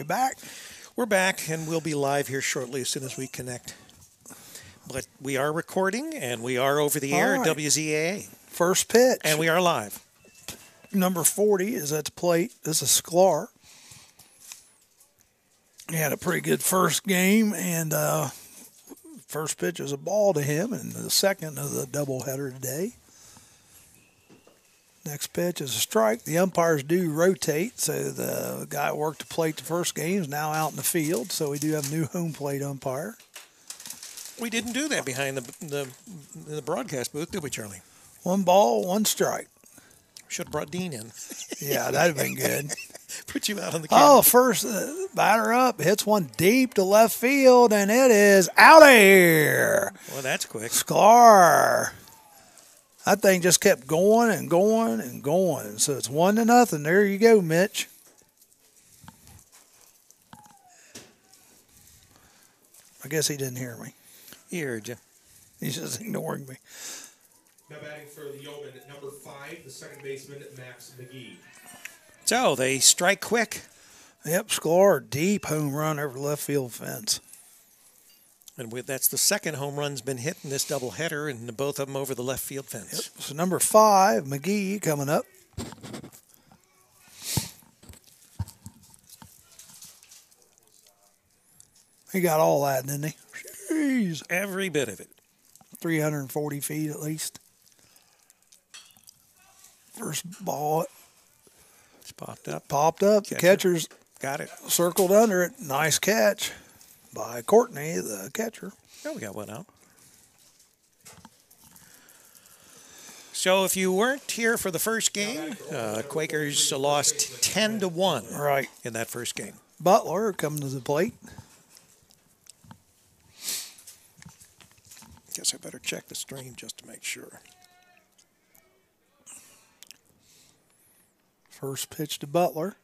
We back? We're back, and we'll be live here shortly as soon as we connect. But we are recording, and we are over the air at WZAA. First pitch. And we are live. Number 40 is at the plate. This is Sklar. He had a pretty good first game, and first pitch is a ball to him, and the second of the doubleheader today. Next pitch is a strike. The umpires do rotate, so the guy who worked the plate the first game is now out in the field, so we do have a new home plate umpire. We didn't do that behind the broadcast booth, did we, Charlie? 1 ball, 1 strike. Should have brought Dean in. Yeah, that'd have been good. Put you out on the camera. Oh, first batter up, hits one deep to left field, and it is out of here. Well, that's quick. Sklar. That thing just kept going and going and going. So it's 1-0. There you go, Mitch. I guess he didn't hear me. He heard you. He's just ignoring me. Now batting for the Yeoman at number 5, the second baseman, Max McGee. So they strike quick. Yep, Sklar, deep home run over the left field fence. And that's the second home run's been hit in this doubleheader, and both of them over the left field fence. Yep. So number 5, McGee, coming up. He got all that, didn't he? Jeez. Every bit of it. 340 feet at least. First ball. It's popped up. The catcher's got it. Circled under it. Nice catch by Courtney, the catcher. Oh, we got one out. So if you weren't here for the first game, Quakers lost 10-1 right in that first game. Butler coming to the plate. Guess I better check the stream just to make sure. First pitch to Butler.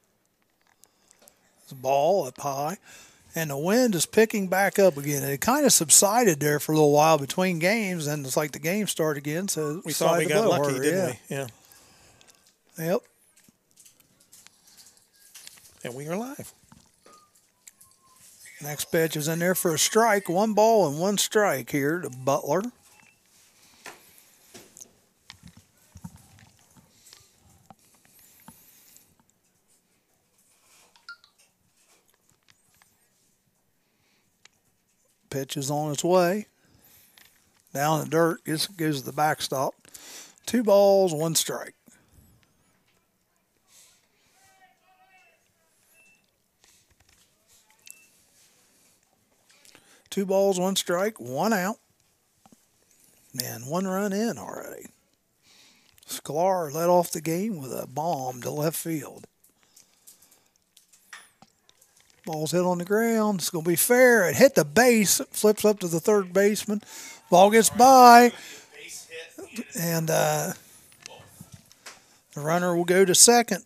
It's a ball up high. And the wind is picking back up again. It kind of subsided there for a little while between games, and it's like the game started again. So we thought we got lucky, harder, didn't we? Yeah. Yep. And we are live. Next pitch is in there for a strike. 1 ball and 1 strike here to Butler. Pitch is on its way. Down the dirt, goes to the backstop. 2 balls, 1 strike. Two balls, 1 strike, 1 out. And 1 run in already. Sklar led off the game with a bomb to left field. Ball's hit on the ground. It's going to be fair. It hit the base. It flips up to the third baseman. Ball gets by. And the runner will go to second.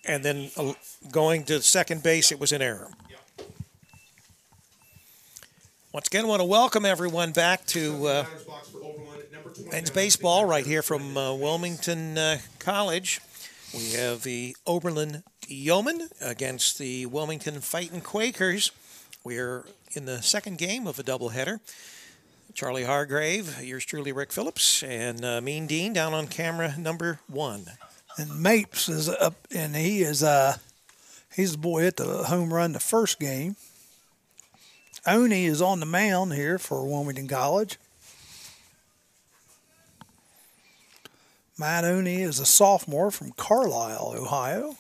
And then going to second base, it was an error. Once again, I want to welcome everyone back to men's baseball right here from Wilmington College. We have the Oberlin Yeomen against the Wilmington Fighting Quakers. We're in the second game of a doubleheader. Charlie Hargrave, yours truly, Rick Phillips, and Mean Dean down on camera number 1. And Mapes is up, and he's the boy hit the home run the first game. Oni is on the mound here for Wilmington College. Matt Oni is a sophomore from Carlisle, Ohio.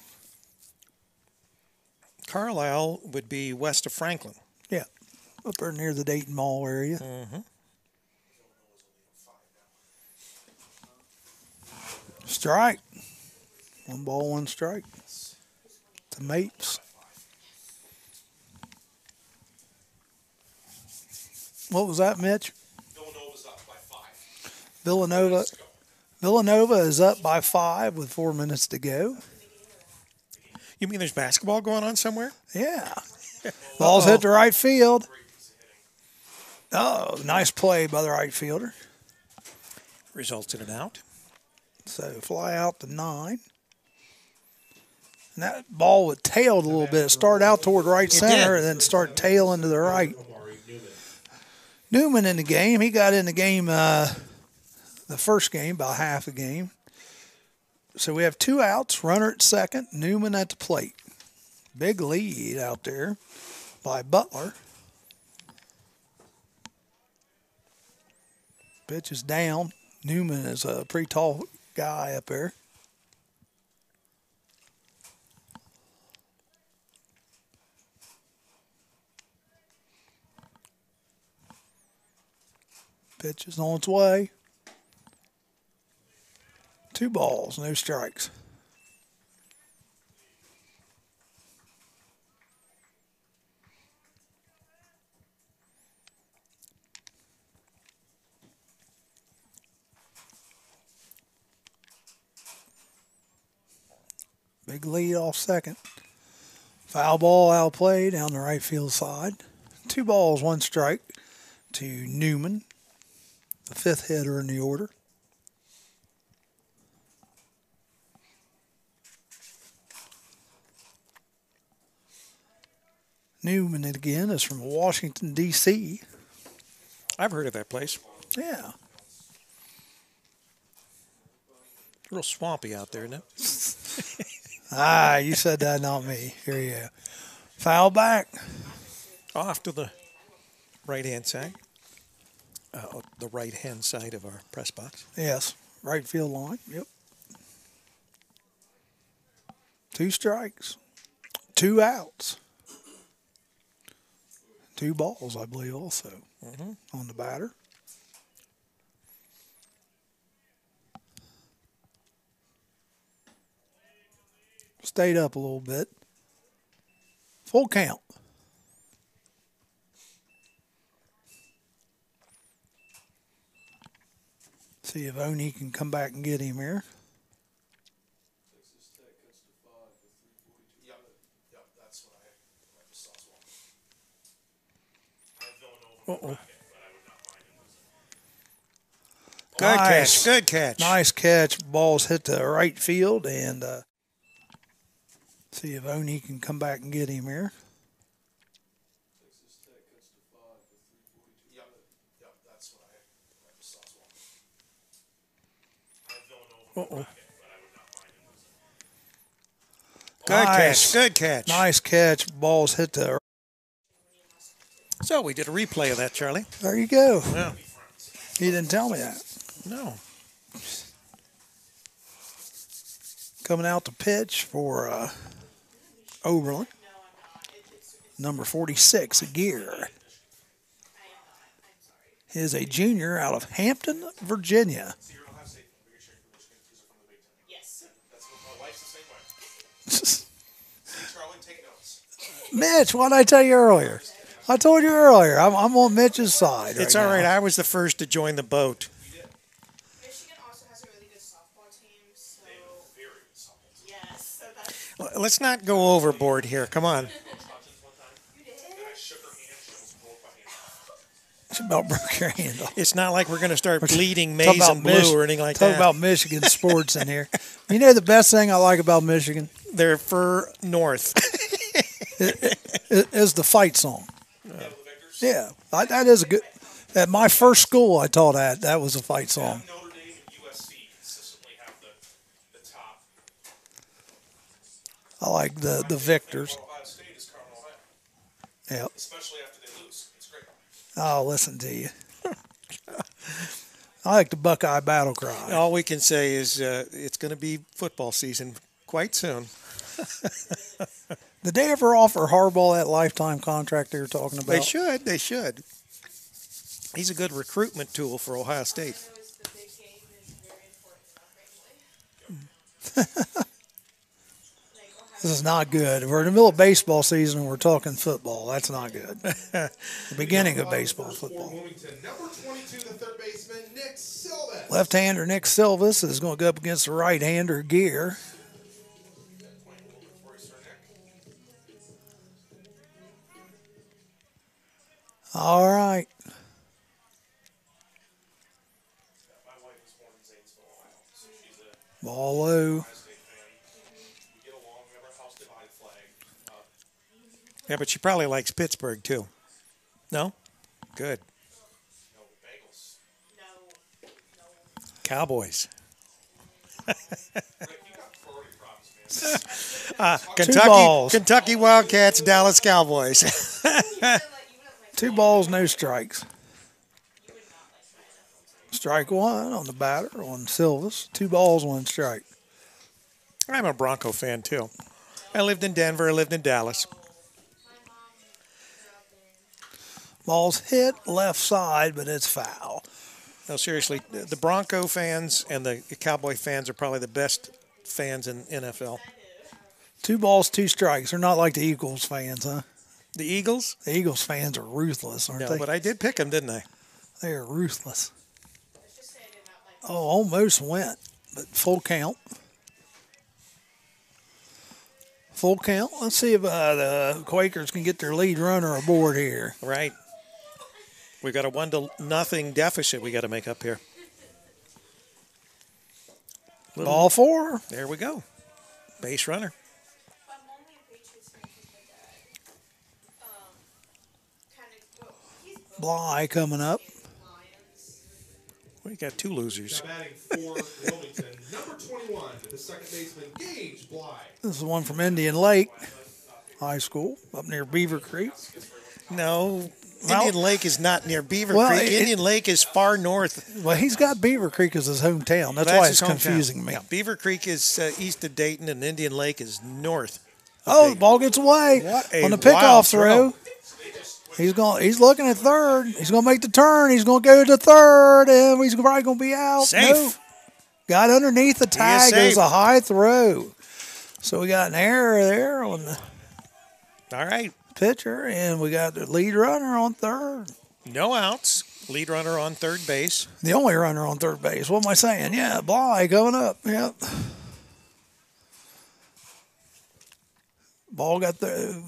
Carlisle would be west of Franklin. Yeah, up there near the Dayton Mall area. Mm-hmm. Strike. 1 ball, 1 strike. To Mapes. What was that, Mitch? Villanova's up by 5. Villanova is up by 5 with 4 minutes to go. You mean there's basketball going on somewhere? Yeah. Ball's hit the right field. Oh, nice play by the right fielder. Results in an out. So fly out to 9. And that ball would tailed a little bit. It started out toward right center and then started tailing to the right. Newman in the game. He got in the game the first game, about half the game. So we have 2 outs, runner at second, Newman at the plate. Big lead out there by Butler. Pitch is down. Newman is a pretty tall guy up there. Pitch is on its way. 2 balls, no strikes. Big lead off second. Foul ball out play down the right field side. 2 balls, 1 strike to Newman, the 5th hitter in the order. Newman again is from Washington, D.C. I've heard of that place. Yeah. A little swampy out there, isn't it? You said that, not me. Here you go. Foul back. Off to the right-hand side. The right-hand side of our press box. Yes. Right field line. Yep. 2 strikes. 2 outs. 2 balls, I believe, also on the batter. Stayed up a little bit. Full count. See if Oni can come back and get him here. Uh-oh. Good catch. Good catch. Nice catch. Ball's hit the right field, and see if Oni can come back and get him here. Uh-oh. Good catch. Good catch. Nice catch. Ball's hit the. So we did a replay of that, Charlie. There you go. Yeah. You didn't tell me that. No. Coming out to pitch for Oberlin. Number 46, Gear. He is a junior out of Hampton, Virginia. Mitch, what did I tell you earlier? I told you earlier. I'm on Mitch's side. It's all right. I was the first to join the boat. Michigan also has a really good softball team, so yes. So Let's not go overboard here. Come on. She about broke your hand off. It's not like we're going to start bleeding maize and blue or anything like that. Talk about Michigan sports in here. You know the best thing I like about Michigan? They're fur north. Is the fight song. Yeah, that is a good. At my first school, I taught that. That was a fight song. Notre Dame and USC consistently have the top. I like the victors. Ohio State is Carmel Ohio. Yep. Especially after they lose. It's great. I'll listen to you. I like the Buckeye battle cry. All we can say is it's going to be football season quite soon. Did they ever offer Harbaugh that lifetime contract they were talking about? They should. They should. He's a good recruitment tool for Ohio State. so it's the big game is very important apparently. This is not good. We're in the middle of baseball season and we're talking football. That's not good. The beginning of baseball football. Wilmington, number 22, the third baseman, Nick Silva. Left-hander Nick Silvis is going to go up against the right-hander Gear. All right. Ball low. Yeah, but she probably likes Pittsburgh too. No? Good. Cowboys. Kentucky Wildcats, Dallas Cowboys. 2 balls, no strikes. Strike 1 on the batter on Silvas. 2 balls, 1 strike. I'm a Bronco fan too. I lived in Denver. I lived in Dallas. Ball's hit left side, but it's foul. No, seriously, the Bronco fans and the Cowboy fans are probably the best fans in NFL. 2 balls, 2 strikes. They're not like the Eagles fans, huh? The Eagles? The Eagles fans are ruthless, aren't No, they? but I did pick them, didn't I? They are ruthless. Oh, almost went, but full count. Full count. Let's see if the Quakers can get their lead runner aboard here. Right. We got a 1-0 deficit we got to make up here. Ball 4. There we go. Base runner. Bly coming up. We got 2 losers. Now batting for Wilmington, number 21, the second baseman, Gage Bly. This is one from Indian Lake High School up near Beaver Creek. No, Well- Indian Lake is not near Beaver Well, Creek. Indian Lake is far north. Well, he's got Beaver Creek as his hometown. That's why his it's hometown. confusing me. Yeah, Beaver Creek is east of Dayton, and Indian Lake is north. Oh, the ball gets away What a on the wild pickoff throw. throw. He's looking at third. He's going to make the turn. He's going to go to third, and he's probably going to be out. Safe. No. Got underneath the tag. It was safe. a high throw. So we got an error there on the All right. pitcher, and we got the lead runner on third. No outs. Lead runner on third base. The only runner on third base. What am I saying? Yeah, Bly coming up. Yep. Ball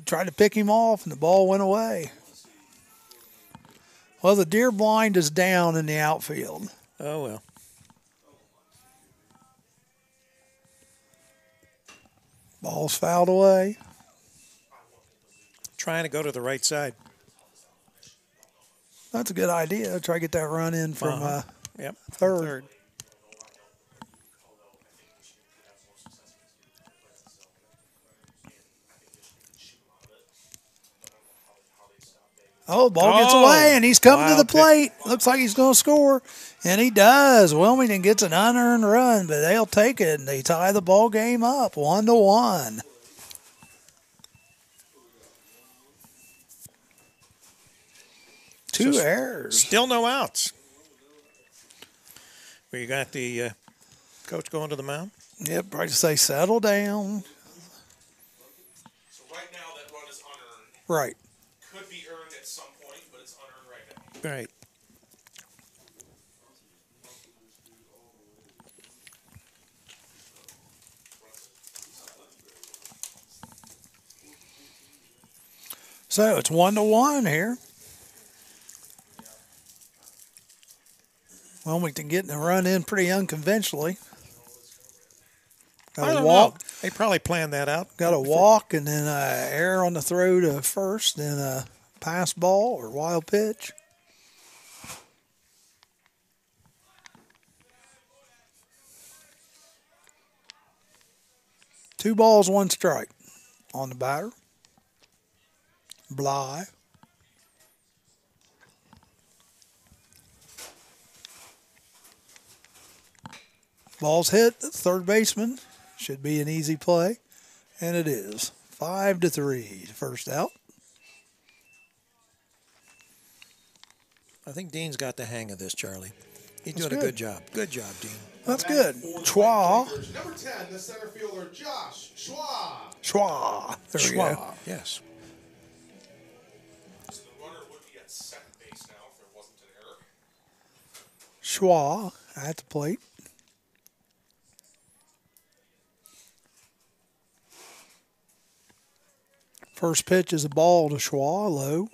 tried to pick him off, and the ball went away. Well, the deer blind is down in the outfield. Oh, well. Ball's fouled away. Trying to go to the right side. That's a good idea. Try to get that run in from Yep. third. Oh, ball gets away, and he's coming to the wild plate. Looks like he's going to score, and he does. Wilmington gets an unearned run, but they'll take it, and they tie the ball game up 1-1. Two errors. Still no outs. We got the coach going to the mound. Yep, right to say settle down. So right now that run is unearned. Right. Could be earned at some point, but it's unearned right now. Right. So it's 1-1 here. Wilmington getting the run in pretty unconventionally. I Got a don't walk. know. They probably planned that out. Got a walk and then error on the throw to first, then a pass ball or wild pitch. Two balls, 1 strike on the batter. Bly. Ball's hit, third baseman. Should be an easy play, and it is. 5-3, first out. I think Dean's got the hang of this, Charlie. He's That's doing a good. good job. Good job, Dean. That's good. Chua. Number 10, the center fielder, Josh Schwab. Chua. There we go. Schwab. Yes. So the runner would be at second base now if there wasn't an error. Schwa at the plate. First pitch is a ball to Schwa, low.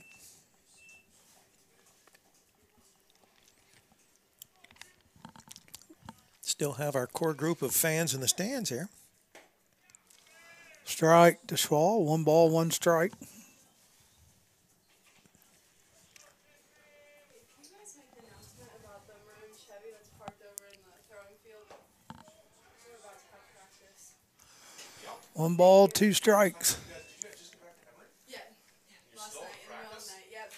Still have our core group of fans in the stands here. Strike to Schwal. 1 ball, 1 strike. Can you guys make the announcement about the maroon Chevy that's parked over in the throwing field? We're about to have practice. 1 ball, 2 strikes. Yeah. Last night, in the middle of the night. Yep.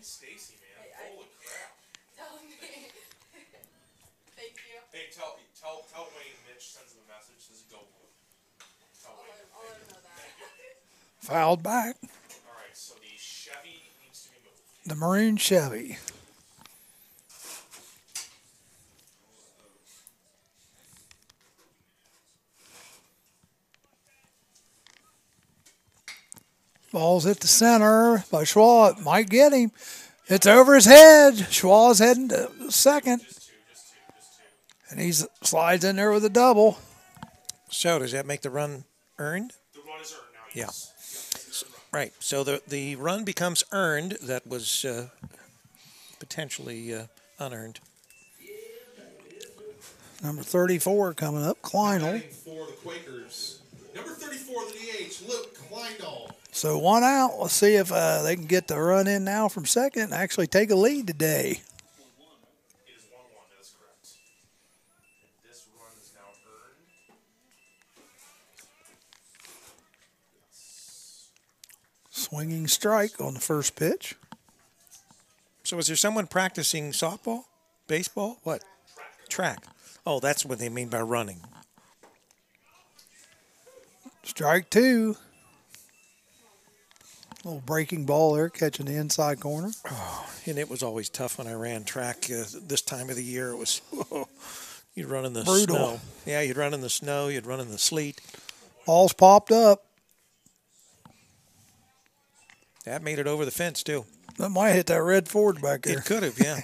Stacy, man. I- Holy crap. Tell me. Thank you. Hey, tell Wayne Mitch sends him a message. Says go blue. Tell I'll Wayne. let him know that. Fouled back. All right, so the Chevy needs to be moved. The maroon Chevy. Ball's hit the center by Schwal. It might get him. It's over his head. Schwal's heading to second. Just two. And he slides in there with a double. So does that make the run earned? The run is earned now, Yeah. yes. It's an earned run. Right. So the run becomes earned. That was potentially unearned. Number 34 coming up, Kleinel. Batting for the Quakers. Number 34, the DH, Luke Kleindall. So 1 out. Let's see if they can get the run in now from second and actually take a lead today. It is 1-1, that is correct. And this run is now earned. Swinging strike on the first pitch. So is there someone practicing softball, baseball, what? Track. Oh, that's what they mean by running. Strike 2. Little breaking ball there, catching the inside corner. And it was always tough when I ran track this time of the year. It was, you'd run in the Brutal. snow. Yeah, you'd run in the snow. You'd run in the sleet. Ball's popped up. That made it over the fence, too. That might hit that red Ford back there. It could have, yeah.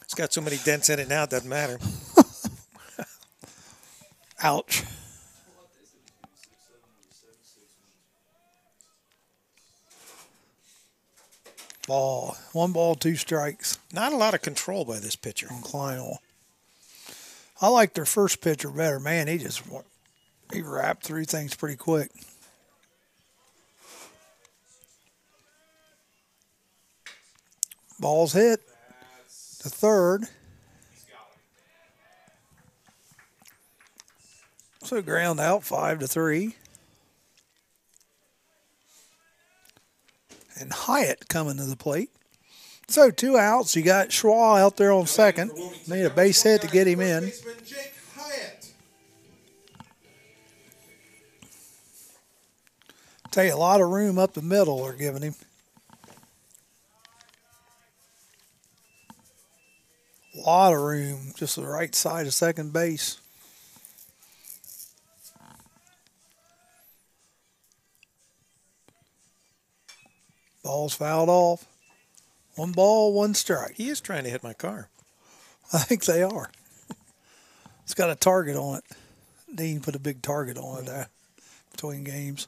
It's got so many dents in it now, it doesn't matter. Ouch. Ball. 1 ball, 2 strikes Not a lot of control by this pitcher. on Kleinel. I like their first pitcher better. Man, he wrapped through things pretty quick. Ball's hit to third. So ground out 5-3. And Hyatt coming to the plate. So 2 outs. You got Schwa out there on second. Made a base hit to get him in. Baseman Jake Hyatt. Tell you, a lot of room up the middle they're giving him. A lot of room, just the right side of second base. Ball's fouled off. 1 ball, 1 strike. He is trying to hit my car. I think they are. It's got a target on it. Dean put a big target on it there between games.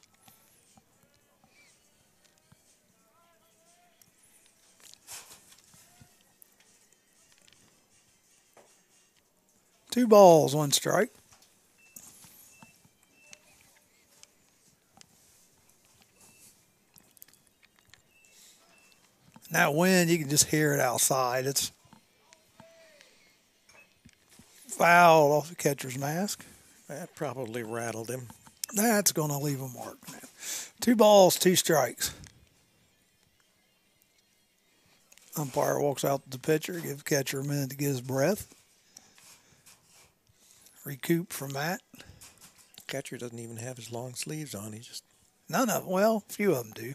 Two balls, 1 strike. And that wind, you can just hear it outside. It's fouled off the catcher's mask. That probably rattled him. That's going to leave a mark, man. 2 balls, 2 strikes. Umpire walks out to the pitcher, give the catcher a minute to get his breath. Recoup from that. Catcher doesn't even have his long sleeves on. He just None of them. Well, a few of them do.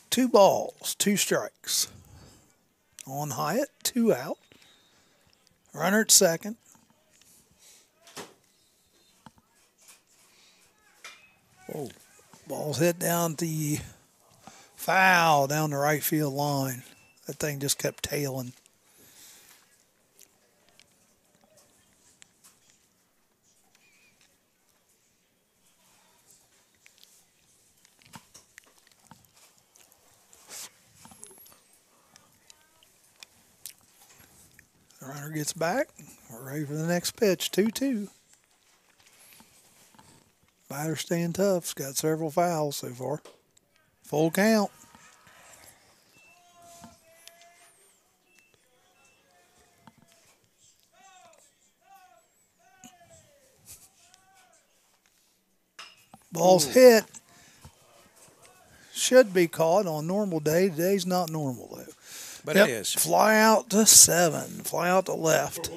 Two balls, 2 strikes. On Hyatt, 2 out. Runner at second. Oh, ball's hit down the foul down the right field line. That thing just kept tailing. The runner gets back. We're ready for the next pitch. 2-2. Batter staying tough. He's got several fouls so far. Full count. Ball's hit. Should be caught on a normal day. Today's not normal, though. But it is. Fly out to 7. Fly out to left.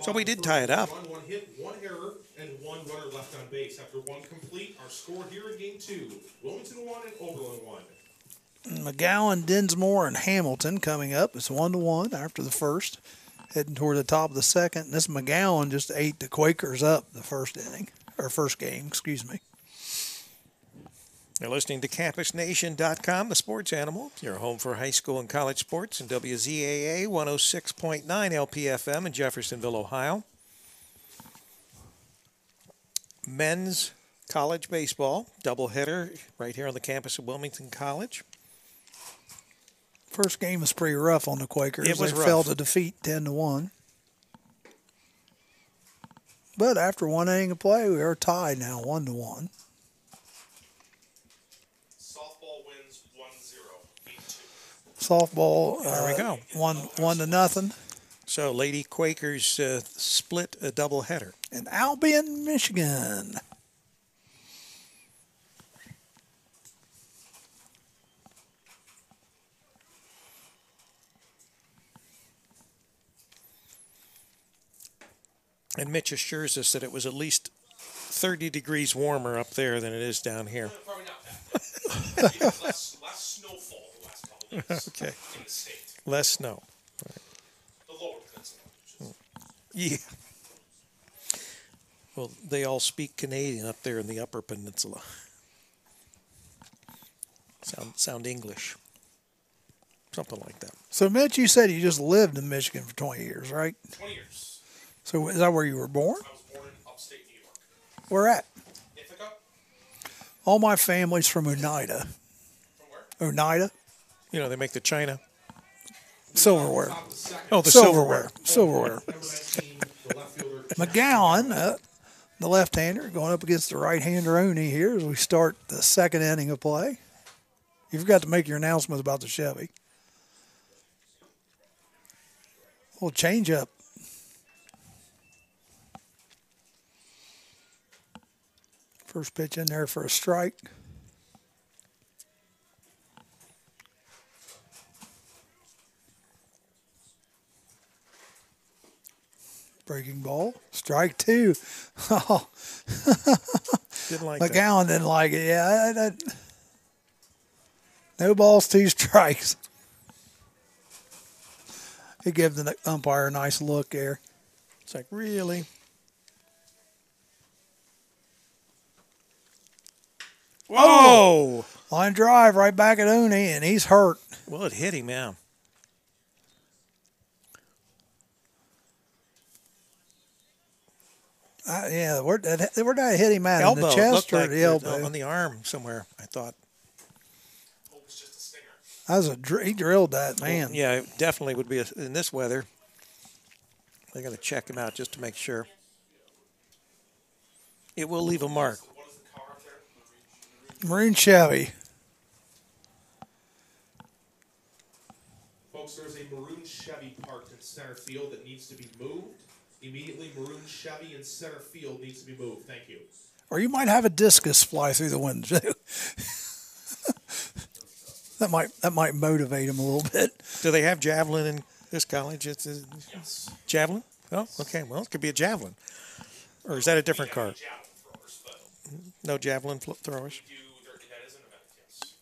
So we did tie it up. One hit, one error, and one runner left on base. After one complete, our score here in Game 2. Wilmington 1 and Oberlin 1. McGowan, Dinsmore, and Hamilton coming up. It's 1-1 after the first. Heading toward the top of the second. This McGowan just ate the Quakers up the first inning. Or first game, excuse me. You're listening to CampusNation.com, the sports animal, your home for high school and college sports, and WZAA 106.9 LPFM in Jeffersonville, Ohio. Men's college baseball doubleheader right here on the campus of Wilmington College. First game was pretty rough on the Quakers. It was they rough. fell to defeat 10-1. But after one inning of play, we are tied now 1-1. Softball wins 1-0. Game 2. Softball, There we go. 1-0. So Lady Quakers split a doubleheader. In Albion, Michigan. And Mitch assures us that it was at least 30 degrees warmer up there than it is down here. Probably not that bad. less snowfall the last couple of days Okay. in the state. Less snow. The lower peninsula. Yeah. Well, they all speak Canadian up there in the Upper Peninsula. Sound English. Something like that. So, Mitch, you said you just lived in Michigan for 20 years, right? 20 years. So, is that where you were born? I was born in upstate New York. Where at? Ithaca? All my family's from Oneida. From where? Oneida? You know, they make the china. Silverware. Top of the second. Oh, the Silverware. silverware. Number 19, the left fielder. McGowan, the left-hander, going up against the right-hander Oni here as we start the second inning of play. You forgot to make your announcement about the Chevy. Little change-up. First pitch in there for a strike. Breaking ball. Strike 2. Oh, Didn't like that. McGowan didn't like it. Yeah, no balls, 2 strikes. He gave the umpire a nice look there. It's like, really? Whoa! Line drive right back at Oni, and he's hurt. Well, it hit him now. Yeah, where did I hit him at? Elbow. In the chest Looked or like the elbow? on the arm somewhere, I thought. Hope it's just a stinger. That was he drilled that, man. Yeah, it definitely would be in this weather. They got to check him out just to make sure. It will leave a mark. What is the car up there? Maroon Chevy. Folks, there's a maroon Chevy parked in center field that needs to be moved. Immediately, maroon Chevy in center field needs to be moved. Thank you. Or you might have a discus fly through the window too. that might motivate him a little bit. Do they have javelin in this college? It's a Yes. javelin? Oh, okay. Well, it could be a javelin. Or is that a different car? Javelin throwers, but No javelin throwers? that is an event, yes.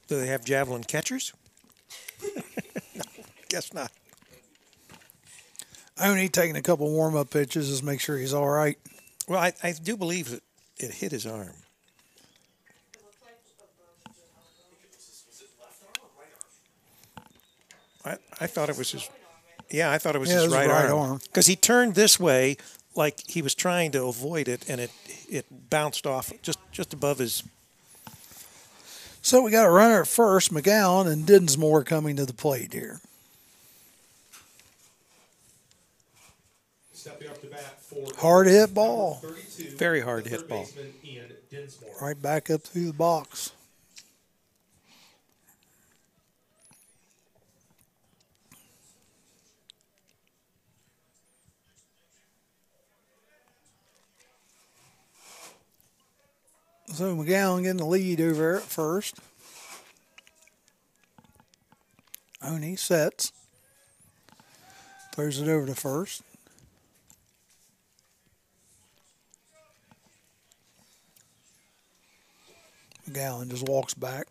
Do they have javelin catchers? No, guess not. Oni taking a couple warm-up pitches just make sure he's all right. Well, I do believe that it hit his arm. Was it left arm or right arm? I thought it was his. Yeah, I thought it was Yeah, his it was right, right arm. arm. Because he turned this way like he was trying to avoid it, and it bounced off just above his. So we got a runner at first, McGowan, and Dinsmore coming to the plate here. Stepping up to bat for Hard hit ball. 32, Very hard the hit third ball. baseman, Ian Dinsmore. Right back up through the box. So McGowan getting the lead over there at first. Oni sets. Throws it over to first. McGowan just walks back.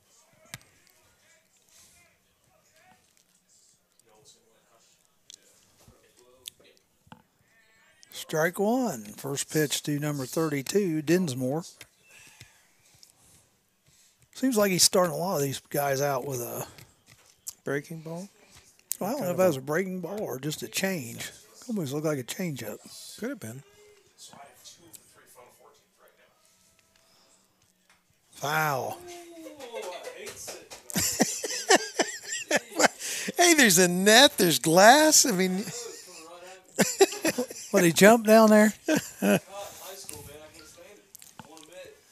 Strike one. First pitch to number 32, Dinsmore. Seems like he's starting a lot of these guys out with a Breaking ball? well, I don't know if that was a breaking ball or just a change. Almost looked like a changeup. Could have been. Foul. Hey, there's a net. There's glass. I mean, What, he jumped down there?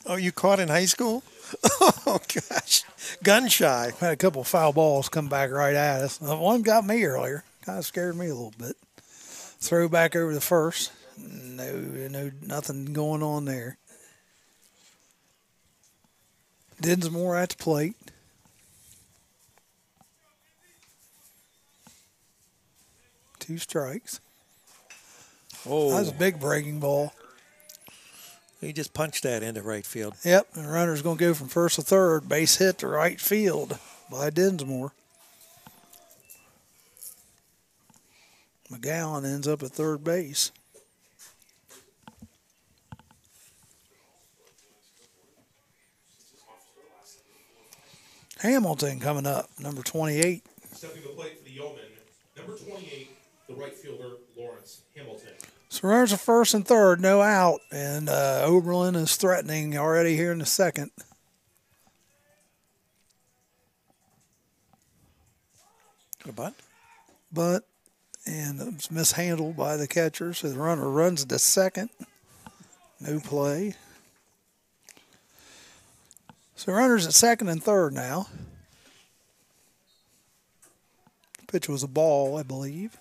oh, you caught in high school? Oh, gosh. Gun shy. Had a couple of foul balls come back right at us. One got me earlier. Kind of scared me a little bit. Throw back over the first. No, nothing going on there. Dinsmore at the plate. Two strikes. Oh, That was a big breaking ball. he just punched that into right field. Yep, the runner's going to go from first to third. Base hit to right field by Dinsmore. McGowan ends up at third base. Hamilton coming up, number 28. Stepping to the plate for the Yeoman, number 28, the right fielder, Lawrence Hamilton. So runners are first and third, no out, and Oberlin is threatening already here in the second. A bunt? But, and it's mishandled by the catcher, so the runner runs to second. No play. So runners at second and third now. Pitch was a ball, I believe.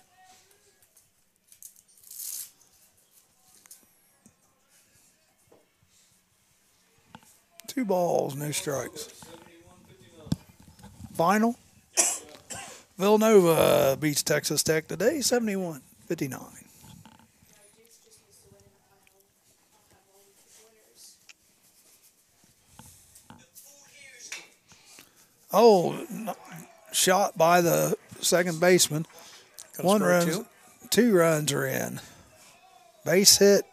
Two balls, no strikes. Final. Villanova beats Texas Tech today, 71-59. Oh, shot by the second baseman. One run, two runs are in. Base hit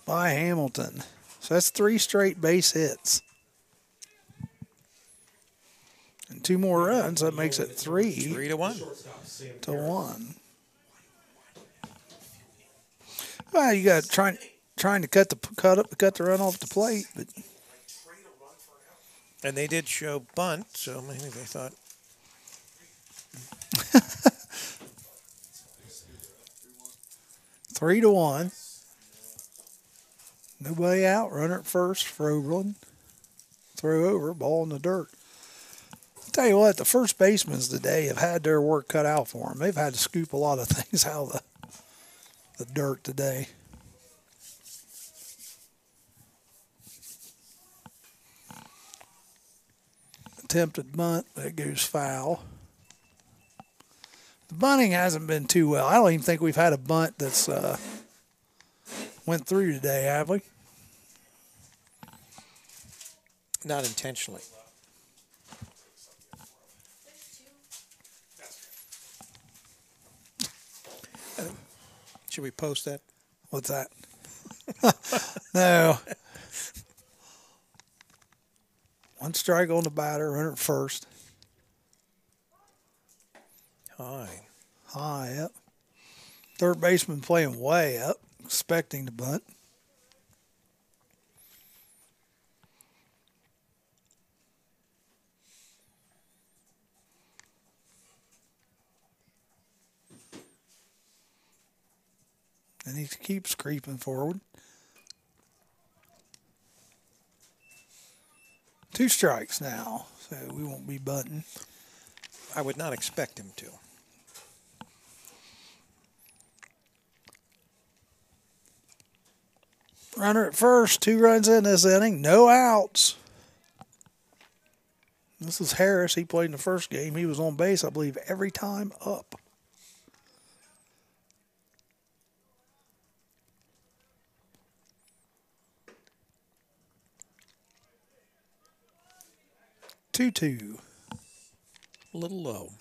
by Hamilton. So that's three straight base hits. And two more runs, that makes it 3-1. to 1. Well, you got trying to cut the run off the plate, but And they did show bunt, so maybe they thought. 3-1. Nobody out. Runner at first for Oberlin. Throw over, ball in the dirt. I'll tell you what, the first basemen today have had their work cut out for them. They've had to scoop a lot of things out of the dirt today. Attempted bunt, but it goes foul. The bunting hasn't been too well. I don't even think we've had a bunt that's went through today, have we? Not intentionally. Should we post that? What's that? No. One strike on the batter, runner at first. High up. Third baseman playing way up, expecting to bunt. And he keeps creeping forward. 2 strikes now, so we won't be bunting. I would not expect him to. Runner at first, 2 runs in this inning, no outs. This is Harris. He played in the first game. He was on base, I believe, every time up. Two. A little low.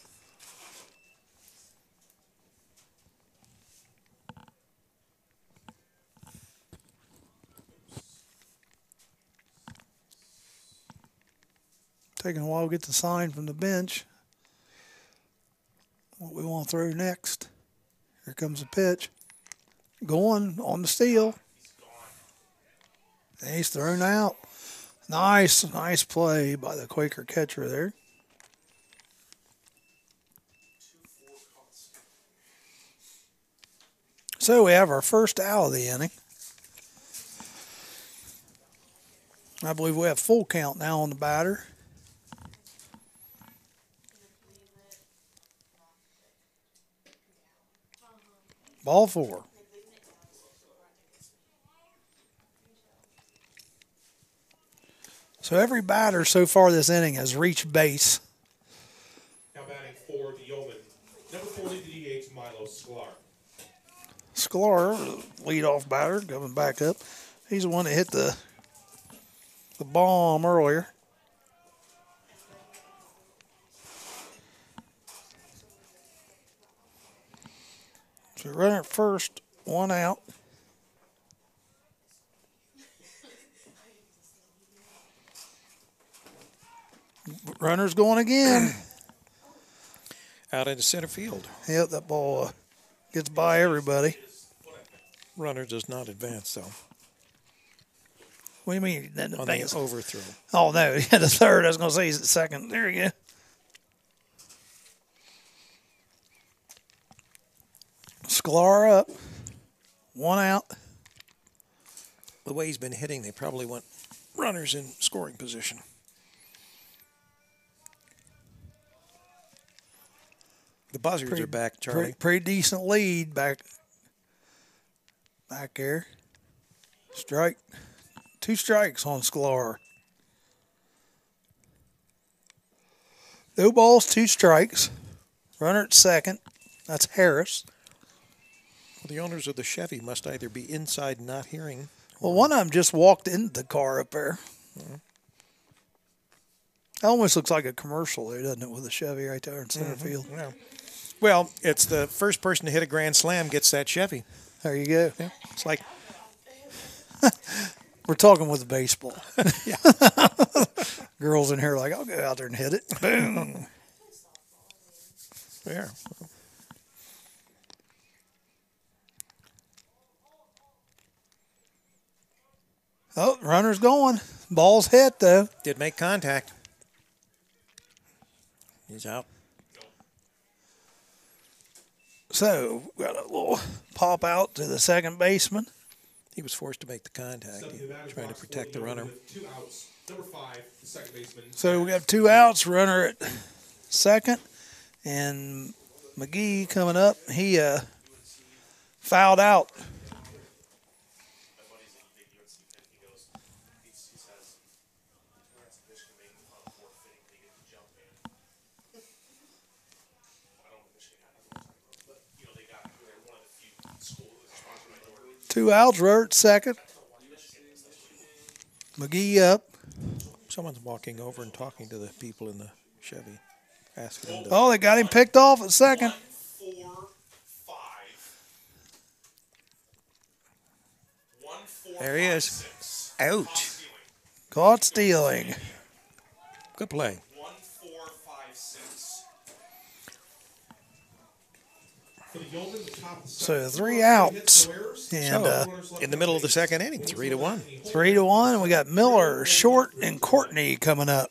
Taking a while to get the sign from the bench. What we want to throw next. Here comes the pitch. Going on the steal. And he's thrown out. Nice play by the Quaker catcher there. So we have our first out of the inning. I believe we have full count now on the batter. Ball 4. So every batter so far this inning has reached base. Now batting for the Yeoman, number 40, the DH, Milo Sklar. Sklar, leadoff batter, coming back up. He's the one that hit the bomb earlier. So runner at first, 1 out. Runner's going again. Out into center field. Yep, that ball gets by everybody. Runner does not advance, though. What do you mean? On the overthrow. Oh, no. Yeah, the third. I was going to say he's at second. There you go. Sklar up. 1 out. The way he's been hitting, they probably want runners in scoring position. The buzzards are back, Charlie. Pretty decent lead back there. Strike. 2 strikes on Sklar. No balls, 2 strikes. Runner at second. That's Harris. Well, the owners of the Chevy must either be inside not hearing. Well, one of them just walked into the car up there. That almost looks like a commercial there, doesn't it, with a Chevy right there in center field. Yeah. Well, it's the first person to hit a grand slam gets that Chevy. There you go. Yeah. It's like we're talking with the baseball. Girls in here are like, I'll go out there and hit it. Boom. There. Oh, runner's going. Ball's hit, though. Did make contact. He's out. So, got a little pop out to the second baseman. He was forced to make the contact, trying to protect the runner. 2 outs. Number 5, the second baseman. So we have 2 outs, runner at second, and McGee coming up. He fouled out. Two outs, runner at second. McGee up. Someone's walking over and talking to the people in the Chevy, asking them to. Oh, they got him picked off at second. 1, 4, 5. 1, 4, There he is. 6. Ouch. Caught stealing. Good play. 1, 4, 5, 6. For the Yeoman, the top of the So second. 3 outs. And So, in the middle of the second inning, 3-1. 3-1. And we got Miller, Short, and Courtney coming up.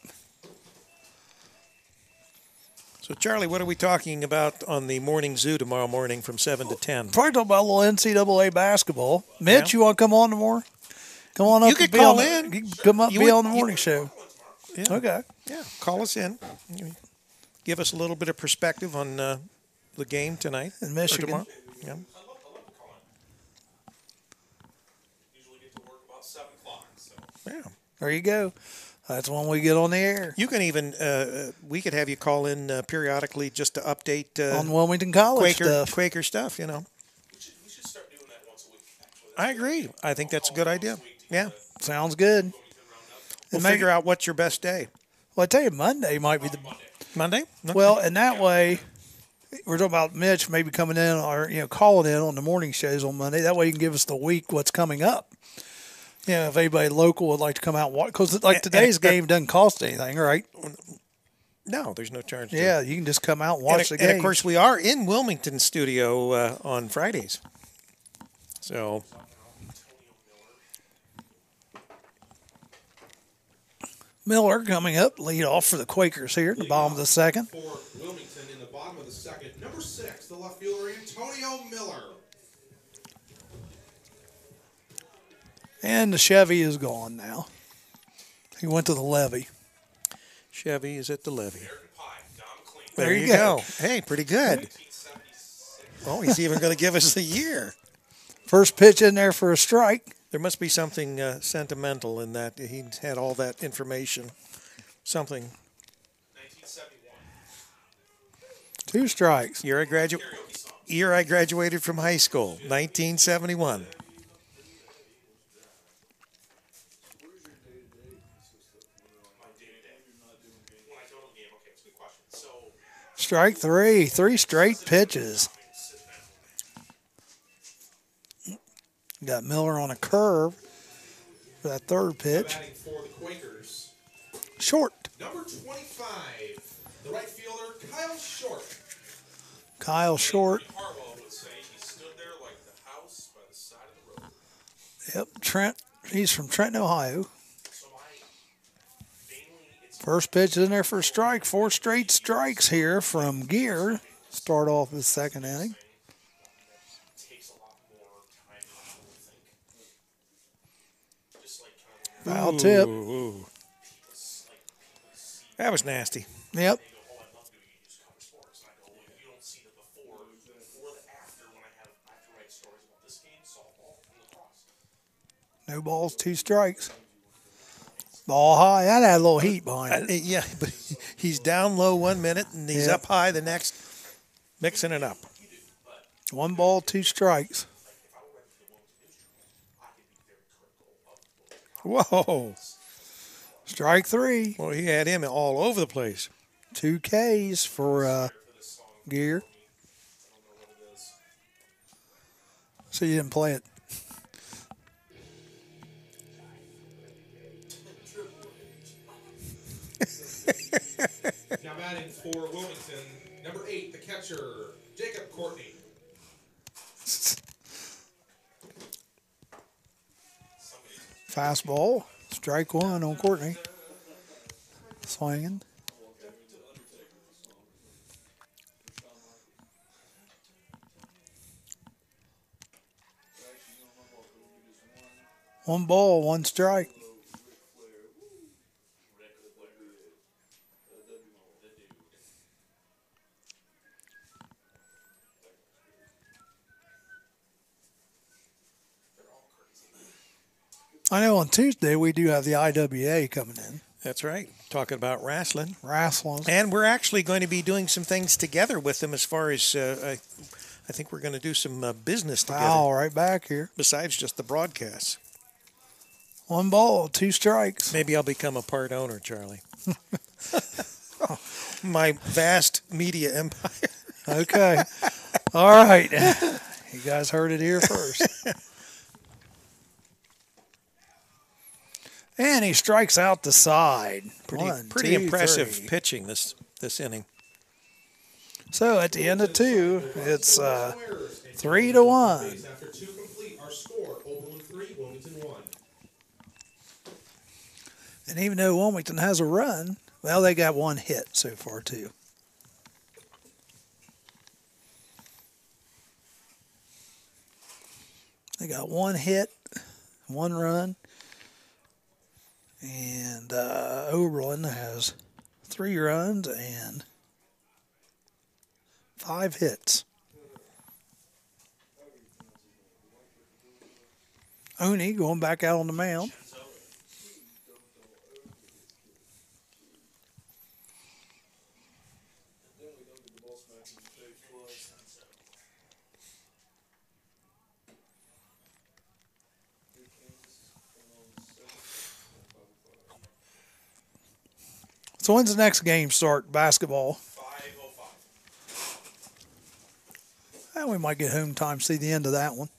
So, Charlie, what are we talking about on the morning zoo tomorrow morning from 7 to 10? Probably talk about a little NCAA basketball. Mitch, Yeah. you want to come on tomorrow? Come on up. You and could be call on the- in. You can come up and You be would- on the you- morning show. Yeah. Okay. Yeah, call us in. Give us a little bit of perspective on the game tonight. In or Michigan. tomorrow. Yeah. I love to call in. Usually get to work about 7 o'clock. So. Yeah. There you go. That's when we get on the air. You can even, we could have you call in periodically just to update On Wilmington College stuff. Quaker stuff, you know. We should start doing that once a week, actually. I agree. I think that's a good idea. Yeah. Sounds good. We'll And maybe- figure out what's your best day. Well, I tell you, Monday might be the. Monday? Okay. Well, and that way, we're talking about Mitch maybe coming in or calling in on the morning shows on Monday. That way, you can give us the week what's coming up. If anybody local would like to come out and watch, because like today's game doesn't cost anything, right? No, there's no charge. Yeah, you can just come out and watch the game. And of course, we are in Wilmington studio on Fridays. So. Miller coming up, lead off for the Quakers here in the bottom of the second. For Wilmington in the bottom of the second, number 6, the left fielder Antonio Miller. And the Chevy is gone now. He went to the levee. Chevy is at the levee. American Pie, Dom Clean. There you go. Hey, pretty good. 1976. Oh, he's even going to give us the year. First pitch in there for a strike. There must be something sentimental in that. He had all that information. Something. 1971. 2 strikes. Year I graduated from high school, 1971. Strike 3. 3 straight pitches. Got Miller on a curve for that third pitch. Batting for the Quakers, Short. number 25, the right fielder Kyle Short. Kyle Short. Harlow would say he stood there like the house by the side of the road. Yep, Trent. He's from Trenton, Ohio. So it's First pitch in there for a strike. 4 straight strikes here from Gear. Start off his second inning. takes a lot more time than people think. Just like kind of Foul tip. Ooh. That was nasty. Yep. they go, oh, I love doing it, just cover sports. And I go, well, you don't see the before the after when I have to write stories about this game, softball, and lacrosse. No balls, 2 strikes. Ball high. That had a little heat behind it. Yeah, but he's down low 1 minute and he's Yeah. up high the next, mixing it up. 1 ball, 2 strikes. Whoa. Strike 3. Well, he had him all over the place. 2 Ks for Gear. So you didn't play it. Now batting for Wilmington, number 8, the catcher, Jacob Courtney. Fastball. Strike 1 on Courtney. Swinging. One ball, 1 strike. I know on Tuesday we do have the IWA coming in. That's right. Talking about wrestling. Wrestling. And we're actually going to be doing some things together with them as far as I think we're going to do some business together Foul right back here. besides just the broadcasts. 1 ball, 2 strikes. Maybe I'll become a part owner, Charlie. My vast media empire. Okay. All right. You guys heard it here first. And he strikes out the side. Pretty impressive pitching this inning. So at the end of 2, it's 3-1. After 2 complete, our score, Oberlin 3, Wilmington 1. And even though Wilmington has a run, well, they got 1 hit so far too. They got one hit, one run, and Oberlin has 3 runs and 5 hits. Oni going back out on the mound. So when's the next game start? Basketball. 5:05. We might get home time, see the end of that one.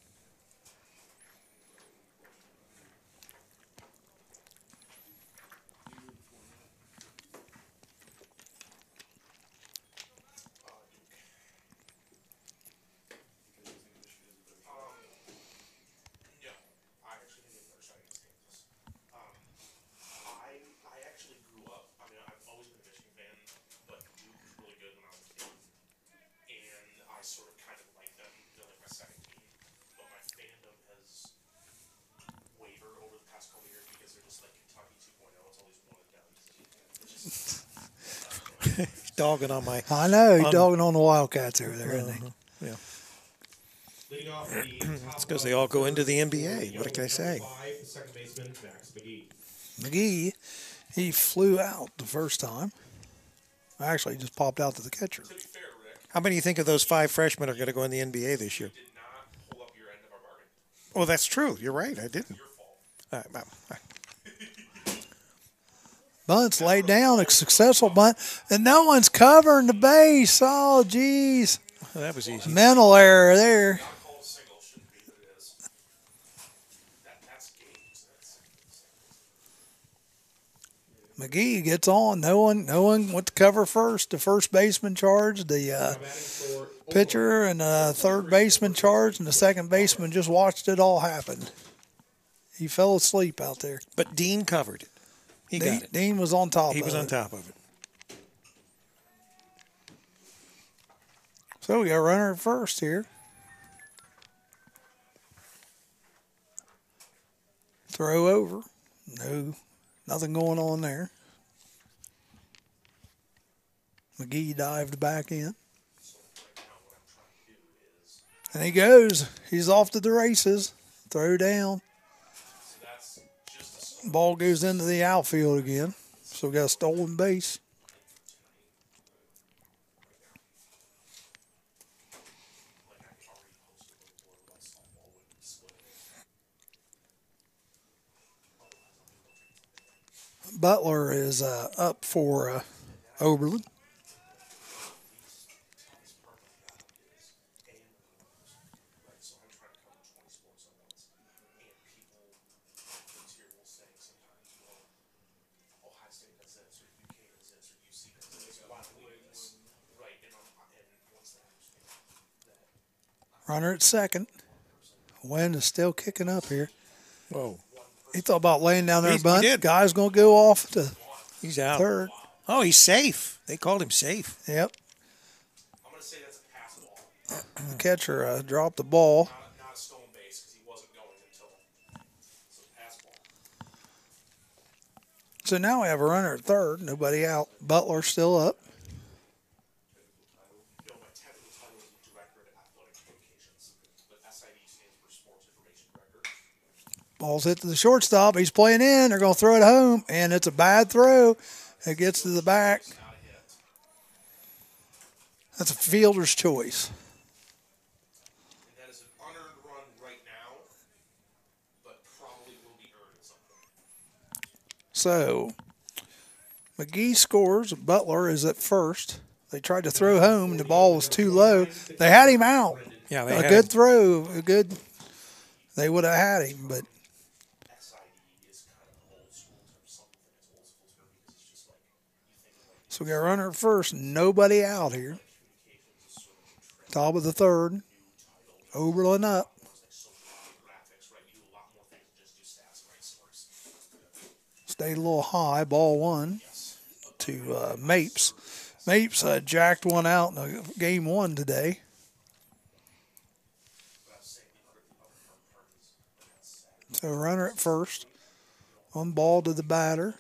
No, I actually think they're starting against Kansas. I actually grew up. I mean, I've always been a Michigan fan, but Duke was really good when I was a kid, and I sort of kind of like them. They're like my second team, but my fandom has wavered over the past couple years because they're just like Kentucky 2.0. It's always one and done. It's just Dogging on my. I know, he's dogging on the Wildcats over there, isn't he? Yeah. leading off the It's because they all go into the NBA. What can I say? the second baseman Max McGee. McGee, he flew out the first time. Actually, he just popped out to the catcher. To be fair, Rick, How many do you think of those 5 freshmen are going to go in the NBA this year? did not pull up your end of our bargain. Well, that's true. You're right. I didn't. Your fault. All right, Bunt's laid down, a successful bunt, and no one's covering the base. Oh, geez. well, that was easy. Mental error there. Not called a single shouldn't be, but it is. That's games. That's McGee gets on. No one went to cover first. The first baseman charged, the pitcher and the third baseman charged, and the second baseman just watched it all happen. He fell asleep out there. But Dean covered it. He got it. Dean was on top He of was it. on top of it. So we got a runner at first here. Throw over. No, nothing going on there. McGee dived back in. And he goes. He's off to the races. Throw down. Ball goes into the outfield again. So we got a stolen base. Butler is up for Oberlin. Runner at second. Wind is still kicking up here. Whoa. He thought about laying down there, He bunt. did. Guy's going to go off to He's out. third. Oh, he's safe. They called him safe. Yep. I'm going to say that's a pass ball. The catcher dropped the ball. Not a stolen base because he wasn't going until. So pass ball. So now we have a runner at third. Nobody out. Butler still up. No, my technical title is Director of Athletic Communications, but SID stands for Sports Information Director. Ball's hit to the shortstop. He's playing in. They're going to throw it home, and it's a bad throw. It gets to the back. Not a hit. That's a fielder's choice. And that is an unearned run right now, but probably will be earned at some point. So McGee scores. Butler is at first. They tried to throw home, and the ball was too low. They had him out. Yeah, they A had good him. throw. A good. They would have had him, but SID is kind of old school term, something that's old school term because it's just like you think of like so we got a runner at first. Nobody out here. Top of the third. Oberlin up. graphics, right? You do a lot more things than just do stats, right? Scores. Stayed a little high. Ball one to Mapes. Mapes jacked one out in game one today. But I was saying the other term So runner at first. 1 ball to the batter.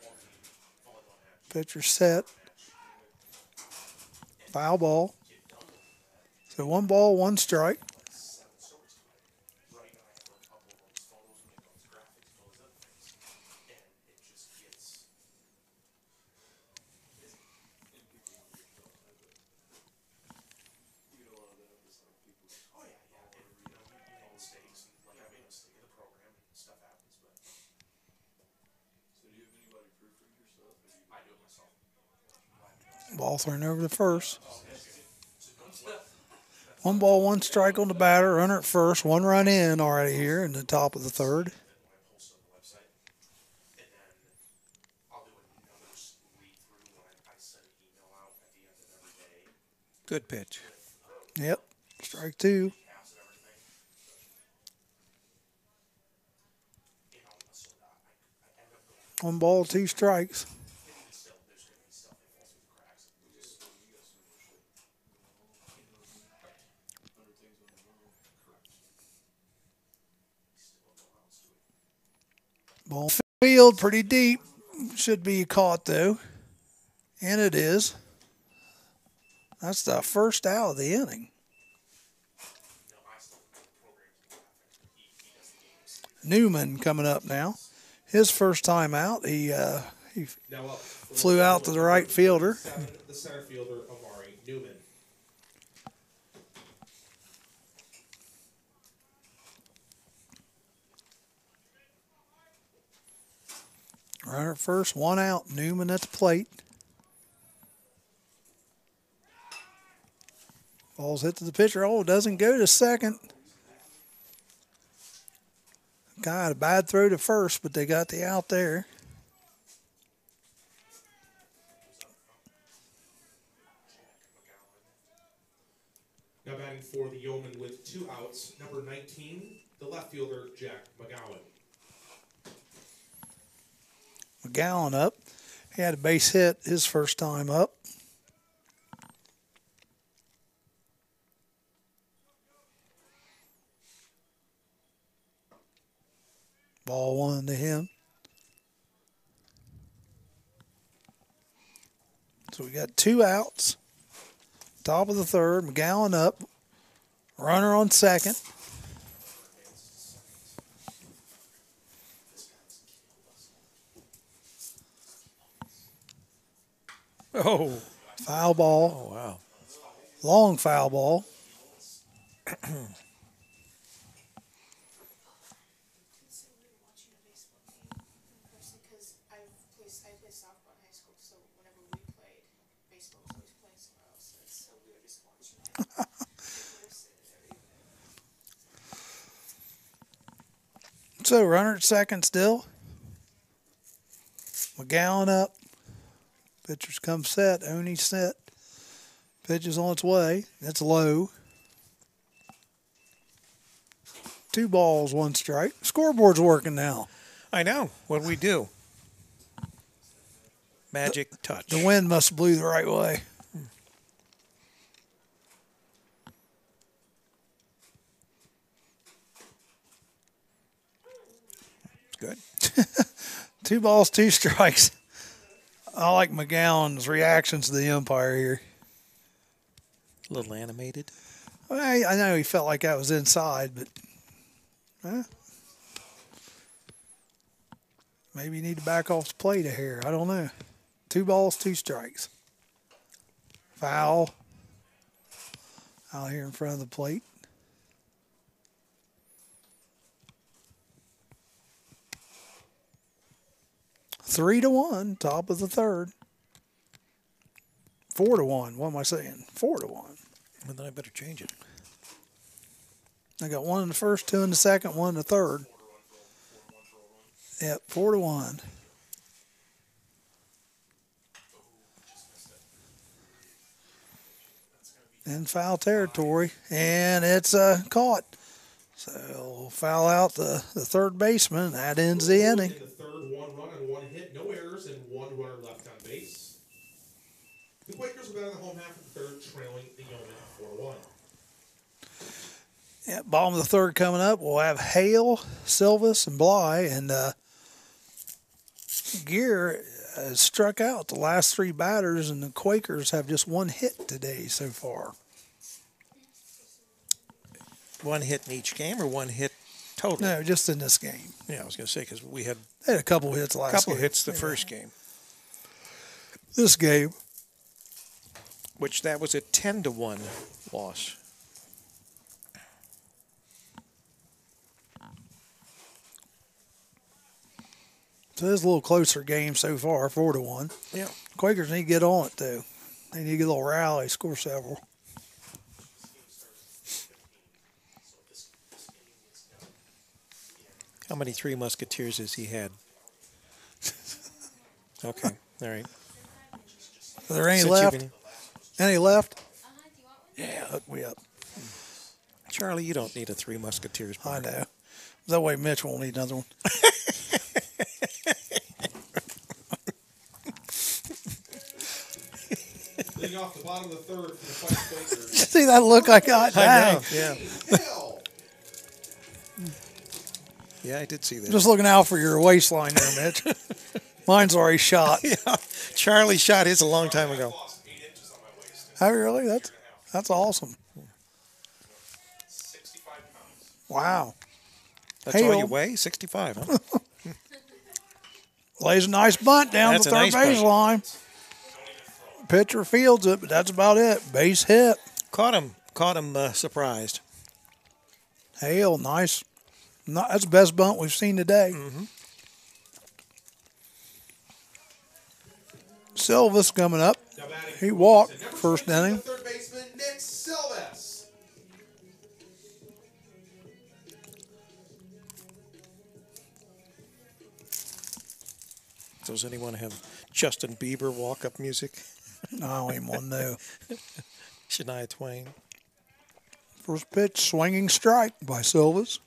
Pitcher set. Foul ball. So 1 ball, 1 strike. Ball thrown over to first. 1 ball, 1 strike on the batter. Runner at first. 1 run in already here in the top of the third. Good pitch. Yep. Strike 2. One ball, 2 strikes. Ball field, pretty deep. Should be caught though. And it is. That's the first out of the inning. Newman coming up now. His first time out, he flew out to the right fielder. The center fielder, Amari Newman. Runner at first, 1 out. Newman at the plate. Ball's hit to the pitcher. Oh, doesn't go to second. Got a bad throw to first, but they got the out there. Now batting for the Yeoman with 2 outs, number 19, the left fielder, Jack McGowan. McGowan up. He had a base hit his first time up. Ball 1 to him. So we got 2 outs. Top of the third. McGowan up. Runner on second. Oh. Foul ball. Oh, wow. Long foul ball. So runner at second still. McGowan up. Pitchers come set. Oni set. Pitch is on its way. It's low. 2 balls, 1 strike. Scoreboard's working now. I know. What do we do? Magic touch. The wind must have blew the right way. Good. 2 balls, 2 strikes. I like McGowan's reactions to the umpire here. A little animated. Well, I know he felt like that was inside, but maybe you need to back off the plate a hair. I don't know. 2 balls, 2 strikes. Foul. Out here in front of the plate. Three to 1, top of the third. 4 to 1. What am I saying? 4 to 1. Well, then I better change it. I got 1 in the first, 2 in the second, 1 in the third. Yep, 4 to 1. In foul territory, and it's caught. So foul out the third baseman. That ends the inning. In the third, 1 run and 1 hit, no errors, and 1 runner left on base. The Quakers are back in the home half of the third, trailing the Yeomen 4-1. Yeah, bottom of the third coming up. We'll have Hale, Silvis, and Bly. And Gear has struck out the last three batters, and the Quakers have just one hit today so far. One hit in each game or one hit total? No, just in this game. Yeah, I was going to say because we had They had a couple hits last a couple game. hits the first game. This game. Which that was a 10-1 loss. So it's a little closer game so far, 4-1. Yeah. Quakers need to get on it, though. They need to get a little rally, score several. How many Three Musketeers has he had? Okay, all right. Are there any Since left? you've been- Any left? Do you want one? Yeah, hook me up. Charlie, you don't need a Three Musketeers bar. I know. That way Mitch won't need another one. Leading off the bottom of the third for the Fight Quakers. See that look I got? I Dang. know, yeah. Hale. Yeah, I did see that. Just looking out for your waistline there, Mitch. Mine's already shot. Yeah, Charlie shot his a long time ago. Lost 8 inches on my waist. Have you really? That's awesome. 65 pounds. Wow. That's all Hale. you weigh? 65, huh? Lays a nice bunt down That's the a third nice bunt. baseline. Pitcher fields it, but that's about it. Base hit. Caught him surprised. Hale, nice. That's the best bunt we've seen today. Silvis coming up. Now batting He for walked Wilmington, number first 22, inning. the third baseman, Nick Silvis. Does anyone have Justin Bieber walk-up music? No, I don't even want to know. Shania Twain. First pitch, swinging strike by Silvis.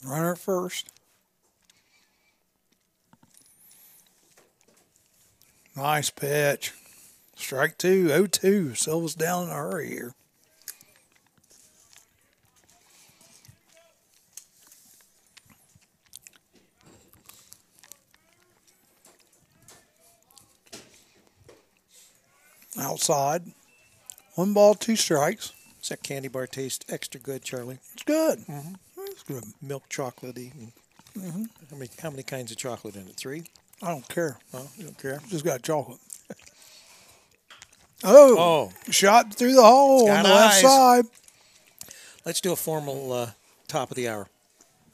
Runner at first. Nice pitch. Strike two, 0-2. Silva's down in a hurry here. Outside. 1 ball, 2 strikes. Does that candy bar taste extra good, Charlie? It's good. It's good. Milk chocolatey. How many kinds of chocolate in it? 3? I don't care. Oh, you don't care? Just got chocolate. Oh, shot through the hole It's on got the left eyes. side. Let's do a formal top of the hour.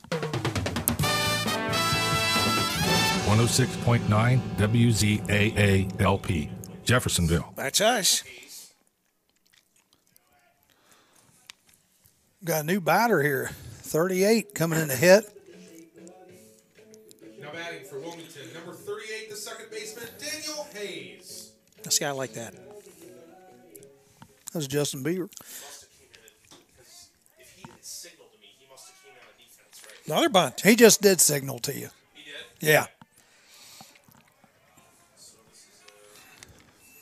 106.9 WZAA-LP, Jeffersonville. That's us. Got a new batter here. 38 coming in to hit. Now batting for Wilmington, number 38, the second baseman, Daniel Hayes. See, I like that. That's Justin Bieber. Must have came in because if he didn't signal to me, he must have came out on defense, right? Another bunt. He just did signal to you. He did. Yeah. So this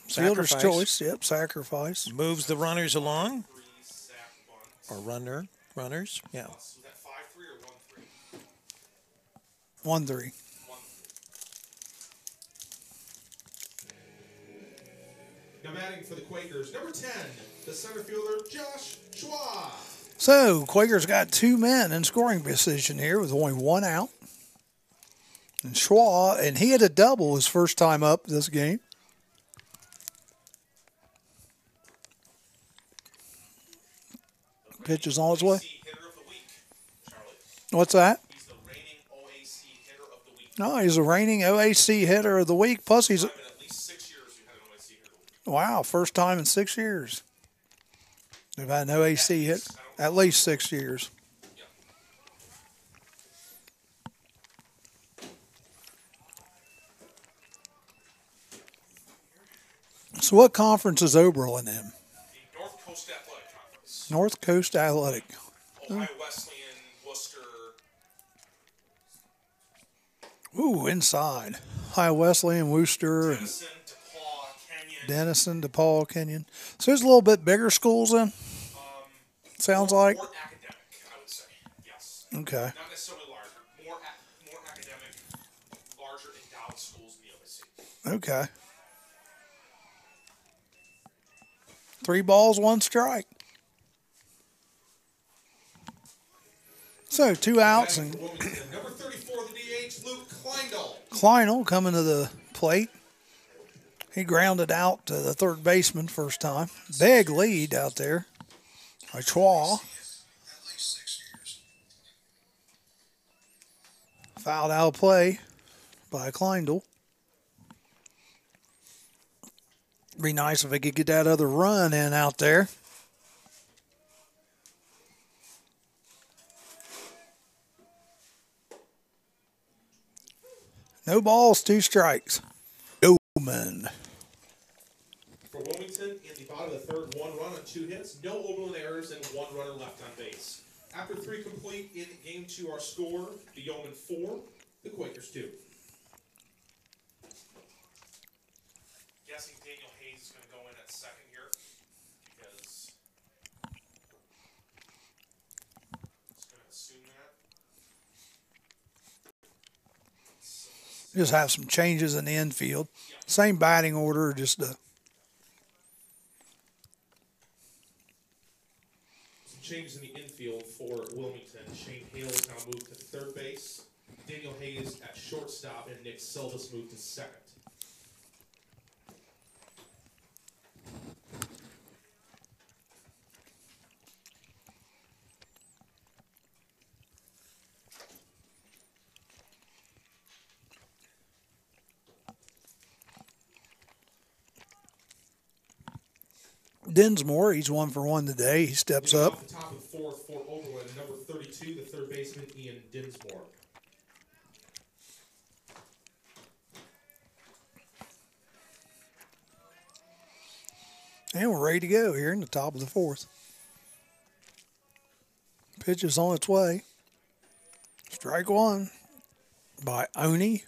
is a Fielder's Sacrifice. choice. Yep, sacrifice. Moves the runners along. 3 sack bunt. Or runners. Yeah. Was that 5-3 or 1-3? 1-3. 1. Now batting for the Quakers, number 10, the center fielder, Josh Schwab. So, Quakers got 2 men in scoring position here with only 1 out. And Schwa, and he had a double his first time up this game. Pitch is on its way. OAC hitter of the week, Charlie. What's that? He's the reigning OAC hitter of the week. No, he's a reigning OAC hitter of the week. Plus, he's I've been at least 6 years we've had an OAC hitter of the week. wow, first time in 6 years. They've had an OAC hit at least 6 years. So, what conference is Oberlin in? The North Coast Athletic Conference. North Coast Athletic. Ohio Wesleyan, Worcester. Ooh, inside. High Wesley and Worcester and Denison, DePaul, Kenyon. Denison, DePaul, Kenyon. So there's a little bit bigger schools then? Sounds like. More academic, I would say. Yes. Okay. Not necessarily larger. More academic, larger endowed schools in the OSC. Okay. 3 balls, 1 strike. So 2 outs and Wilmington, number 34, the DH, Luke Kleindl. Kleinel coming to the plate. He grounded out to the third baseman first time. Big lead out there. A Chua. Fouled out of play by Kleindl. Be nice if I could get that other run in out there. No balls, 2 strikes. Oman. For Wilmington, in the bottom of the third, 1 run on 2 hits, no Oberlin errors, and 1 runner left on base. After 3 complete in game 2, our score, the Yeoman 4, the Quakers 2. Guessing Daniel Hayes is going to go in at second here because it's going to assume that. Just have some changes in the infield. Same batting order, just Some changes in the infield for Wilmington. Shane Hales now moved to third base. Daniel Hayes at shortstop, and Nick Silvas moved to second. Dinsmore. He's 1 for 1 today. He steps up. Off the top of the fourth for Oberlin, number 32, the third baseman, Ian Dinsmore. And we're ready to go here in the top of the 4th. Pitch is on its way. Strike 1 by Oni.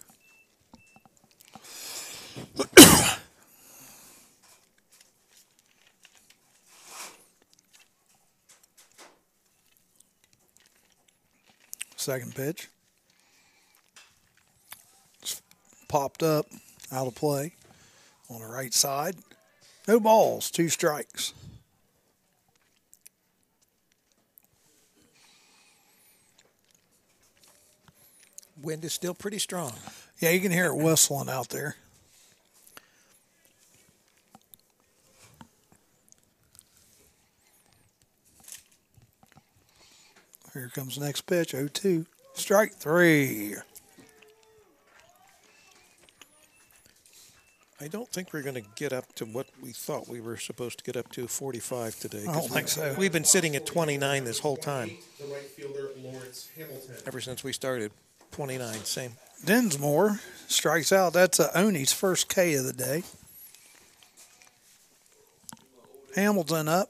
Second pitch. It's popped up, out of play on the right side. No balls, 2 strikes. Wind is still pretty strong. Yeah, you can hear it whistling out there. Here comes the next pitch, 0-2. Strike 3. I don't think we're going to get up to what we thought we were supposed to get up to, 45 today. I don't think so. We've been sitting at 29 this whole time, The right fielder, Lawrence Hamilton. ever since we started. 29, same. Dinsmore strikes out. That's Oni's first K of the day. Hamilton up.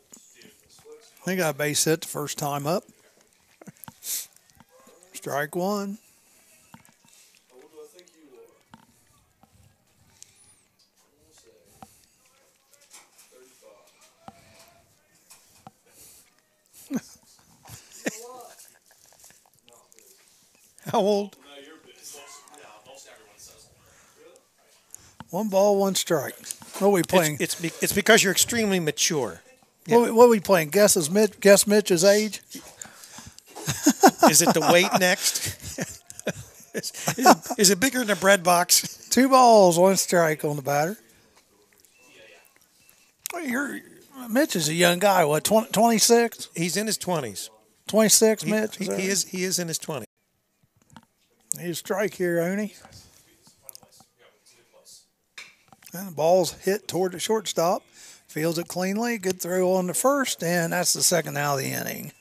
He got a base hit the first time up. Strike 1. How old? Most everyone says. 1 ball, 1 strike. What are we playing? It's because you're extremely mature. What are we playing? Guess Mitch's age? Is it the weight next? is it bigger than a bread box? 2 balls, 1 strike on the batter. Mitch is a young guy. What, 26? He's in his 20s. 26, Mitch? He is in his 20s. Need a strike here, Oni. And the ball's hit toward the shortstop. Fields it cleanly. Good throw on the first, and that's the second out of the inning.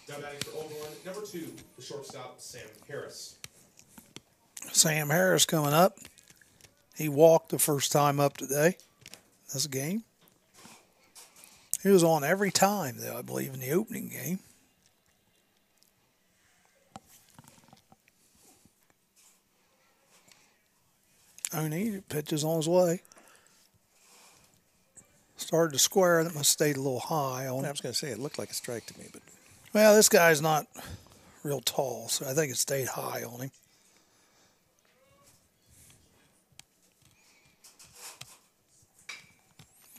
Now batting for Oberlin, number 2, the shortstop, Sam Harris. Sam Harris coming up. He walked the first time up today. That's a game. He was on every time, though, I believe, in the opening game. Oni pitches on his way. Started to square. That must have stayed a little high on I him. was going to say it looked like a strike to me, but Well, this guy's not real tall, so I think it stayed high on him.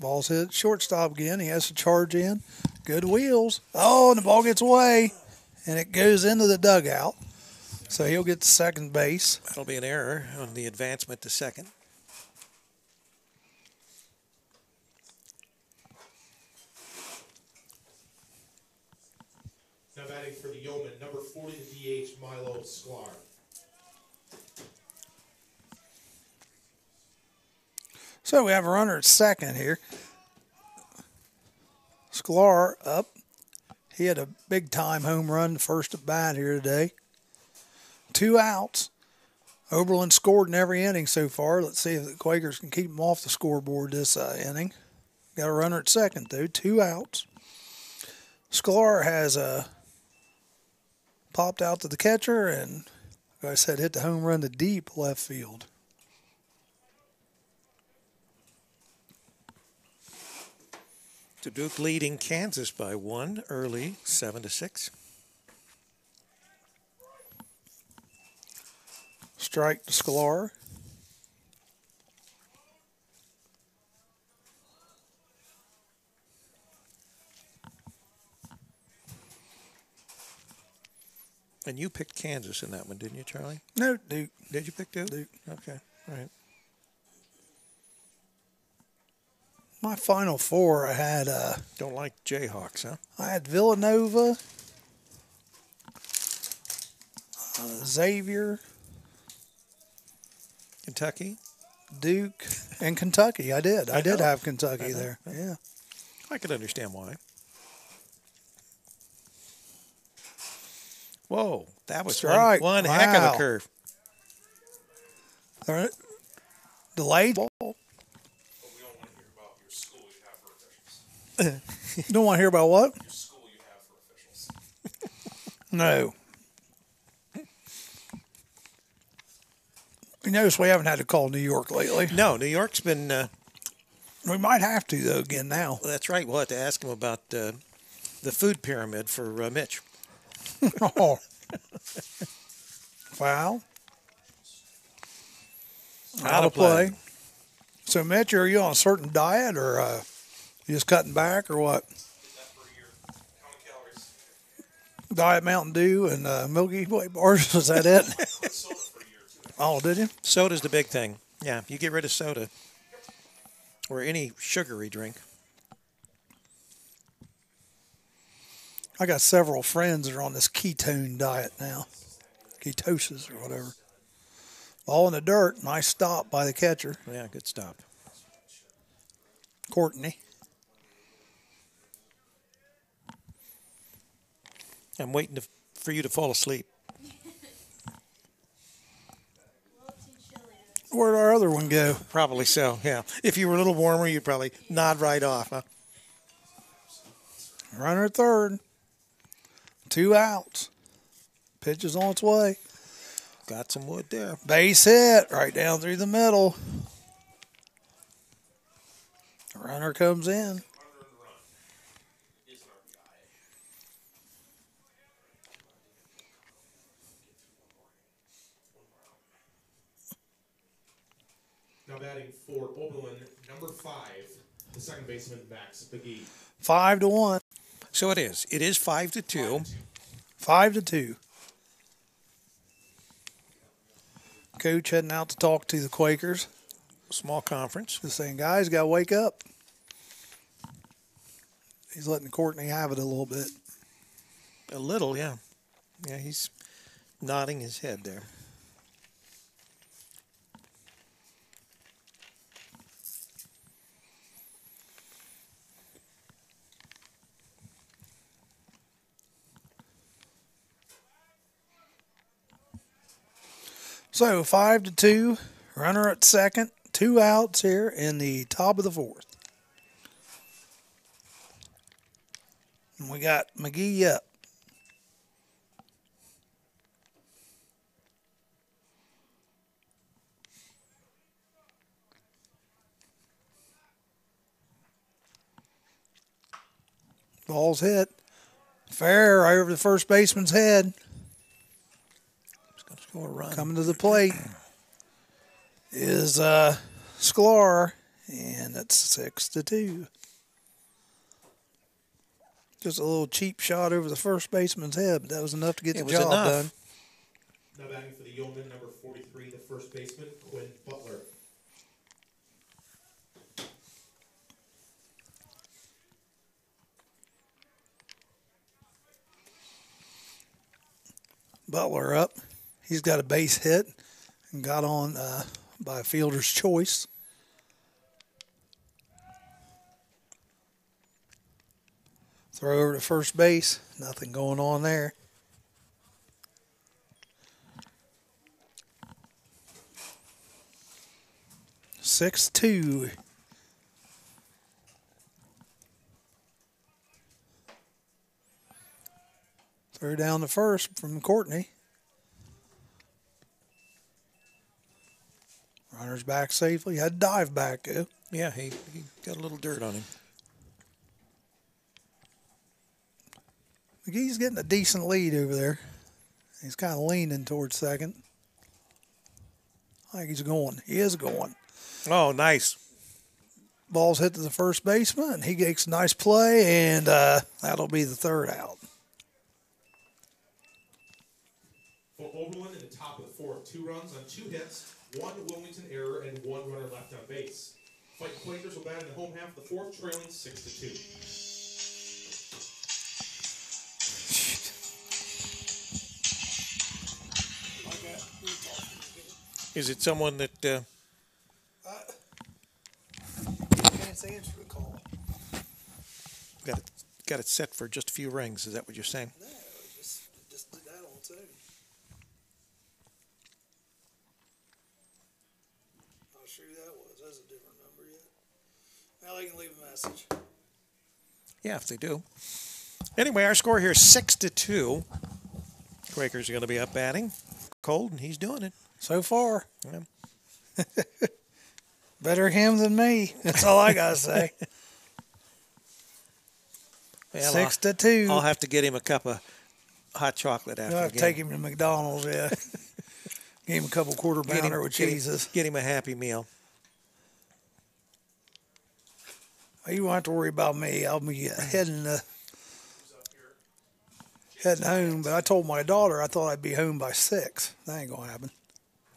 Ball's hit shortstop again. He has to charge in. Good wheels. Oh, and the ball gets away, and it goes into the dugout. So he'll get to second base. that'll be an error on the advancement to second. Now batting for the Yeoman, number 40, the DH, Milo Sklar. So we have a runner at second here. Sklar up. He had a big-time home run first at bat here today. 2 outs. Oberlin scored in every inning so far. Let's see if the Quakers can keep him off the scoreboard this inning. Got a runner at second, though. 2 outs. Sklar has popped out to the catcher and, like I said, hit the home run to deep left field. Dubuque leading Kansas by 1 early, 7-6. Strike to Sklar. And you picked Kansas in that one, didn't you, Charlie? No, Duke. Did you pick Duke? Duke. Okay, all right. My final 4, I had Don't like Jayhawks, huh? I had Villanova, Xavier, Kentucky? Duke, and Kentucky. I did know. have Kentucky there. Yeah. I could understand why. Whoa, that was Strike. one heck of Wow. a curve. All right. Delayed ball. But we don't want to hear about your school you have for officials. You don't want to hear about what? Your school you have for officials. No. You notice we haven't had to call New York lately. No, New York's been, We might have to, though, again now. that's right, we'll have to ask him about the food pyramid for Mitch. Oh. Foul. Out of play. So, Mitch, are you on a certain diet or you just cutting back or what? Did that for a year. Counting calories. Diet Mountain Dew and Milky Way bars. Was that it? Put soda for a year, too. Oh, did you? Soda's the big thing. Yeah, you get rid of soda or any sugary drink. I got several friends that are on this ketone diet now. Ketosis or whatever. All in the dirt. Nice stop by the catcher, Yeah, good stop. Courtney. I'm waiting for you to fall asleep. Where'd our other one go? Probably so, yeah. If you were a little warmer, you'd probably nod right off, huh? Runner at third. 2 outs. Pitch is on its way. Got some wood there. Base hit right down through the middle. Runner comes in. Unearned run is an RBI. Now batting for Oberlin, number 5, the second baseman, Max McGee. 5-1. So it is. It is 5-2. 5-2. Coach heading out to talk to the Quakers. Small conference. Just saying, guys, got to wake up. He's letting Courtney have it a little bit. A little, yeah. Yeah, he's nodding his head there. So 5-2, runner at second, 2 outs here in the top of the 4th. And we got McGee up. Ball's hit. Fair right over the first baseman's head. He's going to score a run. Coming to the plate is Sklar, and it's 6-2. Just a little cheap shot over the first baseman's head, but that was enough to get the job done. Now batting for the Yeoman, number 43, the first baseman, Quinn Butler. Butler up. He's got a base hit and got on by a fielder's choice. Throw over to first base. Nothing going on there. Six two. Throw down the first from Courtney. Runner's back safely. Had to dive back, though. Yeah, he got a little dirt on him. McGee's getting a decent lead over there. He's kind of leaning towards second. I think he's going. He is going. Oh, nice. Ball's hit to the first baseman. He makes a nice play, and that'll be the third out. For Oberlin in the top of the fourth, 2 runs on 2 hits, 1 Wilmington error, and 1 runner left on base. Fighting Quakers will bat in the home half of the fourth, trailing 6-2. Is it someone that Can't answer the call. got it set for just a few rings? Is that what you're saying? No, just did that on its own. Not sure who that was. That's a different number yet. Now they can leave a message. Yeah, if they do. Anyway, our score here is 6-2. Quakers are going to be up batting. Cold, and he's doing it. So far. Yeah. Better him than me. That's all I got to say. Well, 6-2. I'll have to get him a cup of hot chocolate after You'll the have to game. take him to McDonald's, yeah. Give him a couple quarter pounder with cheeses. Get him a Happy Meal. You won't have to worry about me. I'll be heading home. But I told my daughter I thought I'd be home by 6. That ain't going to happen.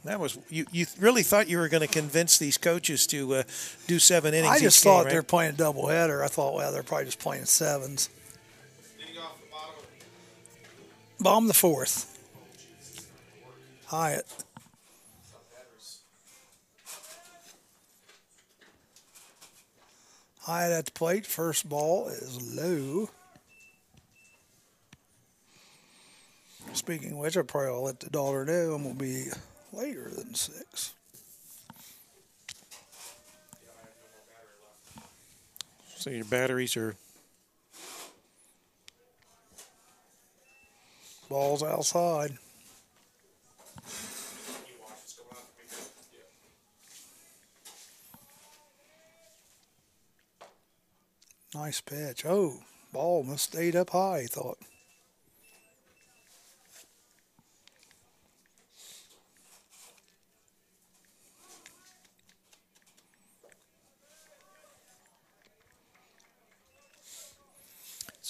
That was you really thought you were going to convince these coaches to do 7 innings I just each game, thought right? they're playing a doubleheader. I thought, well, they're probably just playing 7s. Leading off the bottom. Bomb the 4th. Hyatt. Hyatt at the plate. First ball is low. Speaking of which, I probably will let the daughter know I'm going to be later than 6. So your batteries are Ball's outside. Nice pitch. Oh, ball must have stayed up high, he thought.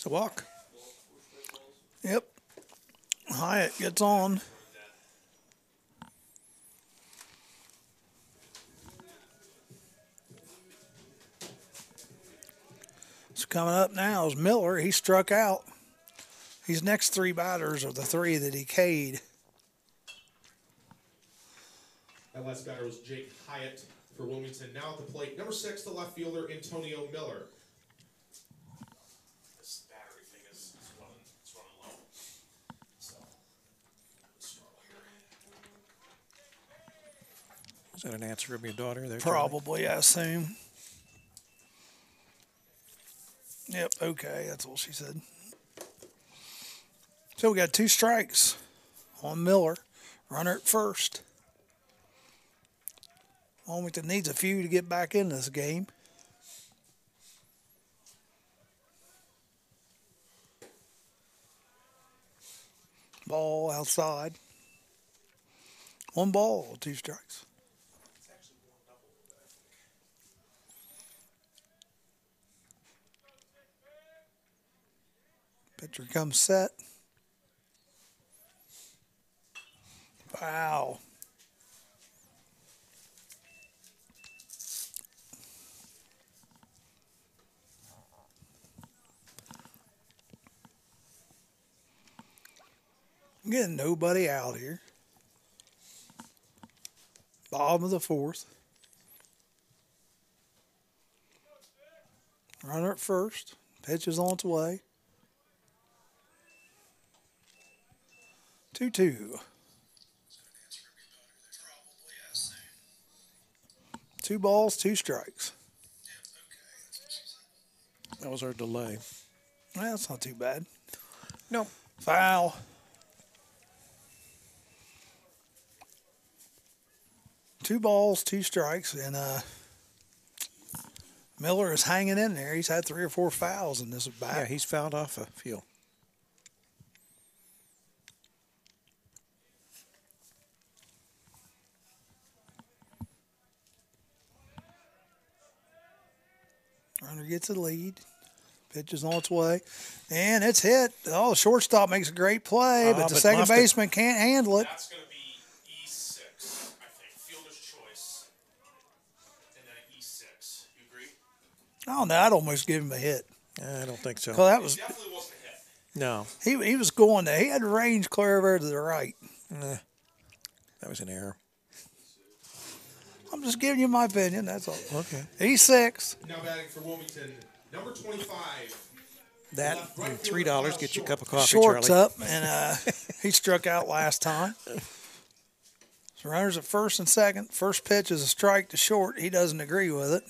it's a walk. Yep. Hyatt gets on. So coming up now is Miller. He struck out. His next 3 batters are the 3 that he K'd. That last batter was Jake Hyatt for Wilmington. Now at the plate, number 6, the left fielder, Antonio Miller. This battery thing is running low. So, let's start here. Is that an answer from your daughter there? Probably, I assume. Yep, okay, that's all she said. So we got 2 strikes on Miller. Runner at first. Wilmington needs a few to get back in this game. Ball outside. 1 ball, 2 strikes. Pitcher comes set. Foul. Getting nobody out here. Bottom of the 4th. Runner at first. Pitch is on its way. 2-2. 2 balls, 2 strikes. That was our delay. Well, that's not too bad. No. Foul. Two balls, 2 strikes, and Miller is hanging in there. He's had 3 or 4 fouls in this bat. Yeah, he's fouled off a few. Runner gets a lead. Pitch is on its way. And it's hit. Oh, the shortstop makes a great play, but the second baseman can't handle it. That's going to be E6, I think. Fielder's choice. And then E6. You agree? Oh, no, I'd almost give him a hit. I don't think so. Because that was, It definitely wasn't a hit. No. he was going there. He had range clear over to the right. That was an error. I'm just giving you my opinion, that's all. Okay. E6. Now batting for Wilmington, number 25. That and $3 get you a cup of coffee, Shorts Charlie. up, and he struck out last time. So runners at first and second. First pitch is a strike to short. He doesn't agree with it.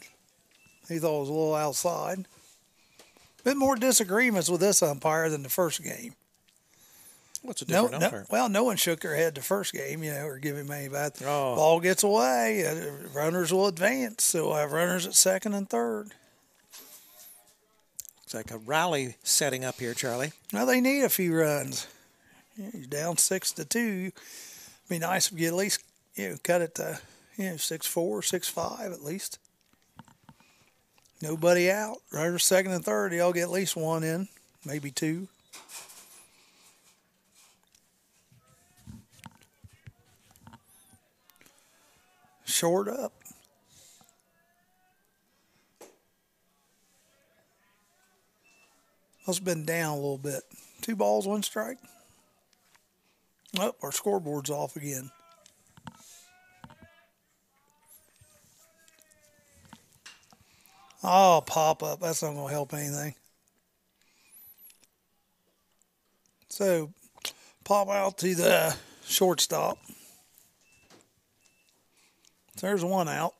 He thought it was a little outside. Been more disagreements with this umpire than the first game. What's a different umpire? Well, no one shook their head the first game, or give him any bad. Oh. Ball gets away. Runners will advance. So we'll have runners at second and third. It's like a rally setting up here, Charlie. Well, they need a few runs. You're down 6-2. Be nice if you at least cut it to 6-4, 6-5 at least. Nobody out. Runners second and third. Y'all get at least 1 in, maybe 2. Short up. Must have been down a little bit. 2 balls, 1 strike. Oh, our scoreboard's off again. Oh, pop up. That's not going to help anything. So, pop out to the shortstop. So there's 1 out.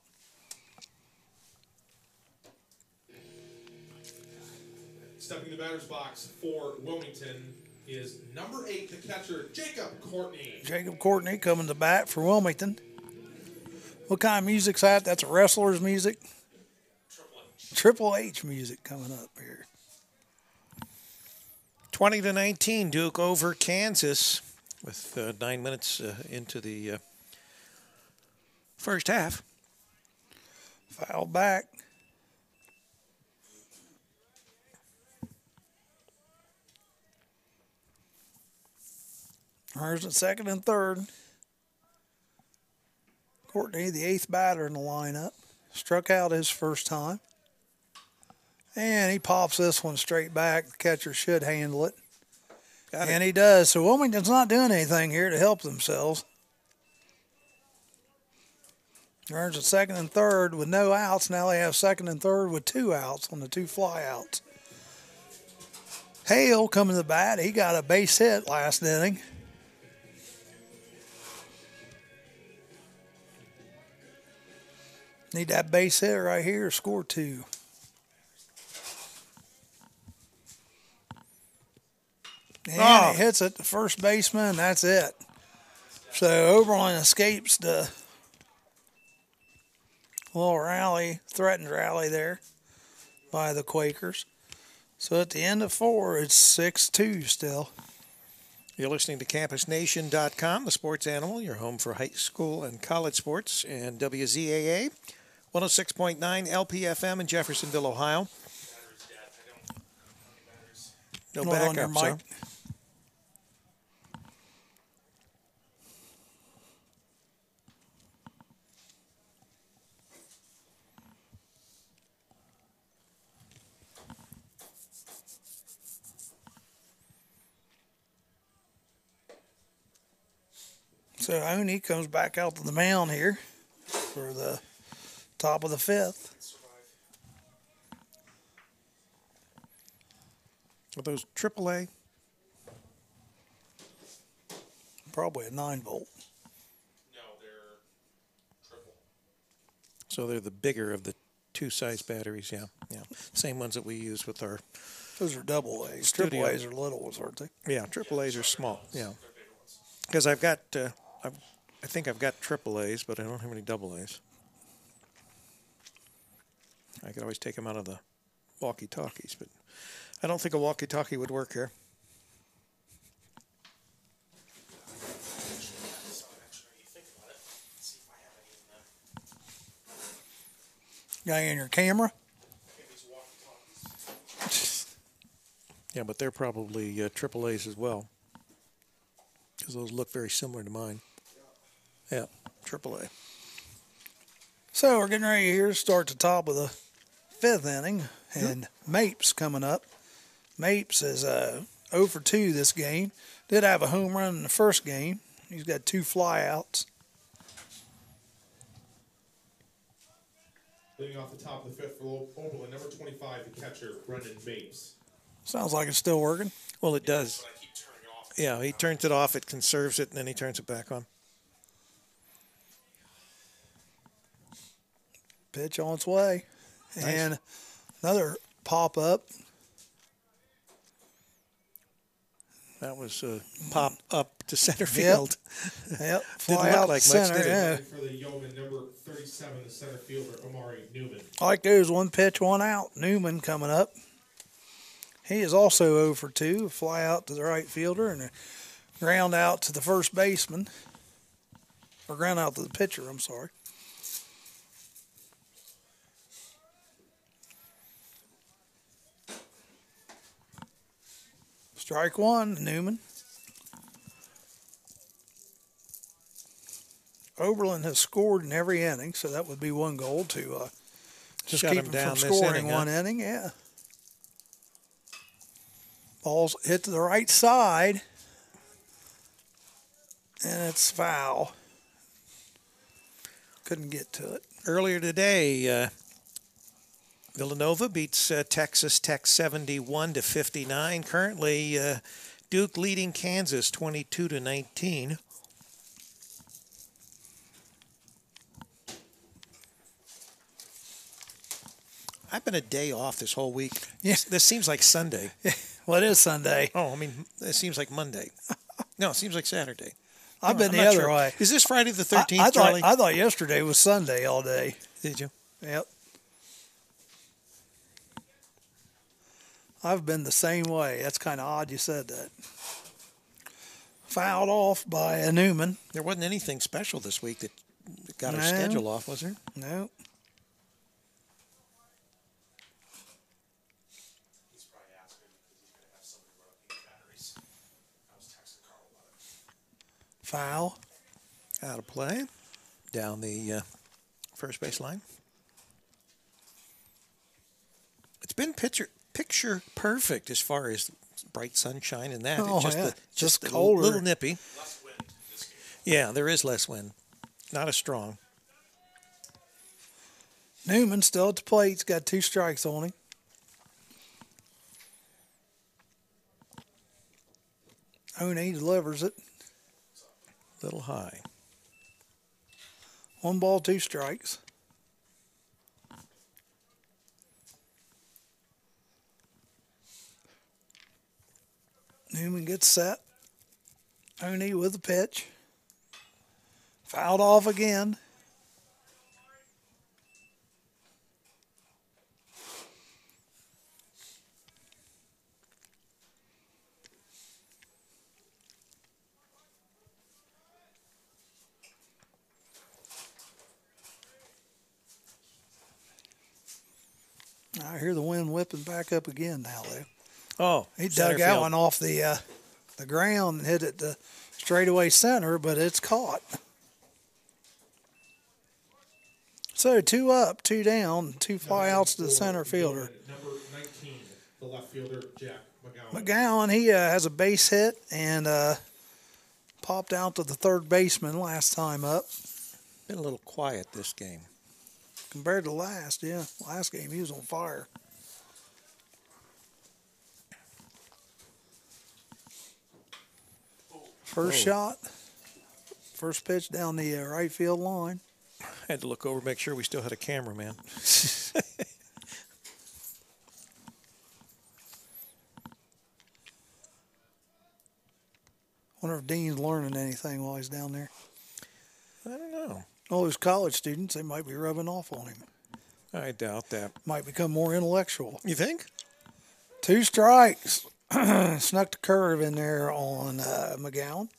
Stepping in the batter's box for Wilmington is number 8, the catcher, Jacob Courtney. Jacob Courtney coming to bat for Wilmington. What kind of music's that? That's a wrestler's music? Triple H music coming up here. 20-19, Duke over Kansas with 9 minutes into the first half. Foul back. Runners at second and third. Courtney, the 8th batter in the lineup, struck out his first time. And he pops this one straight back. The catcher should handle it. And he does. So Wilmington's not doing anything here to help themselves. Runners at second and third with no outs. Now they have second and third with 2 outs on the 2 flyouts. Hale coming to the bat. He got a base hit last inning. Need that base hit right here, score 2. And he hits it, the first baseman, that's it. So Oberlin escapes the little rally, threatened rally there by the Quakers. So at the end of 4, it's 6-2 still. You're listening to CampusNation.com, the sports animal, your home for high school and college sports, and WZAA, 106.9 LPFM in Jeffersonville, Ohio. No Not on your backups, huh? mic. So Oni comes back out to the mound here for the top of the fifth. Are those AAA? Probably a 9-volt. No, they're triple. So they're the bigger of the two-size batteries, yeah. Same ones that we use with our, Those are double A's. Studio. Triple A's are little ones, aren't they? yeah, AAAs are small, yeah. Because I've got, I think I've got AAAs, but I don't have any AA. I could always take them out of the walkie-talkies, but I don't think a walkie-talkie would work here. Got any in your camera? Yeah, but they're probably AAAs as well, because those look very similar to mine. Yeah, AAA. So we're getting ready here to start the top of the fifth inning, and Mapes coming up. Mapes is 0 for 2 this game. Did have a home run in the first game. He's got 2 flyouts. Leading off the top of the fifth for Oberlin, number 25, the catcher, Brendan Mapes. Sounds like it's still working. Well, it does. But I keep turning it off. Yeah, he turns it off, it conserves it, and then he turns it back on. Pitch on its way. Nice. And another pop-up. That was pop up to center field. Yep. Didn't Fly look out like the much, center. did it? Yeah. For the Yeoman, number 37, the center fielder, Omari Newman. Like those, 1 pitch, 1 out. Newman coming up. He is also 0 for 2. A fly out to the right fielder and a ground out to the first baseman. Or ground out to the pitcher, I'm sorry. Strike 1, Newman. Oberlin has scored in every inning, so that would be 1 goal to just Shut keep him him down from this scoring inning, huh? 1 inning. Yeah. Ball's hit to the right side, and it's foul. Couldn't get to it. Earlier today, Villanova beats Texas Tech 71-59. Currently, Duke leading Kansas 22-19. I've been a day off this whole week. Yeah. This seems like Sunday. Well, it is Sunday. Oh, I mean, it seems like Monday. No, it seems like Saturday. I've been I'm the not other sure. way. Is this Friday the I 13th, Charlie? thought yesterday was Sunday all day. Did you? Yep. I've been the same way. That's kind of odd you said that. Fouled off by a Newman. There wasn't anything special this week that got our No. schedule off, was there? No. He's probably asking because he's going to have somebody run up these batteries. I was texting Carl about it. Foul. Out of play. Down the first base line. It's been picture perfect as far as bright sunshine and that. Oh, It's just yeah. just Just a colder. little nippy. Less wind in this game. Yeah, there is less wind. Not as strong. Newman still at the plate. He's got 2 strikes on him. Oni delivers it. Little high. 1 ball, 2 strikes. Newman gets set. Oni with the pitch. Fouled off again. I hear the wind whipping back up again now, though. Oh, He center dug that field. one off the ground and hit it to straightaway center, but it's caught. So 2 up, 2 down, 2 fly outs to the center fielder. Number 19, the left fielder, Jack McGowan. McGowan, he has a base hit and popped out to the third baseman last time up. Been a little quiet this game. Compared to last, yeah. Last game, he was on fire. First shot, first pitch down the right field line. Had to look over, make sure we still had a cameraman. Wonder if Dean's learning anything while he's down there. I don't know. All those college students, they might be rubbing off on him. I doubt that. Might become more intellectual. You think? 2 strikes. Snuck the curve in there on McGowan.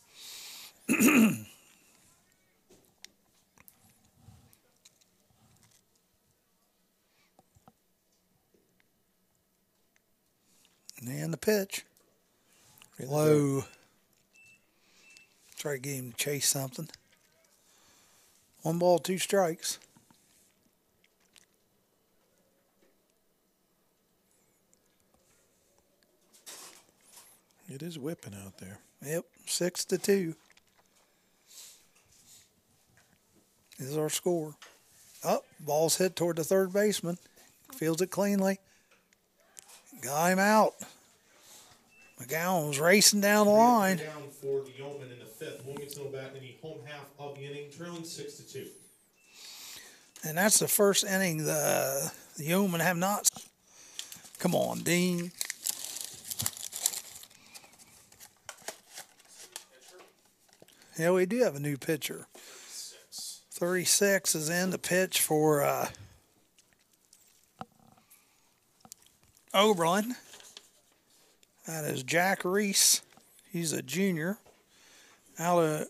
And the pitch. Low. Try to get him to chase something. 1 ball, 2 strikes. It is whipping out there. Yep, 6-2 is our score. Oh, ball's hit toward the third baseman. Fields it cleanly. Got him out. McGowan was racing down the line. Down for the Yeoman in the 5th. Wilmington will bat in the home half of the inning, trailing 6-2. And that's the first inning the Yeomen have not. Come on, Dean. Yeah, we do have a new pitcher. 36 is in the pitch for Oberlin. That is Jack Reese. He's a junior out of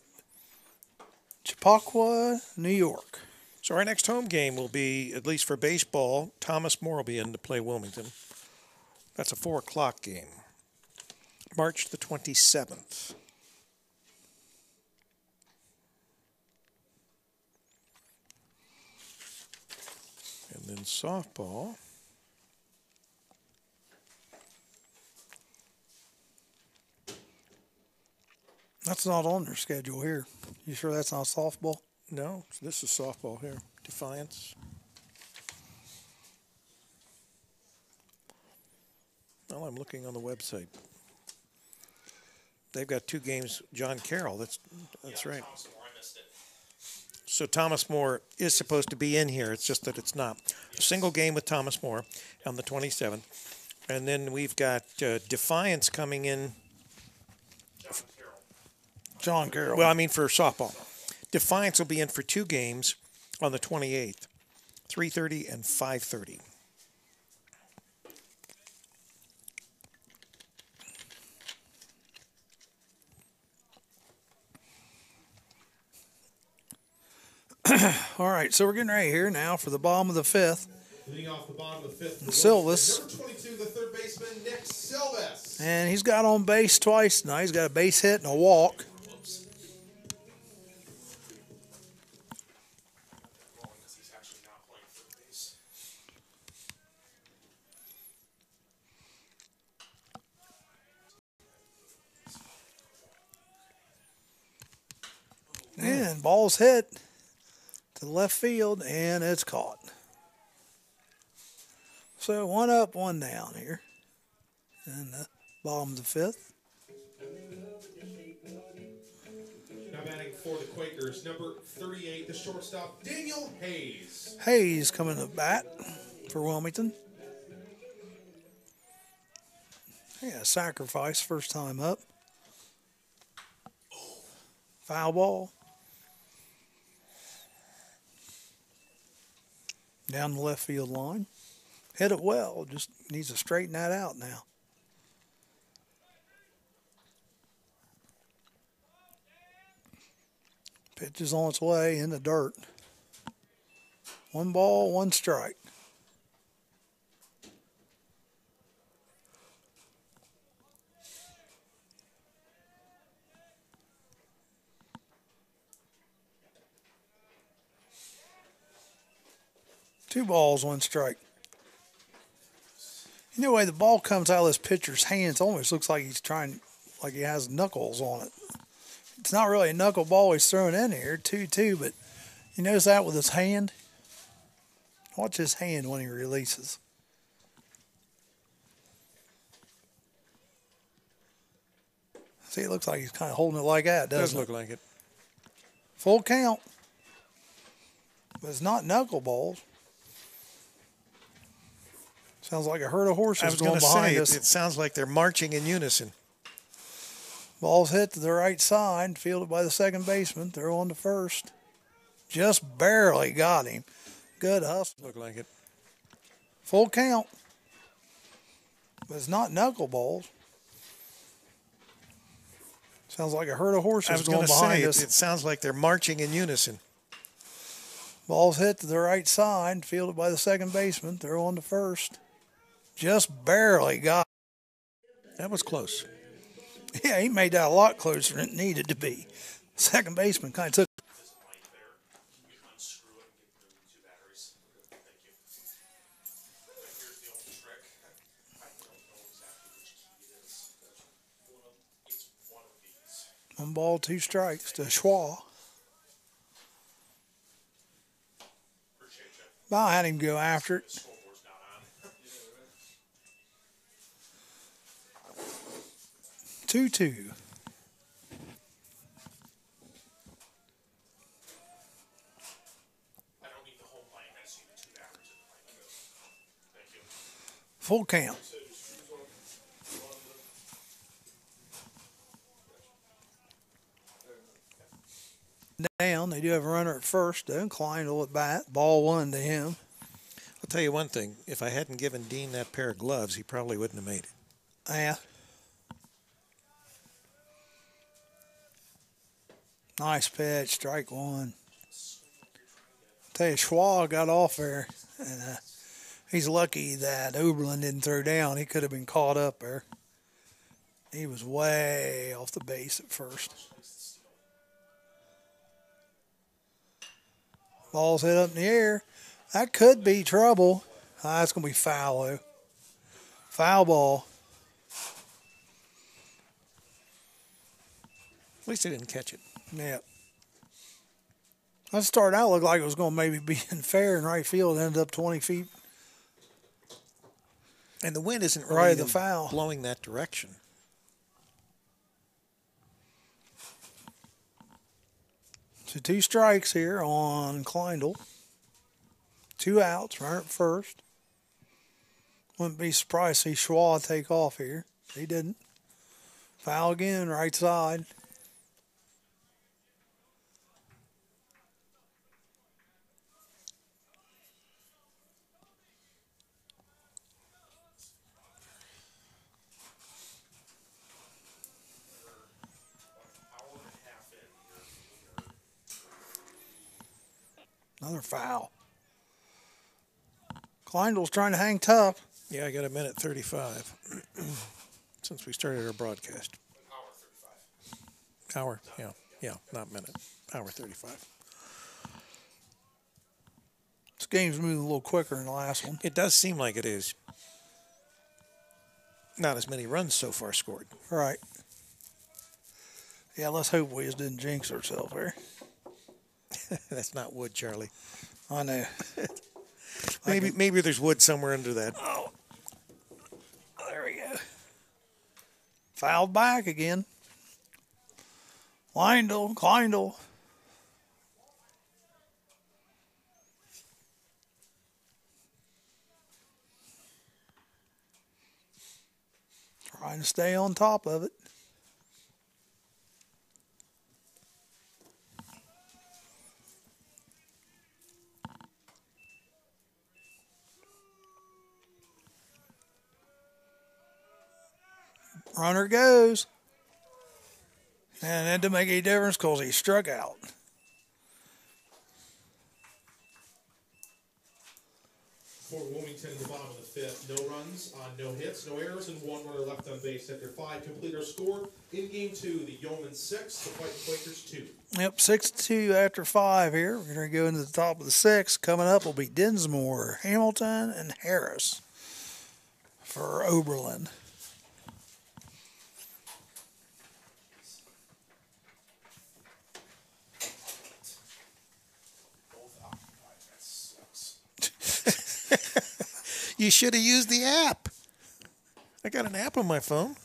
Chappaqua, New York. So our next home game will be, at least for baseball, Thomas More will be in to play Wilmington. That's a 4 o'clock game. March the 27th. And then softball. That's not on their schedule here. You sure that's not softball? No, this is softball here. Defiance. Well, I'm looking on the website. They've got 2 games. John Carroll. That's right. Thomas More, I missed it. So Thomas More is supposed to be in here. It's just that it's not. A single game with Thomas More on the 27th. And then we've got Defiance coming in. John Carroll. Well, I mean for softball. Defiance will be in for 2 games on the 28th, 3:30 and 5:30. All right, so we're getting right here now for the bottom of the 5th. Leading off the bottom of the 5th. Silvas. Number 22, the third baseman, Nick Silvas. And he's got on base twice now. He's got a base hit and a walk. Whoops. Wrong, because he's actually now playing third base. And ball's hit to the left field, and it's caught. So 1 up, 1 down here in the bottom of the 5th. Now batting for the Quakers, number 38, the shortstop, Daniel Hayes. Hayes coming to bat for Wilmington. Yeah, sacrifice first time up. Foul ball. Down the left field line. Hit it well. Just needs to straighten that out now. Pitch is on its way in the dirt. 1 ball, 1 strike. 2 balls, 1 strike. You know, the way the ball comes out of this pitcher's hands, almost looks like he's trying, like he has knuckles on it. It's not really a knuckle ball he's throwing in here, 2-2, but you notice that with his hand? Watch his hand when he releases. See, it looks like he's kind of holding it like that, doesn't it? Does look like it. Full count. But it's not knuckleballs. Sounds like a herd of horses going behind us. It sounds like they're marching in unison. Ball's hit to the right side, fielded by the second baseman. They're on to first. Just barely got him. Good hustle. Look like it. Full count. But it's not knuckleballs. Sounds like a herd of horses going behind us. It sounds like they're marching in unison. Ball's hit to the right side, fielded by the second baseman. They're on to first. Just barely got him. That was close. Yeah, he made that a lot closer than it needed to be. Second baseman kind of took. One ball, 2 strikes to Schwa. I had him go after it. Two. Full count. Down. They do have a runner at first, though. Kleindl at bat. Ball 1 to him. I'll tell you one thing. If I hadn't given Dean that pair of gloves, he probably wouldn't have made it. Yeah. Nice pitch. Strike 1. Tell you, Schwa got off there. And he's lucky that Oberlin didn't throw down. He could have been caught up there. He was way off the base at first. Ball's hit up in the air. That could be trouble. That's going to be foul, though. Foul ball. At least they didn't catch it. Yeah. That started out looked like it was going to maybe be in fair in right field. It ended up 20 feet. And the wind isn't really right the foul. Blowing that direction. So 2 strikes here on Kleindl. 2 outs, runner at first. Wouldn't be surprised to see Schwa take off here. He didn't. Foul again, right side. Another foul. Kleindl's trying to hang tough. Yeah, I got a minute 35 since we started our broadcast. Hour, yeah, not minute. Hour 35. This game's moving a little quicker than the last one. It does seem like it is. Not as many runs so far scored. Right. Yeah, let's hope we just didn't jinx ourselves there. That's not wood, Charlie. I know. Maybe there's wood somewhere under that. Oh, there we go. Fouled back again. Kleindl. Trying to stay on top of it. Runner goes. And that didn't make any difference because he struck out. For Wilmington in the bottom of the fifth. No runs, no hits, no errors, and one runner left on base. After 5 complete our score. In game 2, the Yeoman 6, the Fighting Quakers 2. Yep, 6-2 after 5 here. We're going to go into the top of the 6th. Coming up will be Dinsmore, Hamilton, and Harris for Oberlin. You should have used the app. I got an app on my phone.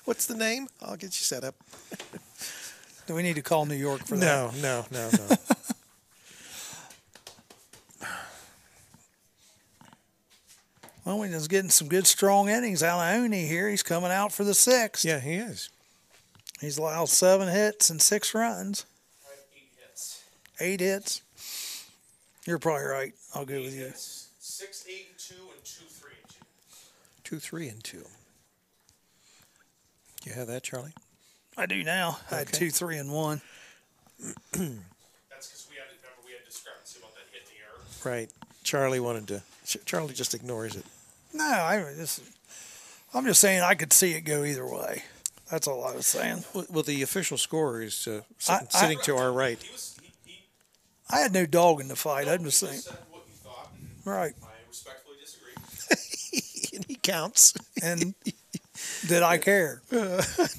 What's the name? I'll get you set up. Do we need to call New York for that? No. Well, we're just getting some good, strong innings out of Oni here. He's coming out for the 6th. Yeah, he is. He's allowed 7 hits and 6 runs. I have 8 hits. 8 hits. You're probably right. I'll go with you. Hits. 6, 8, and 2, and 2, 3, and 2. 2, 3, and 2. You have that, Charlie? I do now. I had 2, 3, and 1. That's because we had discrepancy about that hit in the air. Right. Charlie wanted to. Charlie just ignores it. No, I'm just saying I could see it go either way. That's all I was saying. Well, the official scorer is sitting to our right. I had no dog in the fight. I'm just saying. Said what you thought, and Right. I respectfully disagree. And he counts. And did I care?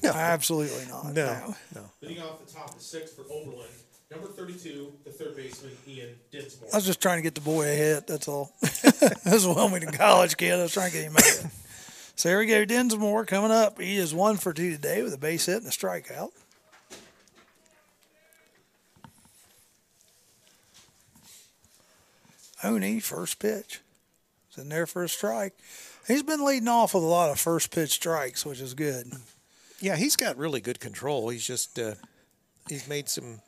Absolutely not. No. Leading off the top of 6 for Oberlin, number 32, the third baseman, Ian Dinsmore. I was just trying to get the boy a hit. That's all. This is a Wilmington College kid. I was trying to get him a hit. So here we go. Dinsmore coming up. He is 1 for 2 today with a base hit and a strikeout. Oni, first pitch. Is in there for a strike. He's been leading off with a lot of first pitch strikes, which is good. Yeah, he's got really good control. He's just he's made some.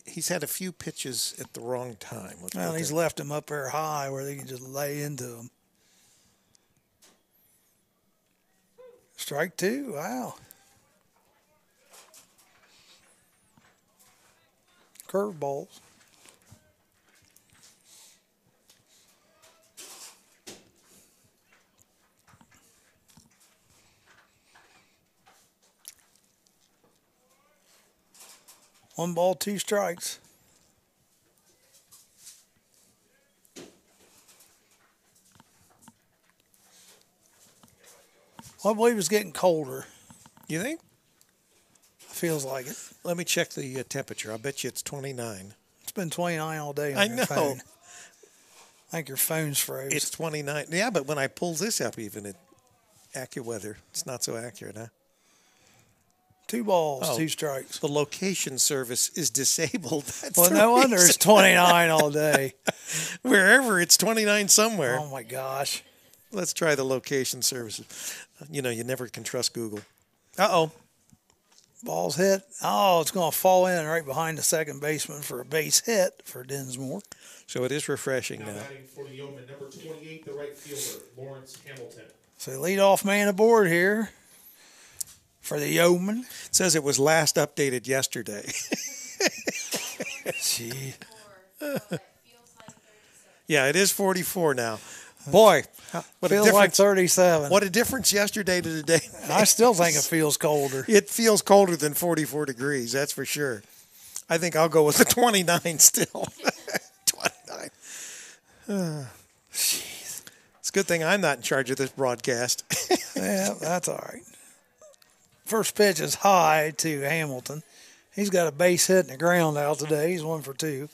He's had a few pitches at the wrong time. Well, he's left him up there high where they can just lay into him. Strike 2. Wow. Curveballs. One ball, 2 strikes. Well, I believe it's getting colder. You think? Feels like it. Let me check the temperature. I'll bet you it's 29. It's been 29 all day on I your know. phone. I think your phone's froze. It's 29. Yeah, but when I pull this up, even at AccuWeather, it's not so accurate, huh? 2 balls, Oh. 2 strikes. The location service is disabled. That's Well, the no wonder reason. it's 29 all day. Wherever, it's 29 somewhere. Oh, my gosh. Let's try the location services. You know, you never can trust Google. Uh-oh. Ball's hit. Oh, it's going to fall in right behind the second baseman for a base hit for Dinsmore. So it is refreshing Now now. batting for the Yeoman, number 28, the right fielder, Lawrence Hamilton. So leadoff man aboard here for the Yeoman. It says it was last updated yesterday. Gee. Yeah, it is 44 now. Boy, what a Feels like difference. 37. What a difference yesterday to today. I still think it feels colder. It feels colder than 44 degrees, that's for sure. I think I'll go with the 29 still. 29. Jeez. It's a good thing I'm not in charge of this broadcast. Yeah, that's all right. First pitch is high to Hamilton. He's got a base hit and a ground out today. He's 1 for 2.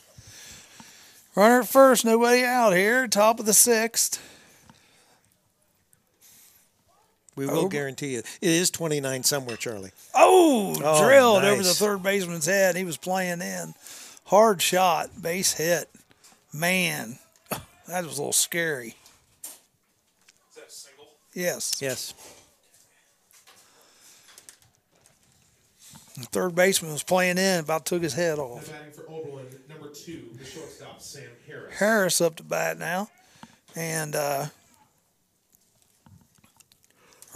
Runner at first, nobody out here. Top of the 6th. We will guarantee you. It is 29 somewhere, Charlie. Oh, drilled over the nice. third baseman's head. He was playing in. Hard shot, base hit. Man, that was a little scary. Is that a single? Yes. Yes. The third baseman was playing in, about took his head Now off. batting for Oberlin, number 2, the shortstop, Sam Harris. Harris up to bat now. And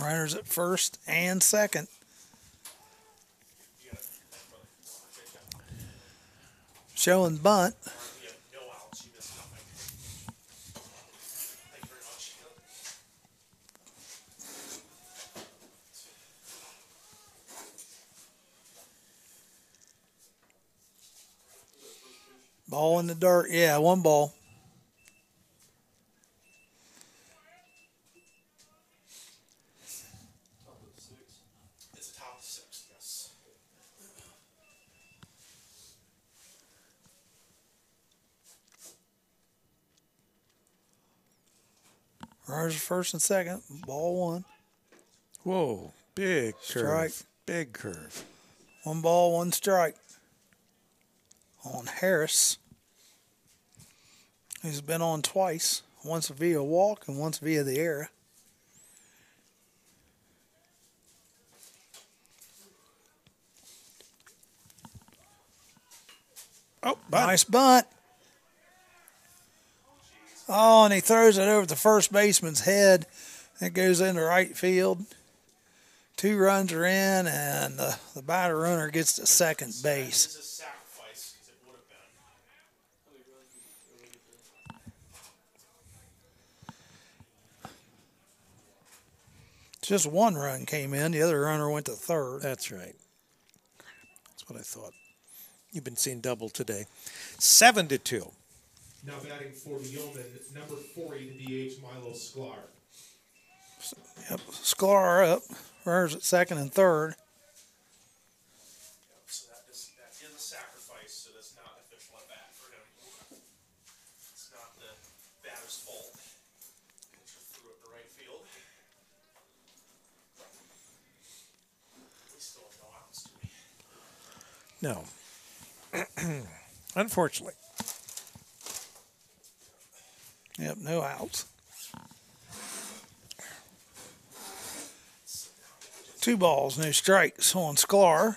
runners at first and second. Showing bunt. You have no outs, you missed nothing. Ball in the dirt. Yeah, one ball. It's a top of 6, yes. Runners first and second. Ball one. Whoa, big Strike. curve. Big curve. One ball, one strike. On Harris. He's been on twice. Once via walk and once via the air. Oh, Nice bunt. Oh, and he throws it over the first baseman's head. It goes into right field. 2 runs are in, and the batter runner gets to second base. It's a sacrifice, because it would have been. Just 1 run came in. The other runner went to third. That's right. That's what I thought. You've been seeing double today. 7-2. Now batting for the Yeoman, number 40, the DH, Milo Sklar. Yep, Sklar up. Runners at second and third. So that is a sacrifice, so that's not official at bat for him. It's not the batter's fault. Pitcher threw it to right field. We still have no outs, do we? No. Unfortunately. Yep, no outs. 2 balls, no strikes on Sklar.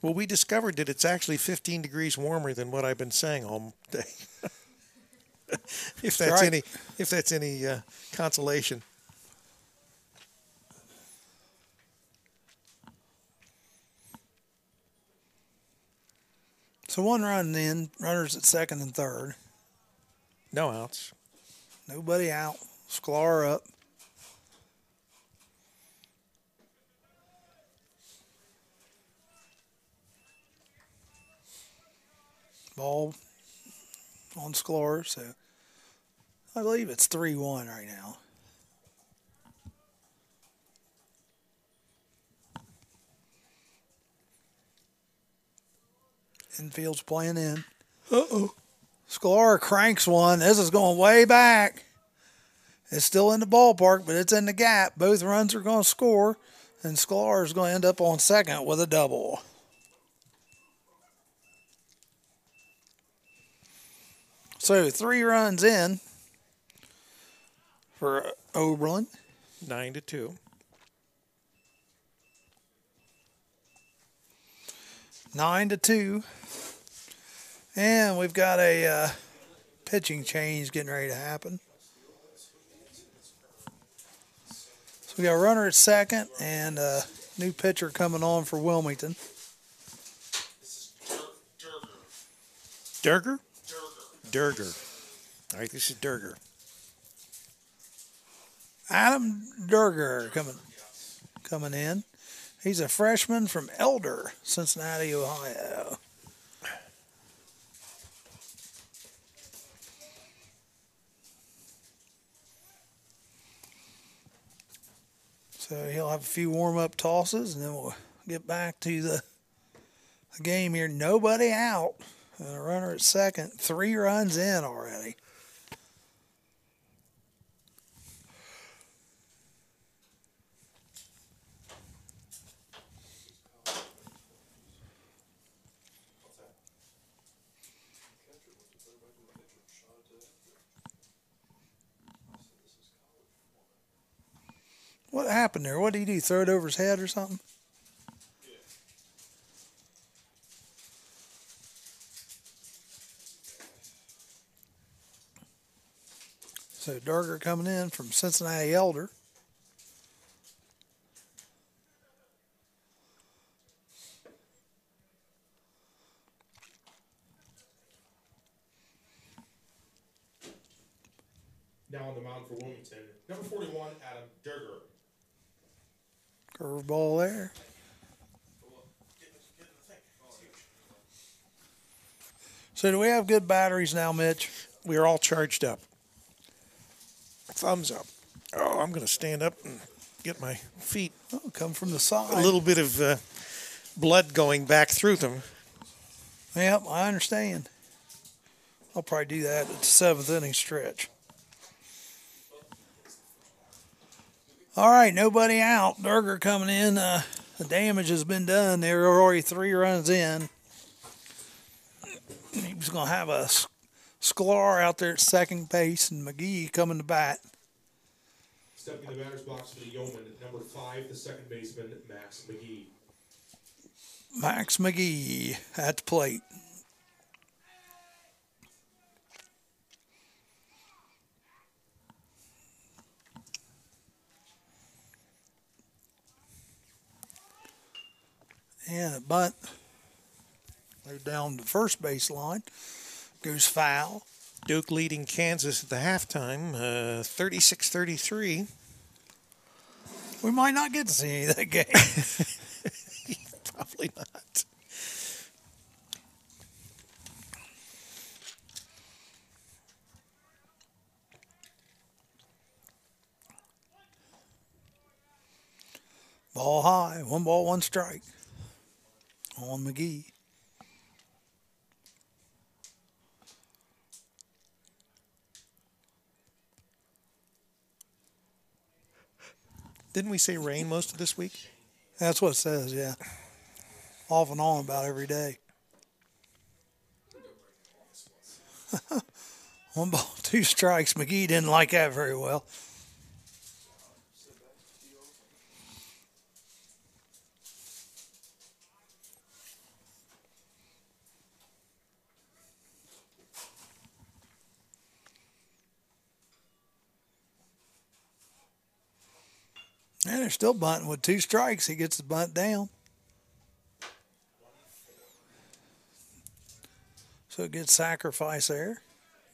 Well, we discovered that it's actually 15 degrees warmer than what I've been saying all day. if that's any consolation. So 1 run in, runners at second and third. No outs. Nobody out. Sklar up. Ball on Sklar, so I believe it's 3-1 right now. Infield's playing in. Uh-oh. Sklar cranks one. This is going way back. It's still in the ballpark, but it's in the gap. Both runs are going to score, and Sklar is going to end up on second with a double. So 3 runs in for Oberlin. 9-2. 9-2. And we've got a pitching change getting ready to happen. So we got a runner at second and a new pitcher coming on for Wilmington. Durger? Durger. All right, this is Durger. Adam Durger coming in. He's a freshman from Elder, Cincinnati, Ohio. So he'll have a few warm-up tosses, and then we'll get back to the game here. Nobody out. And a runner at second. 3 runs in already. What happened there? What did he do? Throw it over his head or something? So Durger coming in from Cincinnati Elder. Now on the mound for Wilmington, number 41, Adam Durger. Curveball there. So do we have good batteries now, Mitch? We are all charged up. Thumbs up. Oh, I'm going to stand up and get my feet. Oh, come from the side. A little bit of blood going back through them. Yep, I understand. I'll probably do that at the 7th inning stretch. All right, nobody out. Durger coming in. The damage has been done. There are already 3 runs in. He's going to have a Sklar out there at second base and McGee coming to bat. Stepping in the batter's box for the Yeoman, number 5, the second baseman, Max McGee. Max McGee at the plate. And a bunt. They're down the first base line. Goes foul. Duke leading Kansas at the halftime, 36-33. We might not get to see any of that game. Probably not. Ball high. 1 ball, 1 strike. On McGee. Didn't we say rain most of this week? That's what it says, yeah. Off and on about every day. 1 ball, 2 strikes. McGee didn't like that very well. And they're still bunting with 2 strikes. He gets the bunt down. So a good sacrifice there.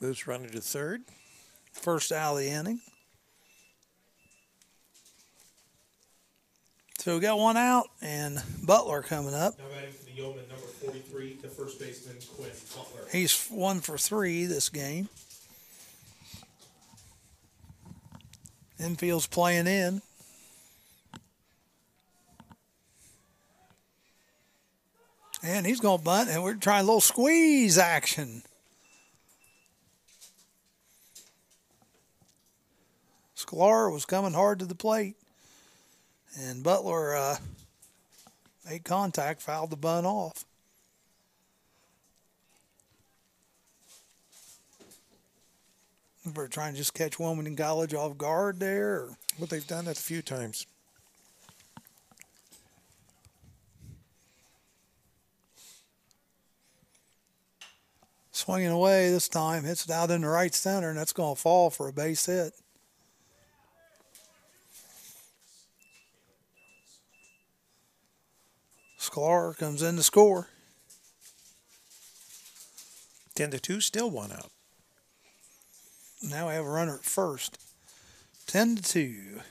Moves runner to third. First out of the inning. So we got 1 out, and Butler coming up. Now batting for the Yeoman, number 43, the first baseman, Quinn Butler. He's 1 for 3 this game. Infield's playing in. And he's going to bunt, and we're trying a little squeeze action. Sklar was coming hard to the plate, and Butler made contact, fouled the bunt off. We're trying to just catch Wilmington College off guard there. Or? Well, they've done that a few times. Swinging away this time, hits it out in the right center, and that's going to fall for a base hit. Sklar comes in to score. 10-2, still 1 out. Now we have a runner at first. 10-2.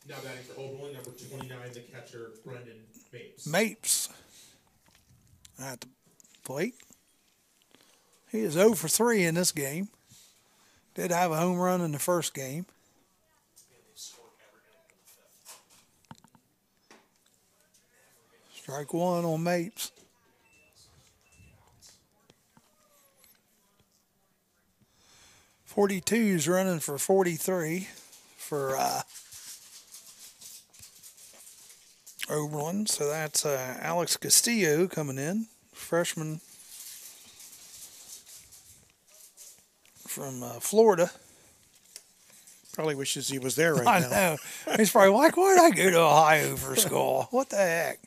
Now batting for Oberlin, number 29, the catcher, Brendan Mapes. Mapes at the plate. He is 0 for 3 in this game. Did have a home run in the first game. Strike 1 on Mapes. .42's running for 43 for Oberlin. So that's Alex Castillo coming in, freshman from Florida. Probably wishes he was there right I now. know. He's probably like, why did I go to Ohio for school? What the heck?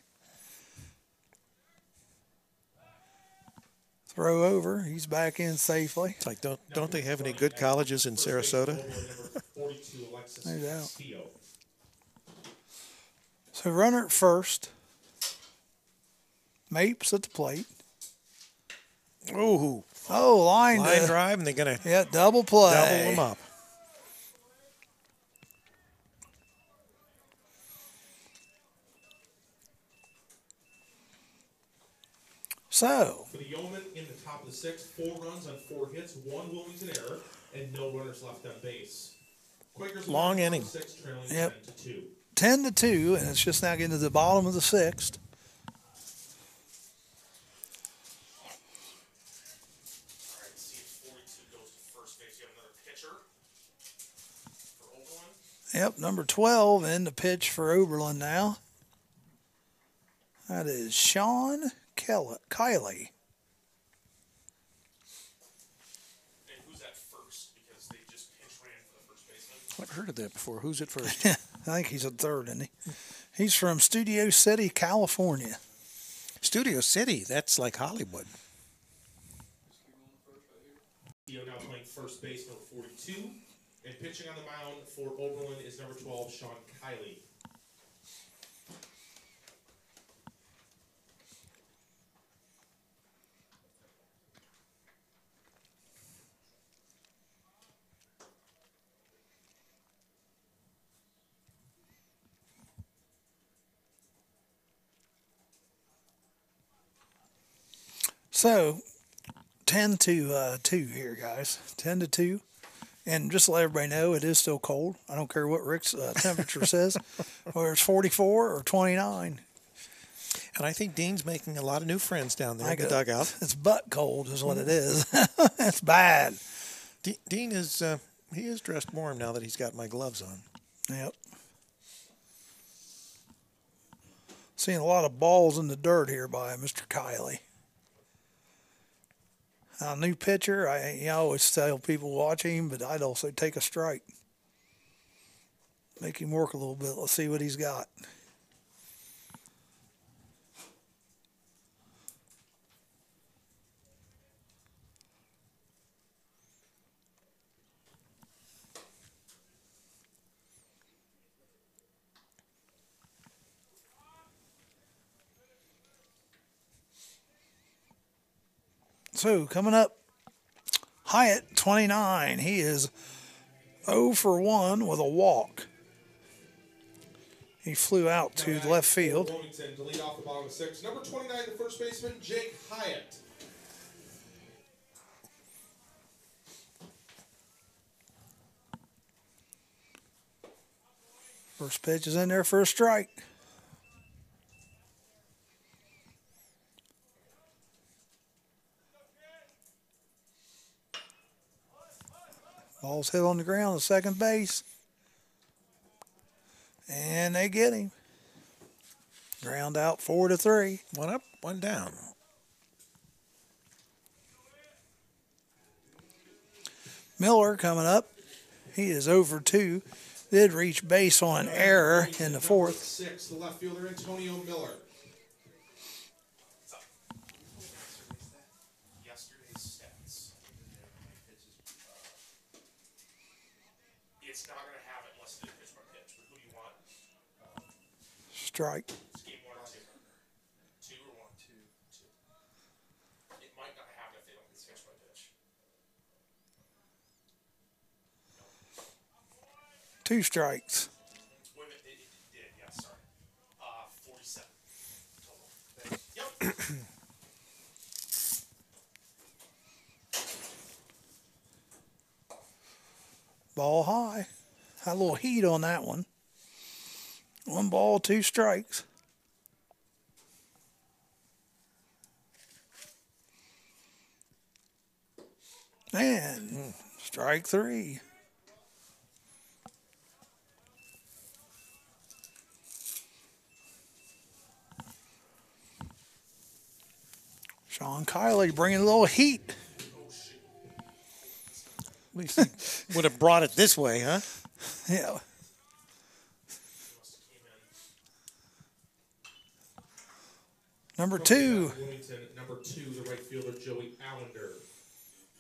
Throw over. He's back in safely. It's like, don't they have any good colleges in Sarasota? No doubt. So runner at first. Mapes at the plate. Oh, Oh, line drive, and they're going to double play. double them up. So, for the Yeomen in the top of the sixth, 4 runs on 4 hits, 1 Wilmington error, and no runners left on base. Quakers Long inning. 6, trailing Yep. 10-2. 10-2, and it's just now getting to the bottom of the sixth. All right, see if 42 goes to first base. You have another pitcher for Oberlin. Yep, number 12 in the pitch for Oberlin now. That is Sean Kiley. And who's at first? Because they just pitch ran for the first baseman. I've heard of that before. Who's at first? I think he's a third, isn't he? He's from Studio City, California. Studio City. That's like Hollywood. Theo now playing first base, number 42. And pitching on the mound for Oberlin is number 12, Sean Kiley. So, 10-2 here, guys. 10-2. And just to let everybody know, it is still cold. I don't care what Rick's temperature says, whether it's 44 or 29. And I think Dean's making a lot of new friends down there in the dugout. It's butt cold is what it is. It's bad. Dean is he is dressed warm now that he's got my gloves on. Yep. Seeing a lot of balls in the dirt here by Mr. Kiley. A new pitcher, I always tell people watch him, but I'd also take a strike. Make him work a little bit. Let's see what he's got. So, coming up, Hyatt, 29. He is 0 for 1 with a walk. He flew out to the left field. Wilmington to lead off the bottom of 6. Number 29, the first baseman, Jake Hyatt. First pitch is in there for a strike. Ball's hit on the ground at second base. And they get him. Ground out 4-3. One up, one down. Miller coming up. He is over 2. Did reach base on an error in the 4th. 6, the left fielder, Antonio Miller. Yesterday's stats. It's not going to have it unless it's pitch by pitch. But who do you want? Strike. It's game 1 or 2? 2 or 1? 2. It might not have it if they don't get pitch by pitch. 2 strikes. Wait a minute, it did, yeah, sorry. 47 total. Yep. Ball high. Had a little heat on that one. 1 ball, 2 strikes. And strike 3. Sean Kiley bringing a little heat. At least he would have brought it this way, huh? Yeah. Number 2. Wilmington, number 2, the right fielder, Joey Allender.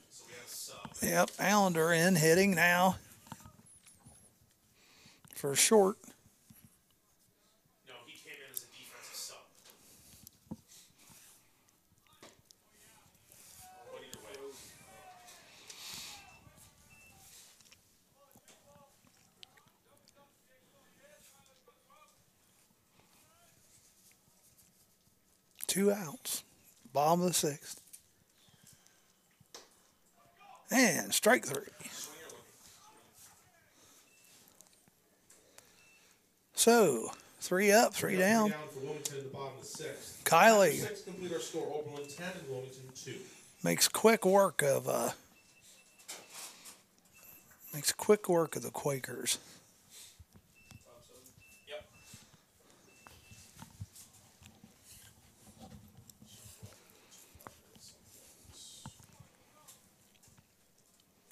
So we have a sub. Yep, Allender in hitting now. For short. No, he came in as a defensive sub. But either way. 2 outs. Bottom of the 6th. And strike 3. So, 3 up, 3 down. For Wilmington in the bottom of the 6th. Kylie. After 6 complete our score. Oberlin 10 and Wilmington 2. Makes quick work of the Quakers. Yep.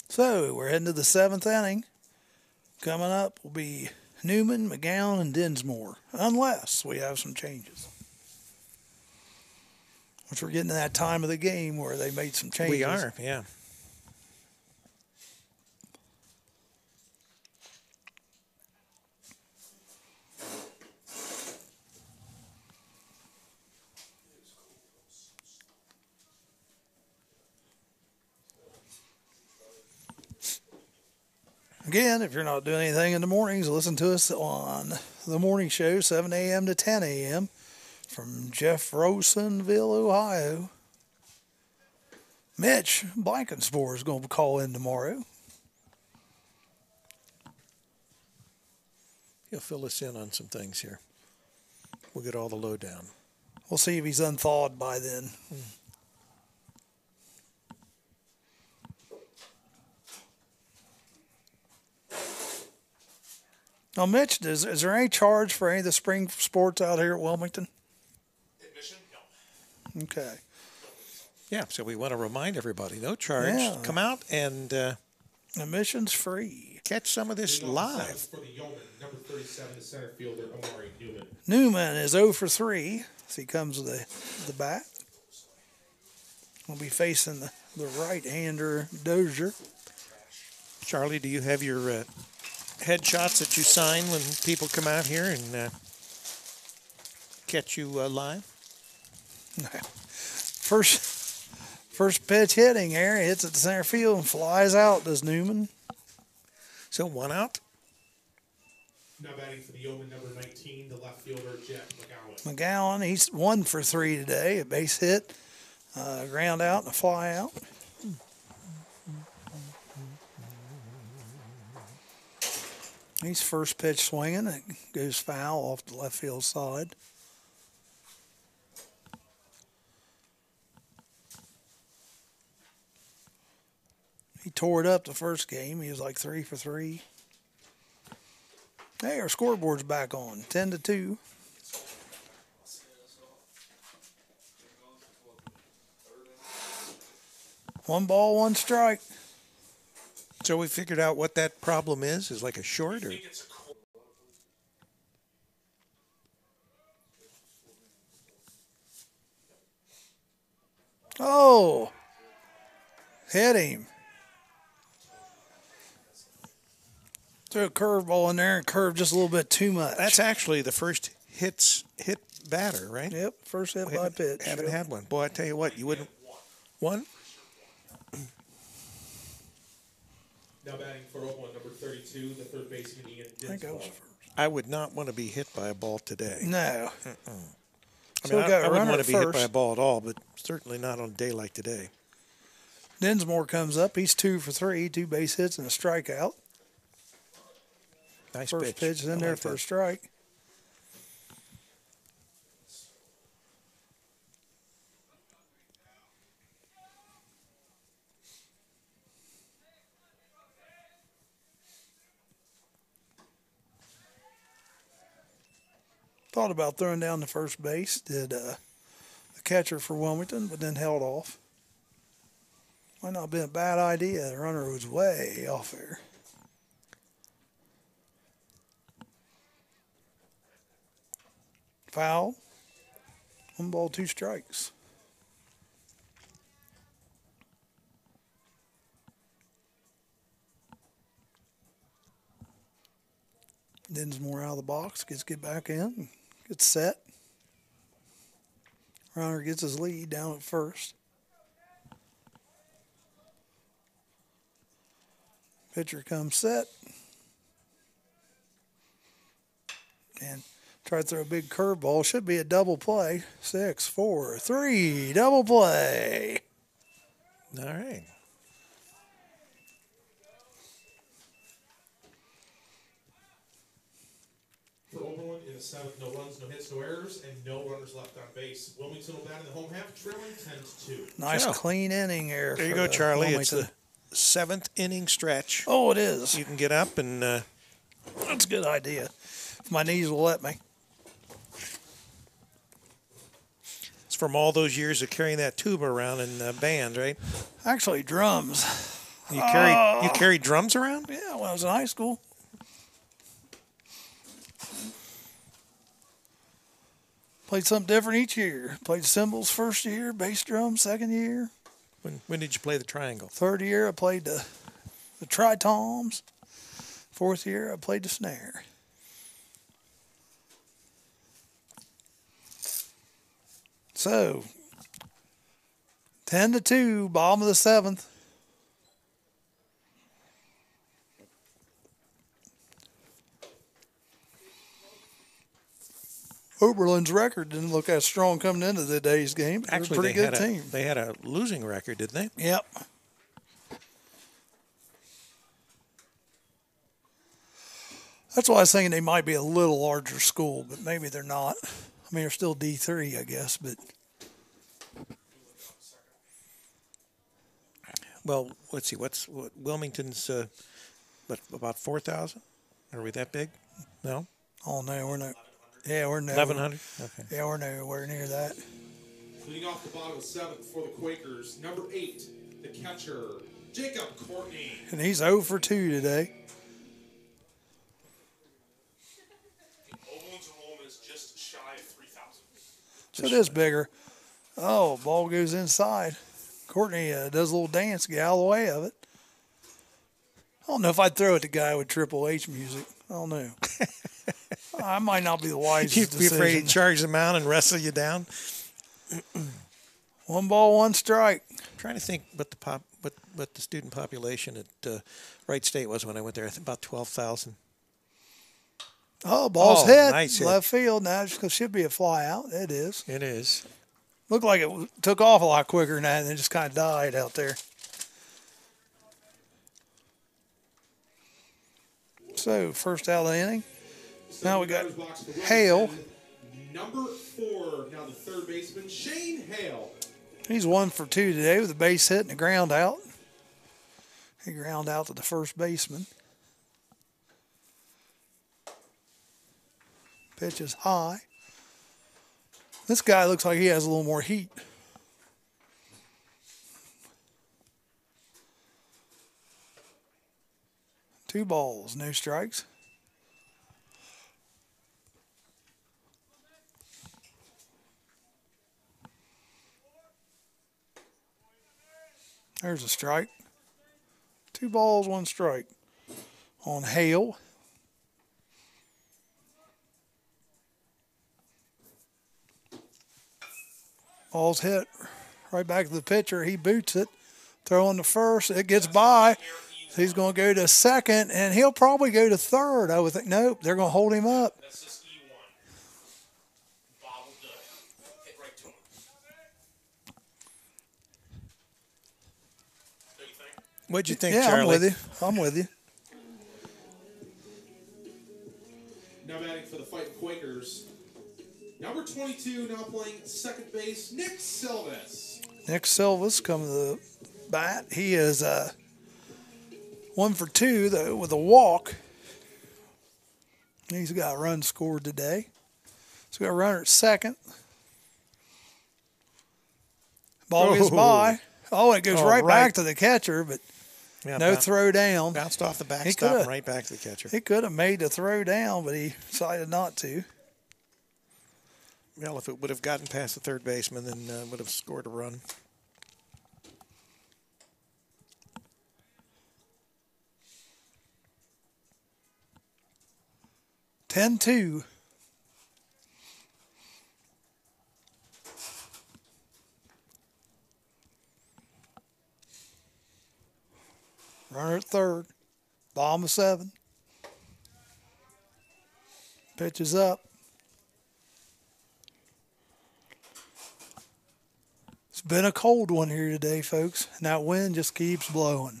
So we're heading to the 7th inning. Coming up will be Newman, McGowan, and Dinsmore, unless we have some changes. Which we're getting to that time of the game where they made some changes. We are, yeah. Again, if you're not doing anything in the mornings, listen to us on the morning show, 7 a.m. to 10 a.m. from Jeffersonville, Ohio. Mitch Blankenspore is going to call in tomorrow. He'll fill us in on some things here. We'll get all the lowdown. We'll see if he's unthawed by then. Now, Mitch, is there any charge for any of the spring sports out here at Wilmington? Admission? No. Okay. Yeah, so we want to remind everybody, no charge. Yeah. Come out and Admission's free. catch some of this live. For the Yeoman, number 37, the center fielder, Amari Newman. Newman is 0 for 3 as he comes with the bat. We'll be facing the right-hander, Dozier. Charlie, do you have your headshots that you sign when people come out here and catch you live? First pitch hitting here. He hits it to center field and flies out, does Newman. So 1 out. Now batting for the Yeoman, number 19, the left fielder, Jeff McGowan. McGowan, he's 1 for 3 today. A base hit, ground out, and a fly out. He's first pitch swinging. It goes foul off the left field side. He tore it up the first game. He was like 3 for 3. Hey, our scoreboard's back on, 10-2. One ball, one strike. So we figured out what that problem is like a short or? Oh, hit him. Threw a curveball in there and curved just a little bit too much. That's actually the first hit batter, right? Yep, first hit by pitch. Haven't had one. Boy, I tell you what, you wouldn't. One? Now batting for Oberlin, number 32, the third baseman, Ian I think I was Dinsmore. first. I would not want to be hit by a ball today. No. I So mean, we got I a wouldn't runner want at to be hit by first. a ball at all, but certainly not on a day like today. Dinsmore comes up. He's 2 for 3, 2 base hits and a strikeout. Nice First pitch is in I there like for a that. strike. Thought about throwing down the first base. Did the catcher for Wilmington, but then held off. Might not have been a bad idea. The runner was way off there. Foul. 1 ball, 2 strikes. Dinsmore out of the box, get back in, gets set. Runner gets his lead down at first. Pitcher comes set. And Try to throw a big curveball. Should be a double play. 6, 4, 3, double play. All right. For Oberlin in the seventh, no runs, no hits, no errors, and no runners left on base. Wilmington will bat in the home half, trailing 10-2. Nice Yeah. clean inning here. There you for go, the Charlie. It's Wilmington. the 7th inning stretch. Oh, it is. You can get up and That's a good idea. If my knees will let me. it's from all those years of carrying that tuba around in band, right? Actually, drums. You carry drums around? Yeah, when I was in high school. Played something different each year. Played cymbals first year, bass drum second year. When did you play the triangle? Third year, I played the tritoms. Fourth year, I played the snare. So, 10-2, bottom of the 7th. Oberlin's record didn't look as strong coming into today's game. They're Actually, a pretty good team. They had a losing record, didn't they? Yep. That's why I was thinking they might be a little larger school, but maybe they're not. I mean, they're still D3, I guess, but Well, let's see. What Wilmington's? About 4,000? Are we that big? No, oh no, we're not. Yeah, we're no. 1,100. Okay. Yeah, we're nowhere near that. Leading off the bottom of 7th for the Quakers, number 8, the catcher, Jacob Courtney. And he's 0 for 2 today. Oberlin's home is just shy of 3,000. So it is bigger. Oh, ball goes inside. Courtney does a little dance, get out of the way of it. I don't know if I'd throw it to guy with Triple H music. I don't know. I might not be the wisest You'd be afraid decision. he'd charge them out and wrestle you down. 1 ball, 1 strike. I'm trying to think what the student population at Wright State was when I went there. I think about 12,000. Oh, ball's Oh, hit. nice hit. Left field. Now it should be a fly out. It is. It is. Looked like it took off a lot quicker than that and then just kind of died out there. So, first out of the inning. Now we got Hale. Number 4, now the third baseman, Shane Hale. He's 1 for 2 today with a base hit and a ground out. He ground out to the first baseman. Pitch is high. This guy looks like he has a little more heat. Two balls, no strikes. There's a strike. 2 balls, 1 strike on Hale. Ball's hit right back to the pitcher. He boots it. Throw on the first. It gets by. He's going to go to second, and he'll probably go to third. I would think. Nope, they're going to hold him up. That's just E1. Bobbled hit right to him. Don't you think? What'd you think, Yeah, Charlie? I'm with you. I'm with you. Now batting for the Fighting Quakers, number 22, now playing second base, Nick Silvis. Nick Silva's coming to the bat. He is 1 for 2 though, with a walk. He's got a run scored today. So we got a runner at second. Ball gets by. Oh, it goes right back to the catcher, but Yeah, no throw down. Bounced off the He backstop coulda- and right back to the catcher. He could have made the throw down, but he decided not to. Well, if it would have gotten past the third baseman, then would have scored a run. Ten two. Runner at third. Bottom of 7. Pitch is up. It's been a cold one here today, folks, and that wind just keeps blowing.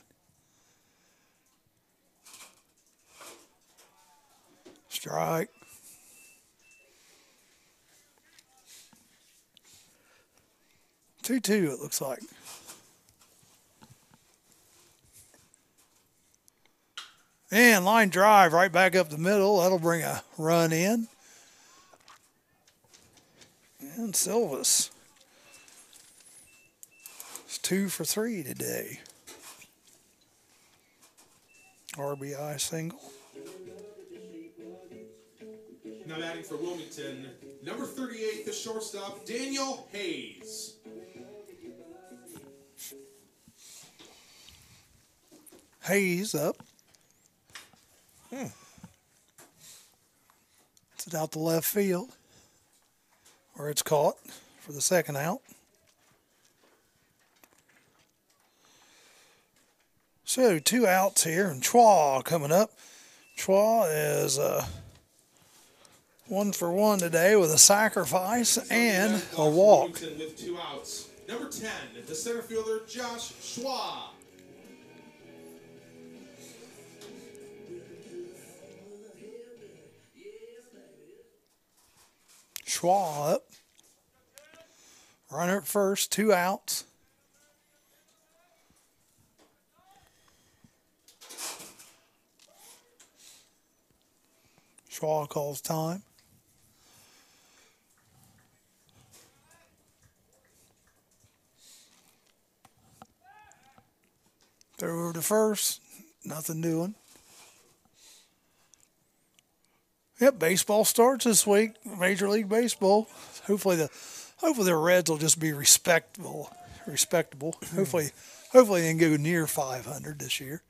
Strike. Two, it looks like. And line drive right back up the middle. That'll bring a run in. And Silvis is 2 for 3 today. RBI single. Now batting for Wilmington, number 38, the shortstop, Daniel Hayes. Hayes up. It's out to left field, where it's caught for the second out. So 2 outs here, and Chua coming up. Chua is 1 for 1 today with a sacrifice and a walk. Wilmington with 2 outs. Number 10, the center fielder, Josh Schwa. Schwa up. Runner at first, 2 outs. Schwa calls time. Throw over to first, nothing doing. Yep, baseball starts this week. Major League Baseball. Hopefully the Reds will just be respectable. Hopefully they can go near 500 this year.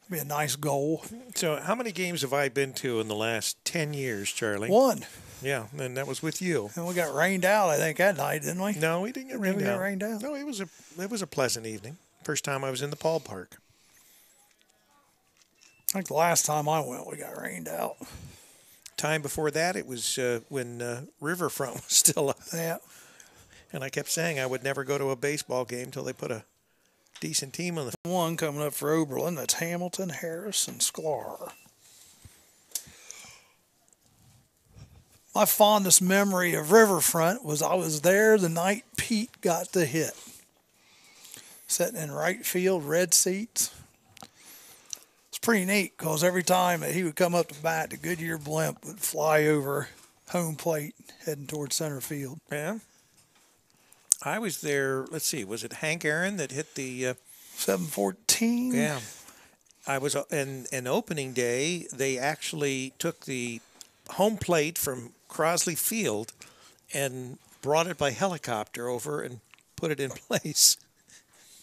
It'll be a nice goal. So how many games have I been to in the last 10 years, Charlie? 1. Yeah, and that was with you. And we got rained out, I think, that night, didn't we? No, we didn't get Didn't rained we out. get rained out? No, it was a pleasant evening. First time I was in the ballpark. I think the last time I went, we got rained out. Time before that, it was when Riverfront was still up. Yeah. And I kept saying I would never go to a baseball game until they put a decent team on the field. 1 coming up for Oberlin. That's Hamilton, Harris, and Sklar. My fondest memory of Riverfront was I was there the night Pete got the hit. Sitting in right field, red seats. It's pretty neat because every time that he would come up to bat, the Goodyear blimp would fly over home plate heading towards center field. Yeah. I was there, let's see, was it Hank Aaron that hit the 714? Yeah. I was in opening day, they actually took the home plate from Crosley Field and brought it by helicopter over and put it in place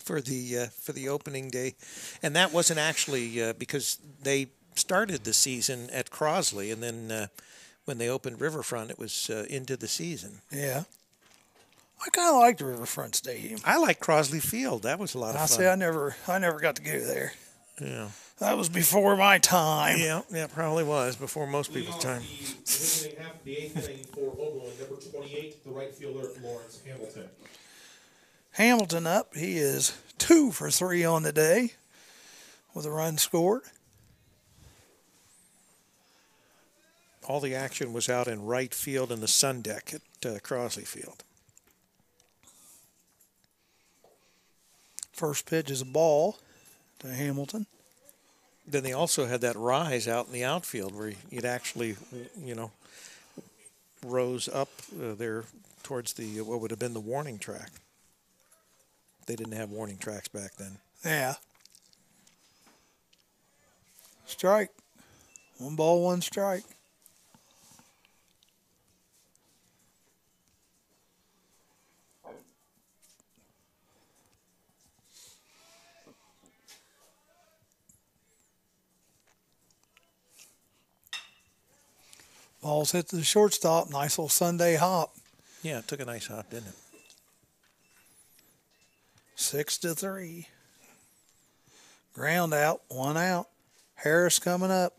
for the opening day. And that wasn't actually because they started the season at Crosley, and then when they opened Riverfront, it was into the season. Yeah. I kind of liked the Riverfront Stadium. I like Crosley Field. That was a lot of fun. I say I never got to go there. Yeah. That was before my time. Yeah, it probably was before most Leading people's off time. the 8th inning for Oberlin, number 28, the right fielder, Lawrence Hamilton. Hamilton up. He is 2 for 3 on the day with a run scored. All the action was out in right field in the sun deck at Crosley Field. First pitch is a ball to Hamilton. Then they also had that rise out in the outfield where you'd actually, rose up there towards the what would have been the warning track. They didn't have warning tracks back then. Yeah. Strike. 1 ball, 1 strike. Ball's hit to the shortstop. Nice little Sunday hop. Yeah, it took a nice hop, didn't it? 6-3. Ground out, 1 out. Harris coming up.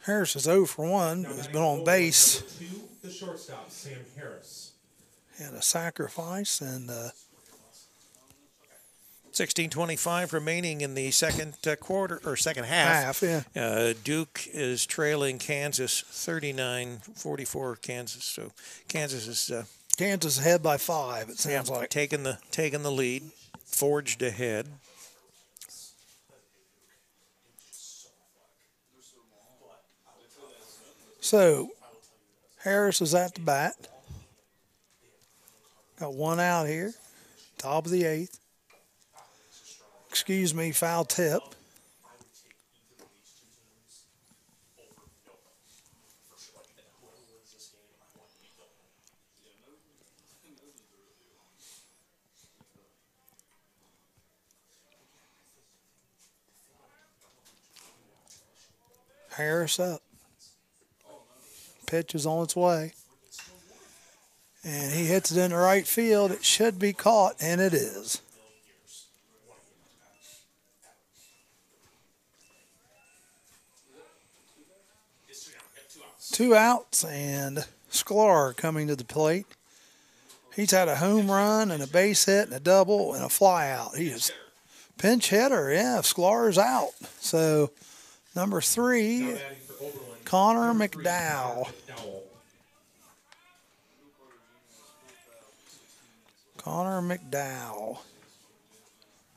Harris is 0 for 1, but has been on base. Number 2, the shortstop, Sam Harris. Had a sacrifice, and 16:25 remaining in the second quarter or second half. Duke is trailing Kansas 39-44. Kansas. So Kansas is Kansas ahead by 5. It sounds like taking the lead, forged ahead. So Harris is at the bat. Got one out here. Top of the 8th. Excuse me, foul tip. Harris up. Pitch is on its way. And he hits it in the right field. It should be caught, and it is. Two outs, and Sklar coming to the plate. He's had a home run and a base hit and a double and a fly out. He is pinch hitter. Yeah, Sklar's out. So number 3, Connor McDowell. Connor McDowell,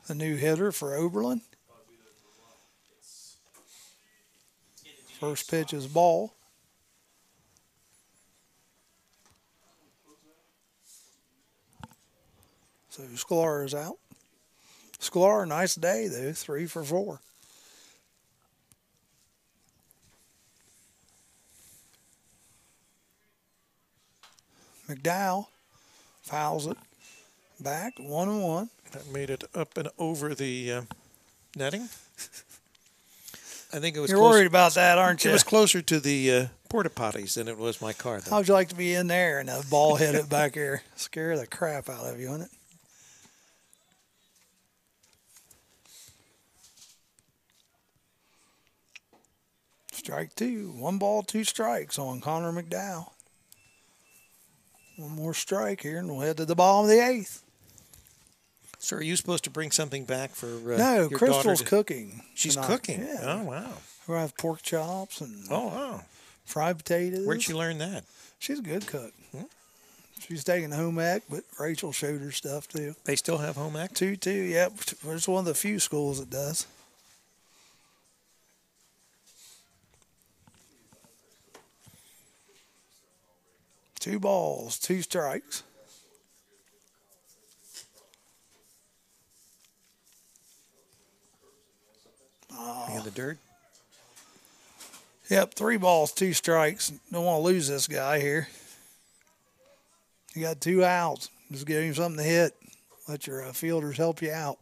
the new hitter for Oberlin. First pitch is ball. So Sklar is out. Sklar, nice day though, 3 for 4. McDowell fouls it back, 1-1. That made it up and over the netting. I think it was. You're worried about that, aren't you? It was closer to the porta potties than it was my car. Though. How would you like to be in there and a ball hit it back here? Scare the crap out of you, wouldn't it? Strike 2. 1 ball, 2 strikes on Connor McDowell. One more strike here, and we'll head to the bottom of the 8th. So are you supposed to bring something back for no, your Crystal's daughter cooking. She's tonight. cooking? Yeah. Oh, wow. We're going to have pork chops and wow. fried potatoes. Where'd she learn that? She's a good cook. She's taking home ec, but Rachel showed her stuff, too. They still have home ec? Too, yep. It's one of the few schools that does. Two balls, 2 strikes. In the dirt? Yep, 3 balls, 2 strikes. Don't want to lose this guy here. You got 2 outs. Just give him something to hit. Let your fielders help you out.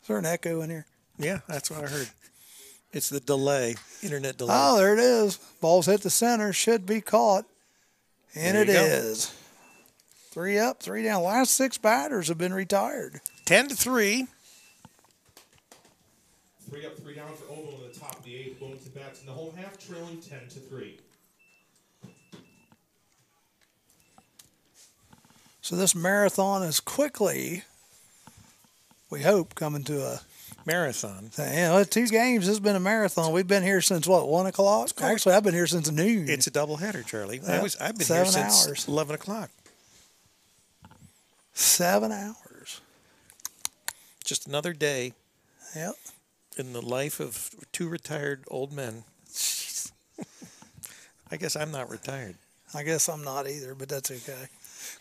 Is there an echo in here? Yeah, that's what I heard. It's the delay, internet delay. Oh, there it is. Ball's hit the center. Should be caught. And it is. 3 up, 3 down. Last 6 batters have been retired. 10-3. 3 up, 3 down for Oberlin in the top of the 8th. Wilmington bats in the whole half, trailing 10-3. So this marathon is quickly, we hope, coming to a marathon. Yeah, 2 games. This has been a marathon. We've been here since, 1 o'clock? Actually, I've been here since noon. It's a doubleheader, Charlie. Yep. I've been 7 here since hours. 11 o'clock. 7 hours. Just another day. Yep. In the life of 2 retired old men. I guess I'm not retired. I guess I'm not either, but that's okay.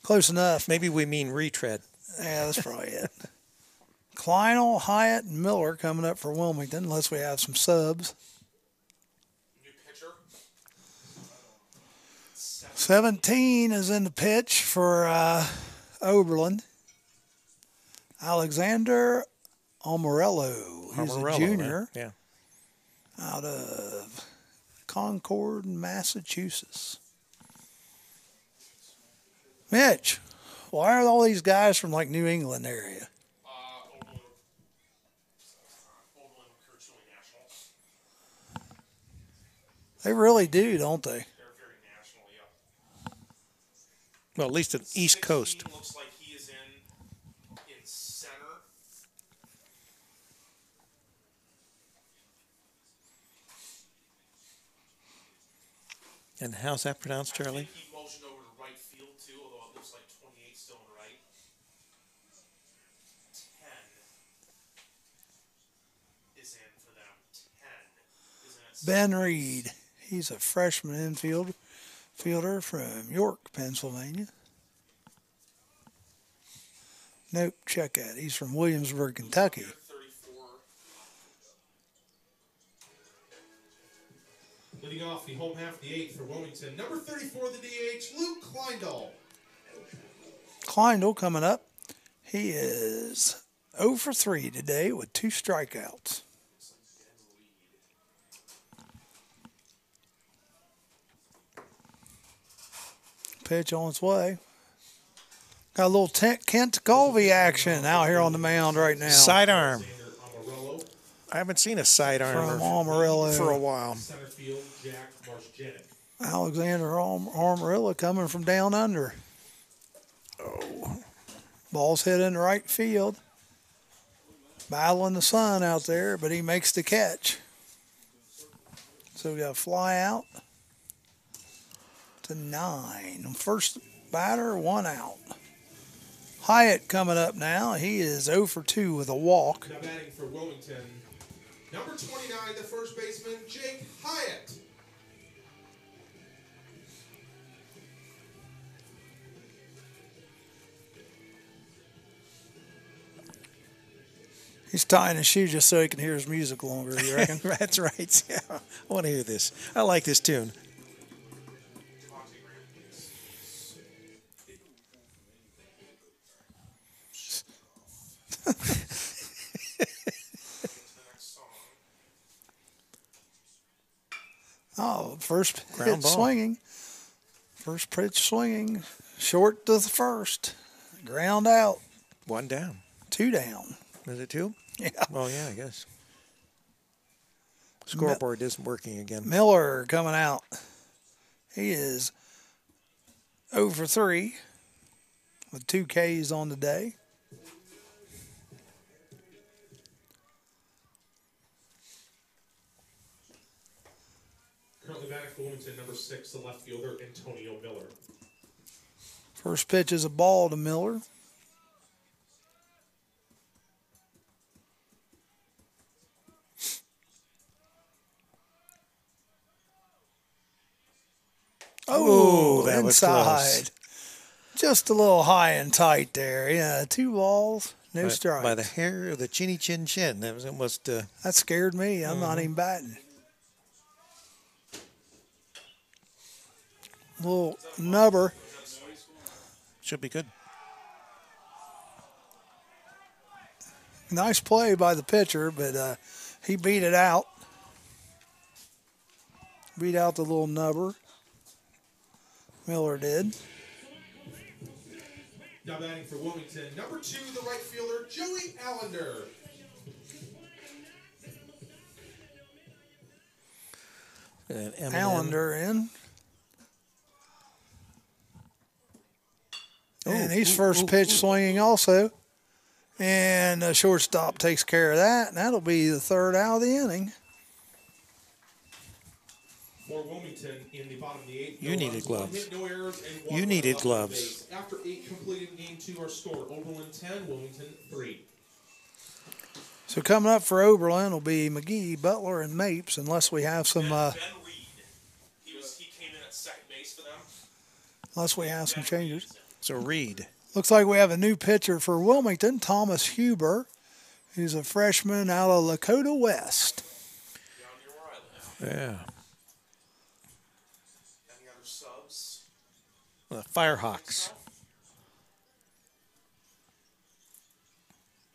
Close enough. Maybe we mean retread. Yeah, that's probably it. Kleinel, Hyatt, and Miller coming up for Wilmington, unless we have some subs. New pitcher. 17 is in the pitch for Oberlin. Alexander Almarello. He's a junior. Right? Yeah. Out of Concord, Massachusetts. Mitch, why are all these guys from New England area? Oberlin They really do, don't they? They're very national, yeah. Well, at least in East Coast. 16 looks like he is in center. And how's that pronounced, I Charlie? think he motioned over to right field too, although it looks like 28 still in right. 10 is in for them. 10 is in at Ben Reed. He's a freshman fielder from York, Pennsylvania. Nope, check that. He's from Williamsburg, Kentucky. 34. Leading off the home half of the 8th for Wilmington, number 34, the DH, Luke Kleindall. Kleindall coming up. He is 0 for 3 today with 2 strikeouts. Pitch on its way. Got a little Kent Colby action out here on the mound right now. Sidearm. Alexander Amarillo. I haven't seen a sidearm From Amarillo. for a while. Center field, Jack Marshjenic. Alexander Armarilla coming from down under. Oh. Ball's hit in the right field. Battling the sun out there, but he makes the catch. So we got a fly out to 9. First batter, 1 out. Hyatt coming up now. He is 0 for 2 with a walk. Now batting for Wilmington, number 29, the first baseman, Jake Hyatt. He's tying his shoe just so he can hear his music longer, you reckon? That's right. Yeah. I want to hear this. I like this tune. Oh, first Ground hit ball. swinging. First pitch swinging. Short to the first. Ground out. 1 down. 2 down. Is it 2? Yeah. Well, yeah, I guess. Scoreboard isn't working again. Miller coming out. He is 0 for 3 with 2 Ks on the day. Currently batting for Wilmington, number 6, the left fielder, Antonio Miller. First pitch is a ball to Miller. Oh, that was inside. close. Just a little high and tight there. Yeah, 2 balls, no strikes. By the hair of the chinny chin chin. That was almost. That scared me. I'm not even batting. Little nubber. Should be good. Nice play by the pitcher, but he beat it out. Beat out the little nubber. Miller did. Now batting for Wilmington, number 2, the right fielder, Joey Allender. And Eminem. Allender in. And he's first pitch swinging also. And the shortstop takes care of that. And that'll be the 3rd out of the inning. For Wilmington in the bottom of the 8th. You no needed runs, gloves. 1 hit, no errors, and 1 You run needed left on gloves. base. After 8 completed, game 2, our score, Oberlin 10, Wilmington 3. So coming up for Oberlin will be McGee, Butler, and Mapes, unless we have some Ben Reed, he came in at second base for them. unless we have some changes. So Reed. Looks like we have a new pitcher for Wilmington, Thomas Huber, who's a freshman out of Lakota West. Down near where I live. Yeah. Any other subs? The Firehawks.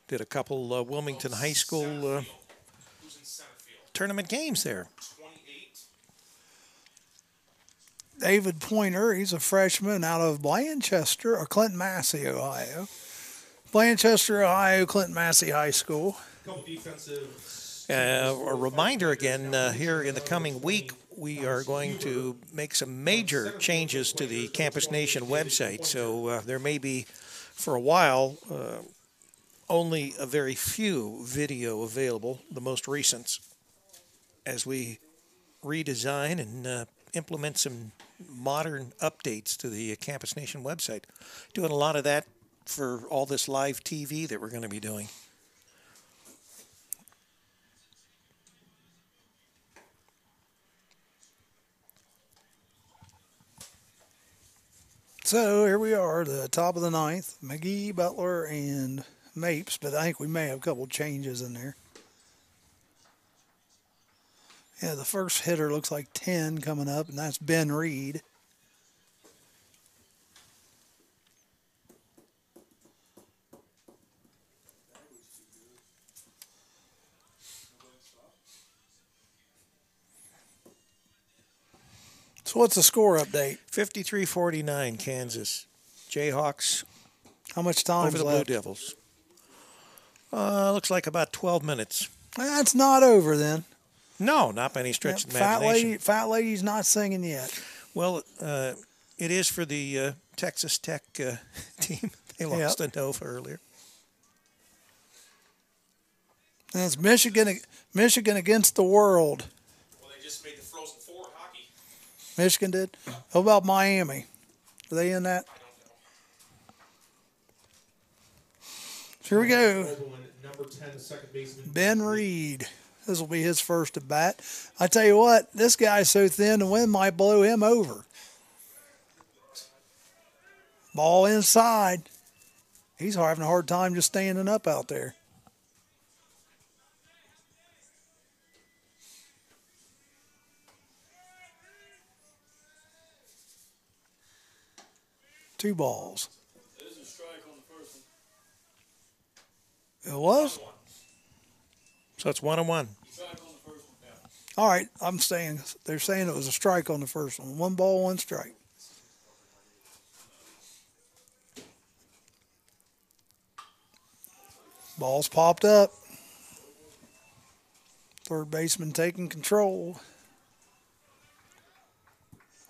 Did a couple Wilmington High School Who's in center field? tournament games there. 28. David Pointer, he's a freshman out of Blanchester, or Clinton Massey, Ohio. Blanchester, Ohio, Clinton Massey High School. Couple defensive. A reminder again here in the coming week, we are going to make some major changes to the Campus Nation website. So there may be, for a while, only a very few video available, the most recent, as we redesign and implement some modern updates to the Campus Nation website. Doing a lot of that for all this live TV that we're going to be doing. So here we are, the top of the ninth. McGee, Butler, and Mapes, but I think we may have a couple changes in there. Yeah, the first hitter looks like 10 coming up, and that's Ben Reed. So what's the score update? 53-49 Kansas. Jayhawks How much time over the left? Blue Devils. Looks like about 12 minutes. That's not over then. No, not by any stretch of the imagination. Fat lady's not singing yet. Well, it is for the Texas Tech team. They lost to Nova earlier. And it's Michigan against the world. Well, they just made the Frozen Four hockey. Michigan did. How about Miami? Are they in that? I don't know. Here we go. Oberlin, number 10, the second baseman. Ben Reed. This will be his first at bat. I tell you what, this guy's so thin, the wind might blow him over. Ball inside. He's having a hard time just standing up out there. Two balls. There's a strike on the first one. It was? So it's 1-1. Strike on the first one. Yeah. All right, they're saying it was a strike on the first one. 1 ball, 1 strike. Ball's popped up. Third baseman taking control.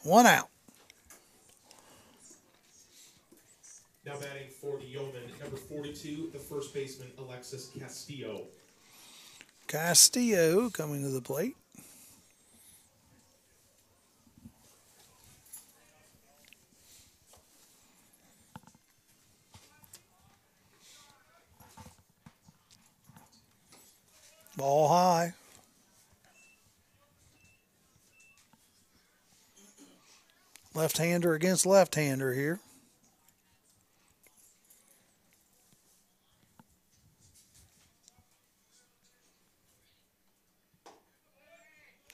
1 out. Now batting for the Yeoman, number 42, the first baseman, Alexis Castillo. Castillo coming to the plate. Ball high. Left-hander against left-hander here.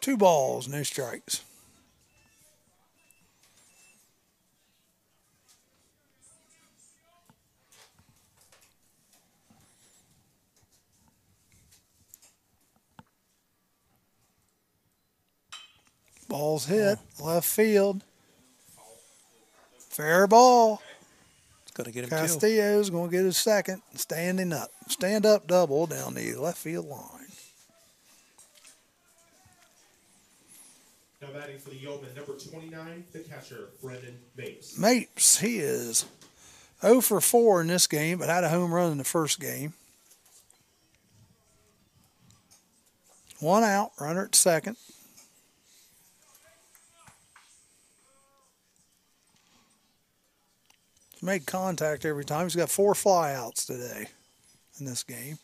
Two balls, no strikes. Ball's hit, left field. Fair ball. It's going to get him 2. Castillo's going to get his second, standing up. Stand up double down the left field line. Now batting for the Yeoman, number 29, the catcher, Brendan Mapes. Mapes, he is 0 for 4 in this game, but had a home run in the first game. 1 out, runner at second. He's made contact every time. He's got 4 flyouts today in this game.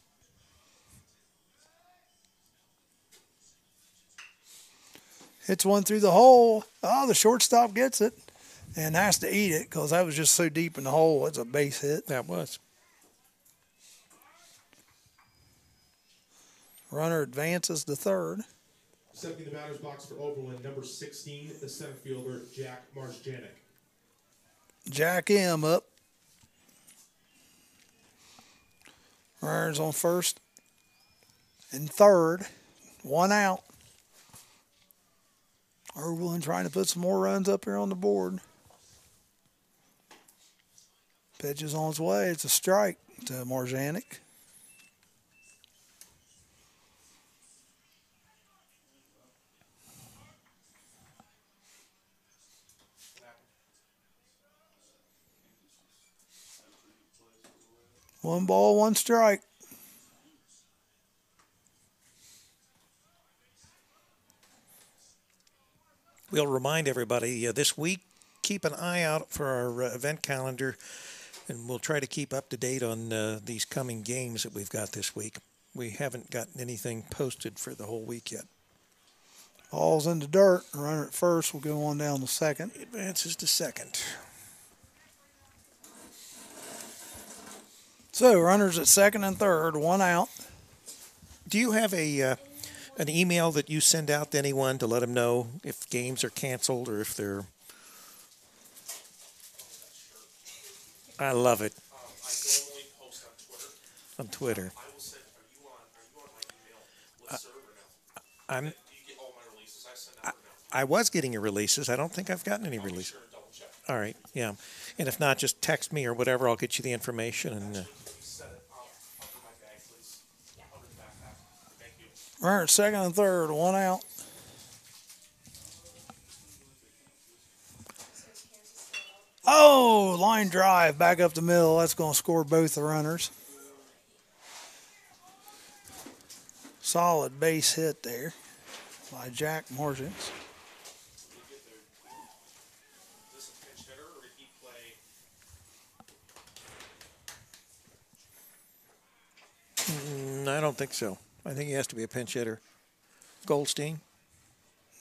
Hits one through the hole. Oh, the shortstop gets it and has to eat it because that was just so deep in the hole. It's a base hit. That was. Runner advances to third. Stepping the batter's box for Oberlin, number 16, the center fielder, Jack Marzjanek. Jack M up. Runner's on first and third. 1 out. Oberlin trying to put some more runs up here on the board. Pitch is on its way. It's a strike to Marzjanek. 1 ball, 1 strike. We'll remind everybody this week, keep an eye out for our event calendar, and we'll try to keep up to date on these coming games that we've got this week. We haven't gotten anything posted for the whole week yet. Ball's in the dirt. Runner at first will go on down to second. He advances to second. So runners at second and third, 1 out. Do you have an email that you send out to anyone to let them know if games are canceled or if they're... I love it. I normally post on Twitter. On Twitter. I will send. Are you on my email listserv or no? I'm. Do you get all my releases? I send out or no? I was getting your releases. I don't think I've gotten any releases. Sure, double check. All right, yeah. And if not, just text me or whatever. I'll get you the information. And Set it up under my bag, please. Under the backpack. Thank you. Runner at second and third, 1 out. Oh, line drive back up the middle. That's going to score both the runners. Solid base hit there by Jack Morgans. Is this a pinch hitter or did he play? I don't think so. I think he has to be a pinch hitter. Goldstein.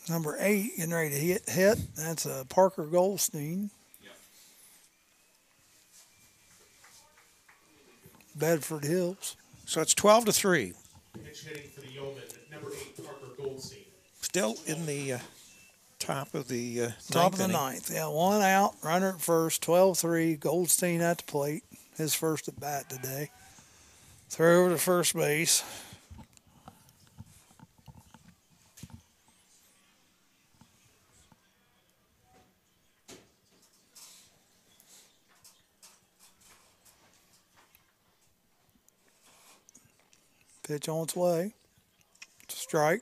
Number 8 getting ready to hit. That's a Parker Goldstein. Bedford Hills. So it's 12-3. Pitch hitting for the Yeoman, number 8, Parker Goldstein. Still in the top of the Top of the inning. ninth. Yeah, 1 out. Runner at first, 12-3. Goldstein at the plate. His first at bat today. Throw over to first base. Pitch on its way. Strike.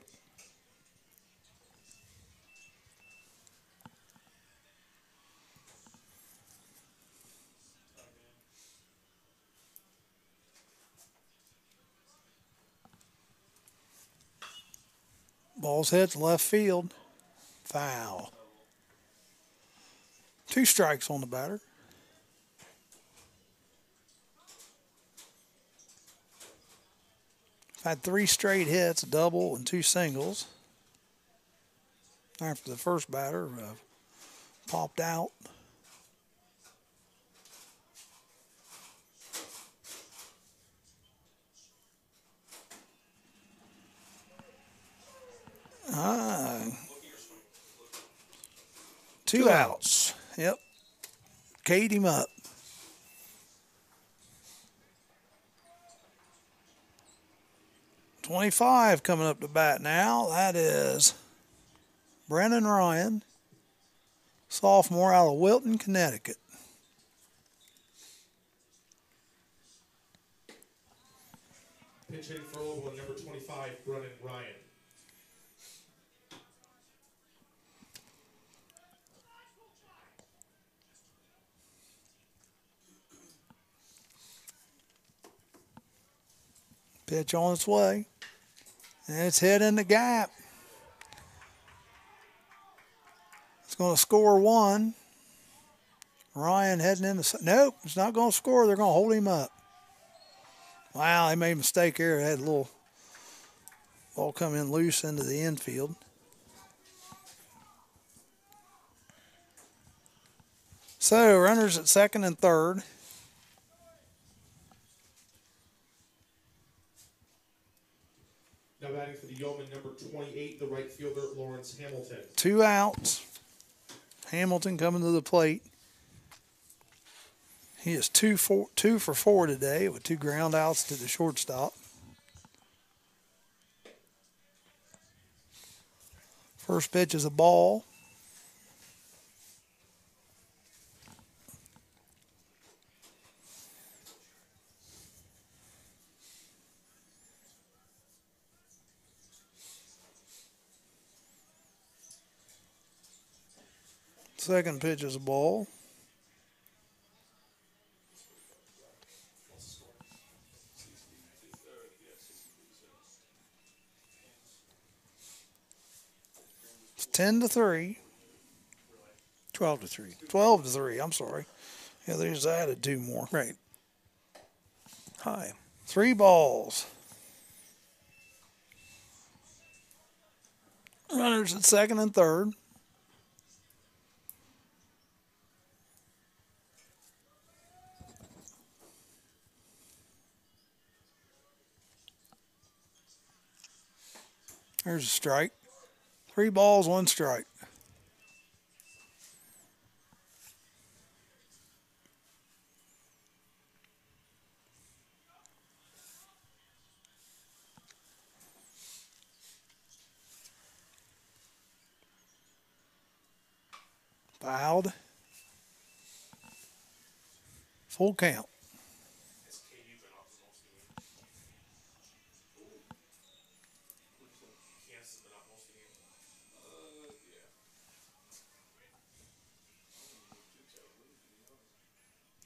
Ball's hit to left field. Foul. 2 strikes on the batter. Had 3 straight hits, a double and 2 singles. After the first batter popped out. Two outs. Yep. K'd him up. .25 coming up to bat now. That is Brennan Ryan, sophomore out of Wilton, Connecticut. Pitch hitting for Oberlin, number 25, Brennan Ryan. Pitch on its way. And it's hit in the gap. It's going to score 1. Ryan heading in the... Nope, it's not going to score. They're going to hold him up. Wow, they made a mistake here. They had a little ball come in loose into the infield. So, runners at second and third. Now batting for the Yeoman, number 28, the right fielder, Lawrence Hamilton. 2 outs. Hamilton coming to the plate. He is 2 for 4 today with 2 ground outs to the shortstop. First pitch is a ball. Second pitch is a ball. 10-3. 12-3. 12-3. I'm sorry. Yeah, they just added 2 more. Right. High. 3 balls. Runners at second and third. There's a strike. 3 balls, 1 strike. Fouled. Full count.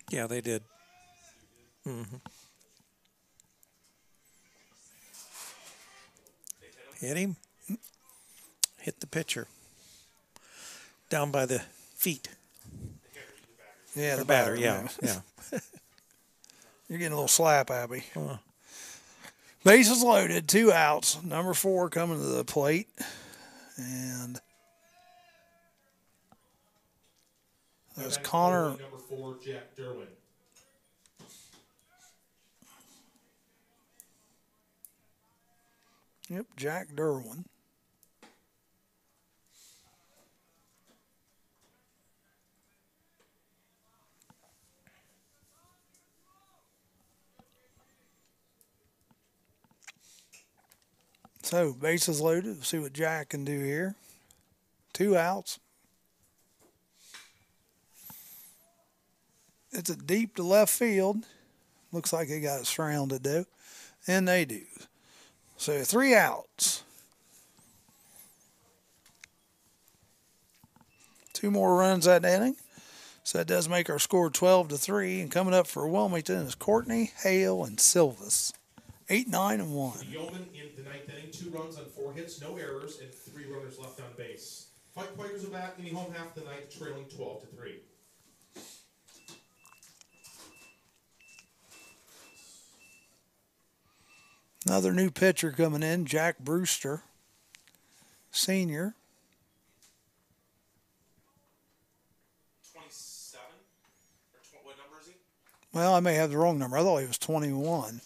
Yeah, they did. Mm-hmm. Hit him. Hit the pitcher. Down by the feet. Yeah, the batter. Yeah. You're getting a little slap, Abby. Bases loaded, 2 outs. Number 4 coming to the plate. And that's Connor. Number 4, Jack Derwin. Yep, Jack Derwin. So, bases loaded. We'll see what Jack can do here. 2 outs. It's a deep to left field. Looks like they got it surrounded, though. And they do. So, 3 outs. 2 more runs that inning. So, that does make our score 12-3. And coming up for Wilmington is Courtney, Hale, and Silvas. 8, 9, and 1. Yeoman in the 9th inning, 2 runs on 4 hits, no errors, and 3 runners left on base. 5 Quakers are back in the home half of the ninth, trailing 12-3. Another new pitcher coming in, Jack Brewster, senior. 27? What number is he? Well, I may have the wrong number. I thought he was 21. 21.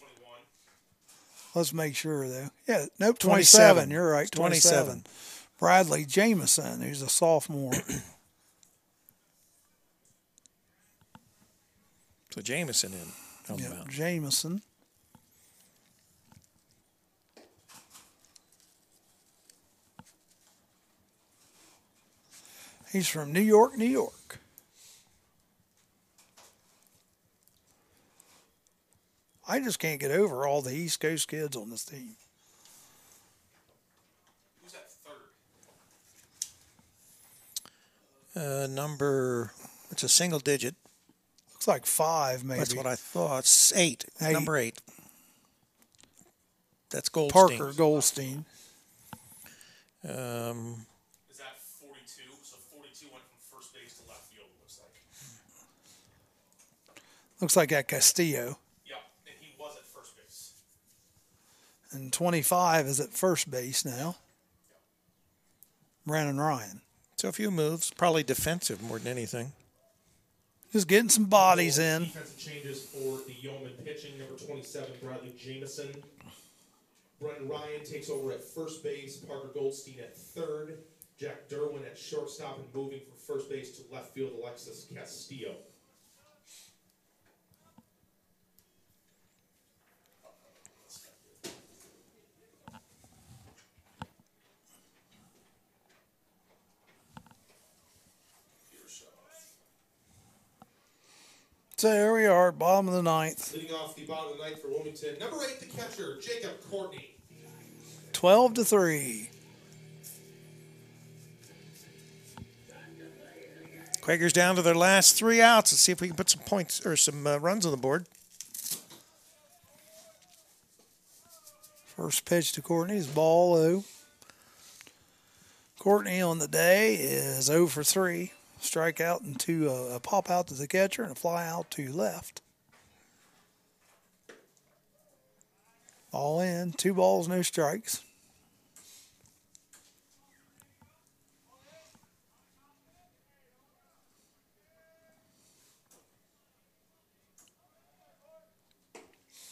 Let's make sure, though. Yeah, nope, 27. You're right, 27. Bradley Jameson, who's a sophomore. So Jameson in. Yep, Jameson. He's from New York, New York. I just can't get over all the East Coast kids on this team. Who's that third? It's a single digit. Looks like 5, maybe. That's what I thought. It's 8. Number 8. That's Goldstein. Parker Goldstein. Is that 42? So 42 went from first base to left field, it looks like. Looks like that Castillo. Yeah, and he was at first base. And 25 is at first base now. Yeah. Brandon Ryan. So a few moves, probably defensive more than anything. Just getting some bodies in. Defensive changes for the Yeoman pitching. Number 27, Bradley Jameson. Brendan Ryan takes over at first base. Parker Goldstein at third. Jack Derwin at shortstop, and moving from first base to left field, Alexis Castillo. So here we are, bottom of the 9th. Leading off the bottom of the ninth for Wilmington, number 8, the catcher, Jacob Courtney. 12-3. Quakers down to their last 3 outs. Let's see if we can put some points or some runs on the board. First pitch to Courtney is ball low. Courtney on the day is 0 for 3. Strikeout and a pop out to the catcher and a fly out to left. All in, 2 balls, no strikes.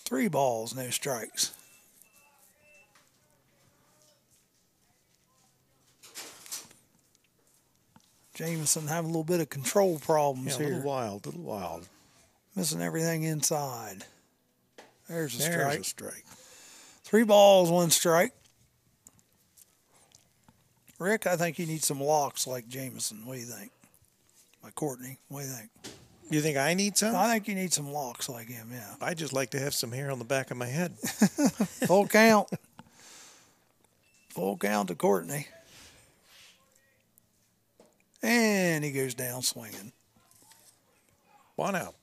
Three balls, no strikes. Jameson having a little bit of control problems here. A little wild. Missing everything inside. There's a strike. There's a strike. 3 balls, 1 strike. Rick, I think you need some locks like Jameson. What do you think? Like Courtney, what do you think? You think I need some? I think you need some locks like him, yeah. I just like to have some hair on the back of my head. Full count. Full count to Courtney. And he goes down swinging. 1 out.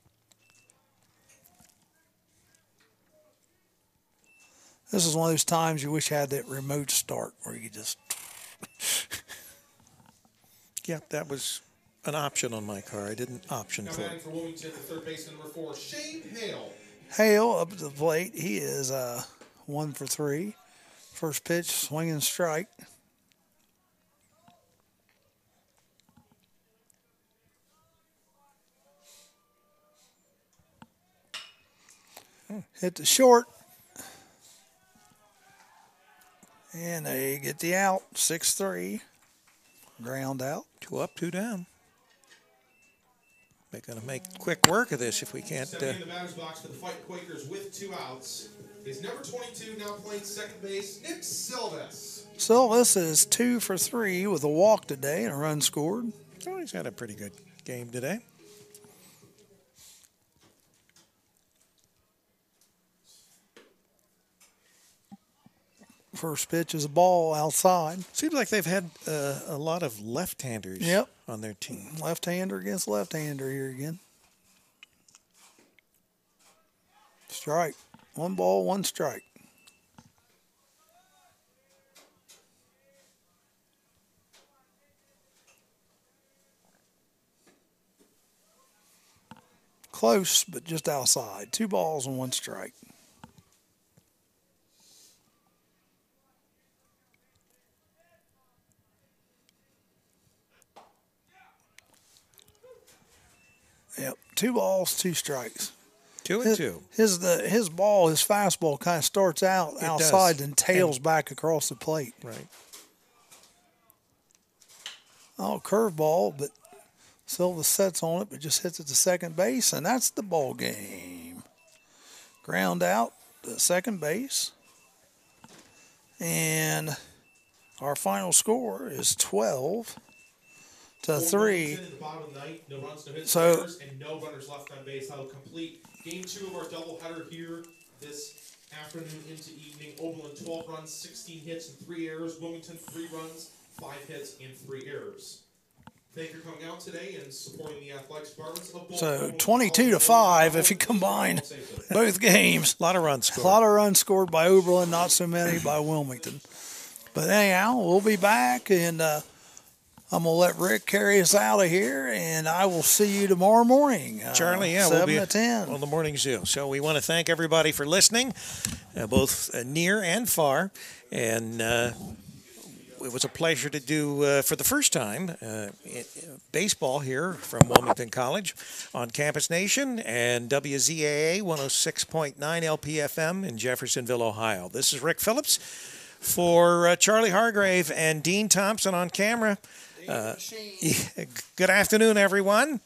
This is one of those times you wish you had that remote start where you could just... Yeah, that was an option on my car. I didn't option Now for batting it. for Wilmington, the third baseman, number 4, Shane Hale. Hale up at the plate. He is 1 for 3. First pitch, swinging strike. Hit the short. And they get the out. 6-3. Ground out. 2 up, 2 down. They're going to make quick work of this if we can't. Stepping in the batter's box for the Fight Quakers with 2 outs is number 22, now playing second base, Nick Silvas. Silvas is 2 for 3 with a walk today and a run scored. Oh, he's had a pretty good game today. First pitch is a ball outside. Seems like they've had a lot of left-handers on their team. Left-hander against left-hander here again. Strike. 1 ball, 1 strike. Close, but just outside. 2 balls and 1 strike. Yep, 2 balls, 2 strikes. 2 and 2. His fastball kind of starts out outside and tails back across the plate. Right. Oh, curveball, but Silva sets on it, but just hits it to second base, and that's the ball game. Ground out to second base. And our final score is 12 to 3. At the bottom of the ninth, no runs, no hits, So- no errors, and no runners left on base. That'll complete game 2 of our doubleheader here this afternoon into evening. Oberlin 12 runs, 16 hits, and 3 errors. Wilmington 3 runs, 5 hits, and 3 errors. Thank you for coming out today and supporting the athletics departments of both. So 22 to 5 if you combine both games. A lot of runs A scored. lot of runs scored by Oberlin, not so many by Wilmington. But anyhow, we'll be back, and I'm going to let Rick carry us out of here, and I will see you tomorrow morning. Charlie, yeah, 7 we'll be to 10. on the morning zoo. So we want to thank everybody for listening, both near and far. And it was a pleasure to do, for the first time, baseball here from Wilmington College on Campus Nation and WZAA 106.9 LPFM in Jeffersonville, Ohio. This is Rick Phillips for Charlie Hargrave and Dean Thompson on camera. Good afternoon, everyone.